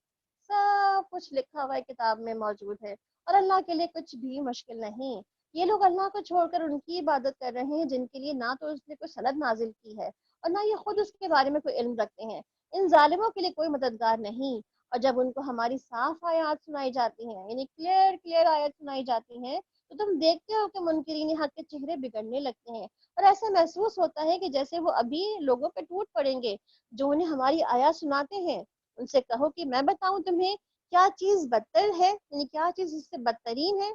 سب کچھ لکھا ہوا ہے کتاب میں موجود ہے، اور اللہ کے لیے کچھ بھی مشکل نہیں. یہ لوگ اللہ کو چھوڑ کر ان کی عبادت کر رہے ہیں جن کے لیے نہ تو اس نے کوئی سند نازل کی ہے اور نہ یہ خود اس کے بارے میں کوئی علم رکھتے ہیں. ان ظالموں کے لیے کوئی مددگار نہیں. اور جب ان کو ہماری صاف آیات سنائی جاتی ہیں، یعنی کلیئر آیات سنائی جاتی ہیں، تو تم دیکھتے ہو کہ منکرین حق کے چہرے بگڑنے لگتے ہیں، اور ایسا محسوس ہوتا ہے کہ جیسے وہ ابھی لوگوں پہ ٹوٹ پڑیں گے جو انہیں ہماری آیات سناتے ہیں. ان سے کہو کہ میں بتاؤں تمہیں کیا چیز بدتر ہے، یعنی کیا چیز اس سے بدترین ہے؟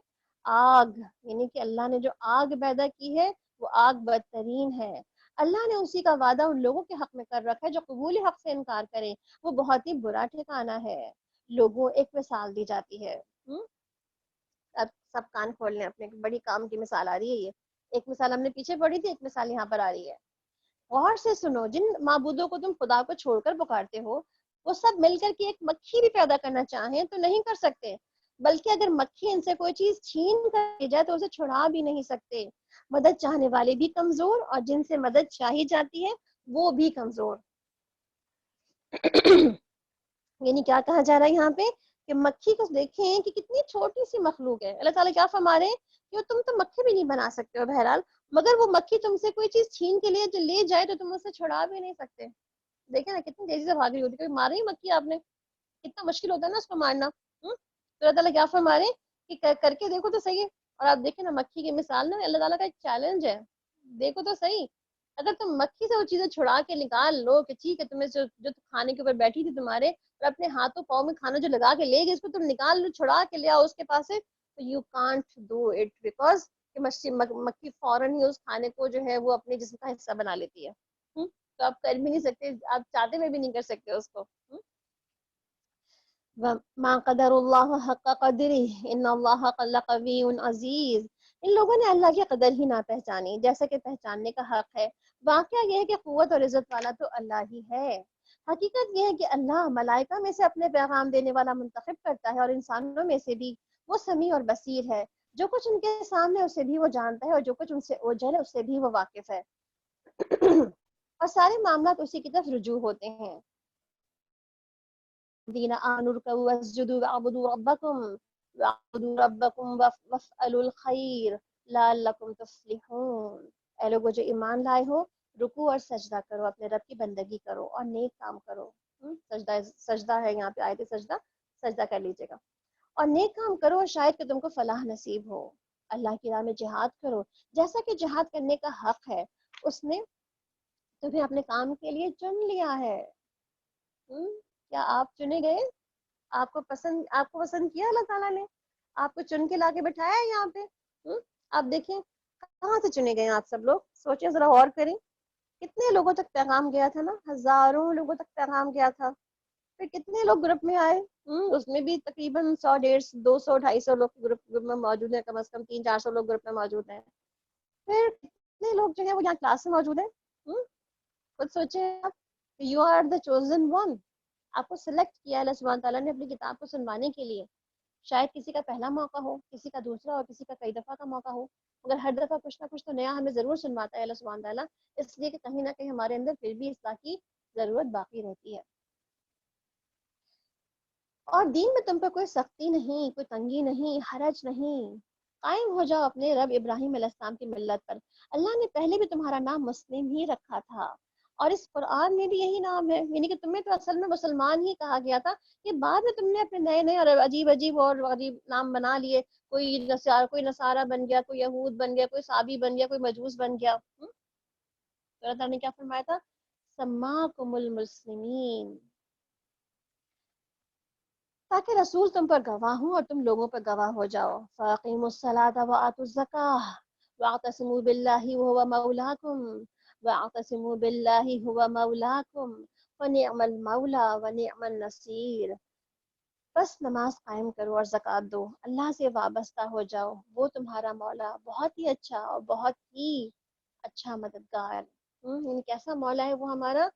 آگ، یعنی کہ اللہ نے جو آگ پیدا کی ہے وہ آگ بدترین ہے. اللہ نے اسی کا وعدہ ان لوگوں کے حق میں کر رکھا ہے جو قبول حق سے انکار کریں، وہ بہت ہی برا ٹھکانہ ہے. لوگوں ایک مثال دی جاتی ہے. اب سب کان کھول لیں، اپنے بڑی کام کی مثال آ رہی ہے. یہ ایک مثال ہم نے پیچھے پڑھی تھی، ایک مثال یہاں پر آ رہی ہے. غور سے سنو، جن معبودوں کو تم خدا کو چھوڑ کر پکارتے ہو وہ سب مل کر کے ایک مکھی بھی پیدا کرنا چاہیں تو نہیں کر سکتے، بلکہ اگر مکھی ان سے کوئی چیز چھین کر لے جائے تو اسے چھڑا بھی نہیں سکتے. مدد چاہنے والے بھی کمزور اور جن سے مدد چاہی جاتی ہے وہ بھی کمزور. یعنی کیا کہا جا رہا ہے یہاں پہ کہ مکھی کو دیکھیں کہ کتنی چھوٹی سی مخلوق ہے. اللہ تعالیٰ کیا فرما رہے ہیں کہ تم تو مکھی بھی نہیں بنا سکتے ہو بہرحال، مگر وہ مکھی تم سے کوئی چیز چھین کے لیے جو لے جائے تو تم اسے چھڑا بھی نہیں سکتے. دیکھیں نا کتنی تیزی سے بھاگ رہی ہوتی ہے، مار رہی مکھی آپ نے، کتنا مشکل ہوتا ہے نا اس کو مارنا. تو اللہ تعالیٰ کیا فرما رہے ہیں کہ کر کے دیکھو تو صحیح ہے. اور آپ دیکھیں نا مکھی کی مثال نا اللہ تعالیٰ کا ایک چیلنج ہے، دیکھو تو صحیح. اگر تم مکھی سے وہ چیزیں چھڑا کے نکال لو کہ ٹھیک ہے تمہیں جو کھانے کے اوپر بیٹھی تھی تمہارے اور اپنے ہاتھوں پاؤں میں کھانا جو لگا کے لے گی اس کو تم نکال لو، چھڑا کے لے آؤ اس کے پاس سے، تو you can't do it because مکھی فوراً ہی اس کھانے کو جو ہے وہ اپنے جسم کا حصہ بنا لیتی ہے. تو آپ کر بھی نہیں سکتے، آپ چاہتے ہوئے بھی نہیں کر سکتے اس کو. ما قدر اللہ حق قدرہ ان اللہ لقوی عزیز. ان لوگوں نے اللہ کی قدر ہی نہ پہچانی جیسا کہ پہچاننے کا حق ہے. واقعہ یہ ہے کہ قوت اور عزت والا تو اللہ ہی ہے. حقیقت یہ ہے کہ اللہ ملائکہ میں سے اپنے پیغام دینے والا منتخب کرتا ہے اور انسانوں میں سے بھی وہ سمیع اور بصیر ہے. جو کچھ ان کے سامنے اسے بھی وہ جانتا ہے اور جو کچھ ان سے اوجھل ہے اس سے بھی وہ واقف ہے. اور سارے معاملات اسی کی طرف رجوع ہوتے ہیں. الذين آمنوا اركعوا واسجدوا واعبدوا ربكم وافعلوا الخير لعلكم تفلحون. اے لوگوں جو ایمان لائے ہو، رکوع اور سجدہ کرو، اپنے رب کی بندگی کرو اور نیک کام کرو. سجدہ ہے یہاں پہ آیت سجدہ، سجدہ کر لیجیے گا. اور نیک کام کرو اور شاید کہ تم کو فلاح نصیب ہو. اللہ کی راہ میں جہاد کرو جیسا کہ جہاد کرنے کا حق ہے. اس نے تمہیں اپنے کام کے لیے چن لیا ہے. کیا آپ چنے گئے؟ آپ کو پسند کیا اللہ تعالیٰ نے؟ آپ کو چن کے لا کے بٹھایا ہے یہاں پہ. آپ دیکھیں کہاں سے چنے گئے آپ سب لوگ، سوچیں ذرا غور کریں. کتنے لوگوں تک پیغام گیا تھا نا، ہزاروں لوگوں تک پیغام گیا تھا. پھر کتنے لوگ گروپ میں آئے، اس میں بھی تقریباً 100 150 200 250 لوگ گروپ میں موجود ہیں، کم از کم 300 400 لوگ گروپ میں موجود ہیں. پھر کتنے لوگ جو ہے وہ یہاں کلاس میں موجود ہیں. خود سوچیں آپ، you are the chosen one. آپ کو سلیکٹ کیا اللہ سبحانہ تعالیٰ نے اپنی کتاب کو سنوانے کے لیے. شاید کسی کا پہلا موقع ہو، کسی کا دوسرا اور کسی کا کئی دفعہ کا موقع ہو، مگر ہر دفعہ کچھ نہ کچھ تو نیا ہمیں ضرور سنواتا ہے اللہ سبحانہ تعالیٰ، اس لیے کہ کہیں نہ کہیں ہمارے اندر پھر بھی اصلاح کی ضرورت باقی رہتی ہے. اور دین میں تم پر کوئی سختی نہیں، کوئی تنگی نہیں، حرج نہیں. قائم ہو جاؤ اپنے رب ابراہیم علیہ السلام کی ملت پر. اللہ نے پہلے بھی تمہارا نام مسلم ہی رکھا تھا اور اس قرآن میں بھی یہی نام ہے، یعنی کہ تمہیں تو اصل میں مسلمان ہی کہا گیا تھا. یہ بعد میں تم نے اپنے نئے نئے اور عجیب اور غریب نام بنا لیے. کوئی نصارہ بن گیا، کوئی یہود بن گیا، کوئی صابی بن گیا، کوئی مجوس بن گیا. تو اللہ تعالیٰ نے کیا فرمایا تھا؟ سماکم المسلمین، تاکہ رسول تم پر گواہ ہوں اور تم لوگوں پر گواہ ہو جاؤ. فاقیموا الصلاۃ وآتوا الزکاۃ واعتصموا باللہ وهو مولاکم واعتصموا باللہ هو مولاکم ونعم المولا ونعم النصیر. بس نماز قائم کرو اور زکوٰۃ دو، اللہ سے وابستہ ہو جاؤ، وہ تمہارا مولا بہت ہی اچھا اور بہت ہی اچھا مددگار، یعنی کیسا مولا ہے وہ ہمارا،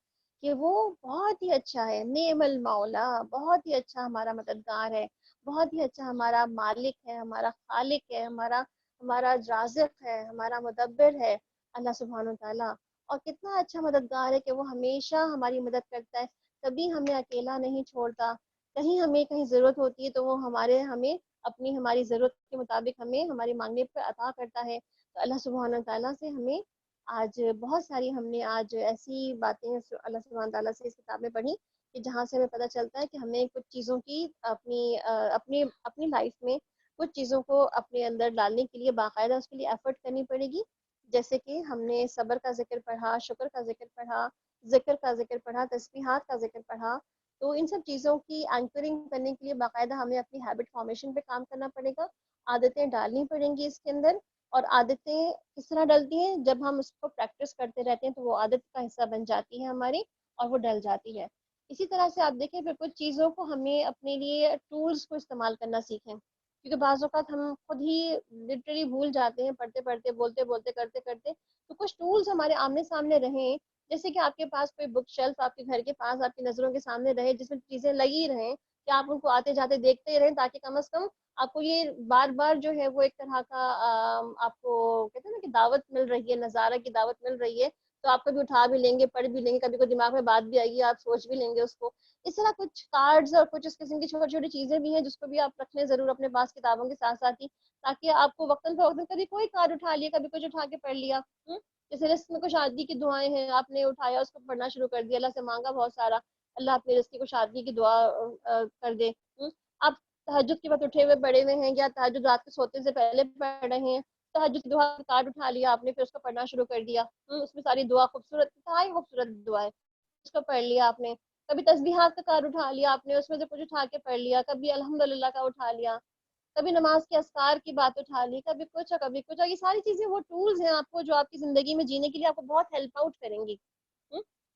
کہ وہ بہت ہی اچھا ہے، نعم المولا، بہت ہی اچھا ہمارا مددگار ہے، بہت ہی اچھا ہمارا مالک ہے، ہمارا خالق ہے، ہمارا رازق ہے، ہمارا مدبر ہے اللہ سبحانہ و تعالیٰ۔ اور کتنا اچھا مددگار ہے کہ وہ ہمیشہ ہماری مدد کرتا ہے، کبھی ہمیں اکیلا نہیں چھوڑتا، کہیں ضرورت ہوتی ہے تو وہ ہمیں ہماری ضرورت کے مطابق ہمیں ہماری مانگنے پر عطا کرتا ہے۔ تو اللہ سبحانہ تعالیٰ سے ہمیں آج بہت ساری ہم نے آج ایسی باتیں اللہ سبحانہ تعالیٰ سے اس کتاب میں پڑھی کہ جہاں سے ہمیں پتہ چلتا ہے کہ ہمیں کچھ چیزوں کی اپنی لائف میں کچھ چیزوں کو اپنے اندر ڈالنے کے لیے باقاعدہ اس کے لیے ایفرٹ کرنی پڑے گی، جیسے کہ ہم نے صبر کا ذکر پڑھا، شکر کا ذکر پڑھا، ذکر کا ذکر پڑھا، تسبیحات کا ذکر پڑھا۔ تو ان سب چیزوں کی اینکرنگ کرنے کے لیے باقاعدہ ہمیں اپنی ہیبٹ فارمیشن پہ کام کرنا پڑے گا، عادتیں ڈالنی پڑیں گی اس کے اندر، اور عادتیں کس طرح ڈلتی ہیں، جب ہم اس کو پریکٹس کرتے رہتے ہیں تو وہ عادت کا حصہ بن جاتی ہے ہماری اور وہ ڈل جاتی ہے۔ اسی طرح سے آپ دیکھیں پھر کچھ چیزوں کو ہمیں اپنے لیے ٹولز کو استعمال کرنا سیکھیں، کیونکہ بعض اوقات ہم خود ہی لٹرلی بھول جاتے ہیں، پڑھتے پڑھتے بولتے بولتے کرتے کرتے، تو کچھ ٹولز ہمارے آمنے سامنے رہیں، جیسے کہ آپ کے پاس کوئی بک شیلف آپ کے گھر کے پاس آپ کی نظروں کے سامنے رہے جس میں چیزیں لگی رہیں، کہ آپ ان کو آتے جاتے دیکھتے ہی رہیں، تاکہ کم از کم آپ کو یہ بار بار جو ہے وہ ایک طرح کا آپ کو کہتے ہیں نا کہ دعوت مل رہی ہے، نظارہ کی دعوت مل رہی ہے، تو آپ کبھی اٹھا بھی لیں گے، پڑھ بھی لیں گے، کبھی کوئی دماغ میں بات بھی آئے گی آپ سوچ بھی لیں گے اس کو۔ اس طرح کچھ کارڈز اور کچھ اس قسم کی چھوٹی چھوٹی چیزیں بھی ہیں جس کو بھی آپ رکھ لیں ضرور اپنے پاس کتابوں کے ساتھ ساتھ ہی، تاکہ آپ کو وقتاً فوقتاً کبھی کوئی کارڈ اٹھا لیا، کبھی کچھ اٹھا کے پڑھ لیا، جیسے رزق میں کوئی شادی کی دعائیں ہیں، آپ نے اٹھایا اس کو پڑھنا شروع کر دیا، اللہ سے مانگا بہت سارا، اللہ اپنی رزق کو شادی کی دعا کر دے۔ آپ تہجد کے وقت اٹھے ہوئے پڑے ہوئے ہیں، یا تہجد رات کے سوتے سے پہلے پڑھ رہے ہیں، تہجد کی دعا کا کارڈ اٹھا لیا آپ نے، پھر اس کو پڑھنا شروع کر دیا، اس میں ساری دعا خوبصورت، انتہائی خوبصورت دعا ہے، اس کو پڑھ لیا آپ نے۔ کبھی تسبیحات کا کارڈ اٹھا لیا آپ نے، اس میں سے کچھ اٹھا کے پڑھ لیا، کبھی الحمدللہ کا اٹھا لیا، کبھی نماز کے اذکار کی بات اٹھا لی، کبھی کچھ اور کبھی کچھ، اور یہ ساری چیزیں وہ ٹولز ہیں آپ کو جو آپ کی زندگی میں جینے کے لیے آپ کو بہت ہیلپ آؤٹ کریں گی۔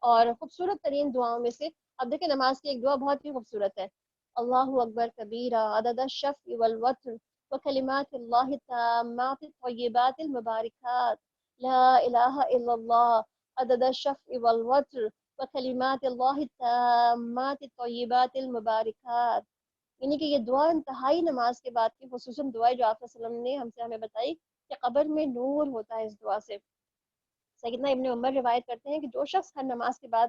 اور خوبصورت ترین دعاؤں میں سے اب دیکھیں نماز کی ایک دعا بہت ہی خوبصورت ہے، اللہ اکبر کبیرہ عدد الشفع والوتر وکلمات اللہ التامات الطیبات المبارکات، لا الہ الا اللہ عدد الشفع والوتر وکلمات اللہ التامات الطیبات المبارکات، یعنی کہ یہ دعا انتہائی نماز کے بعد کی خصوصاً دعا جو آپ صلی اللہ علیہ وسلم نے ہمیں بتائی کہ قبر میں نور ہوتا ہے اس دعا سے۔ سیدنا ابن عمر روایت کرتے ہیں کہ جو شخص ہر نماز کے بعد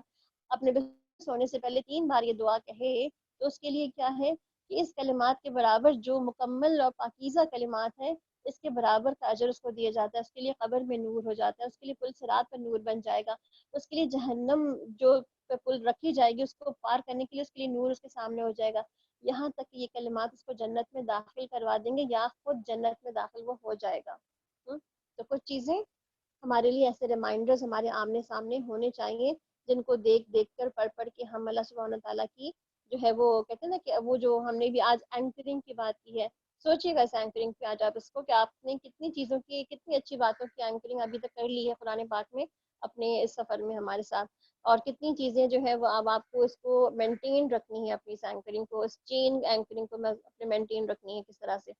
اپنے سونے سے پہلے 3 بار یہ دعا کہے تو اس کے لیے کیا ہے کہ اس کلمات کے برابر جو مکمل اور پاکیزہ کلمات ہیں اس کے برابر کا اجر اس کو دیا جاتا ہے، اس کے لیے قبر میں نور ہو جاتا ہے، اس کے لیے پل صراط پر نور بن جائے گا، اس کے لیے جہنم جو پل رکھی جائے گی اس کو پار کرنے کے لیے اس کے لیے نور اس کے سامنے ہو جائے گا، یہاں تک کہ یہ کلمات اس کو جنت میں داخل کروا دیں گے یا خود جنت میں داخل وہ ہو جائے گا۔ تو کچھ چیزیں ہمارے لیے ایسے ریمائنڈرز ہمارے آمنے سامنے ہونے چاہیے جن کو دیکھ دیکھ کر پڑھ پڑھ کے ہم اللہ سبحانہ تعالیٰ کی جو ہے وہ کہتے ہیں نا کہ وہ جو ہم نے بھی آج اینکرنگ کی بات کی ہے، سوچیے گا اس اینکرنگ پہ آج آپ اس کو کہ آپ نے کتنی چیزوں کی کتنی اچھی باتوں کی اینکرنگ ابھی تک کر لی ہے قرآن پاک میں اپنے اس سفر میں ہمارے ساتھ، اور کتنی چیزیں جو ہے وہ اب آپ کو اس کو مینٹین رکھنی ہے، اپنی اس اینکرنگ کو، اس چین اینکرنگ کو اپنے مینٹین رکھنی ہے کس طرح سے۔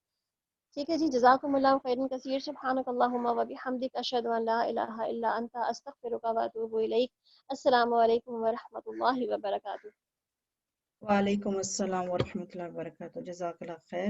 ٹھیک ہے جی، جزاکم اللہ خیرا کثیر، سبحانک اللہم و بحمدک، اشہد ان لا الہ الا انت، استغفرک و اتوب الیک۔ السلام علیکم ورحمۃ اللہ وبرکاتہ۔ وعلیکم السلام ورحمۃ اللہ وبرکاتہ، جزاک اللہ خیر۔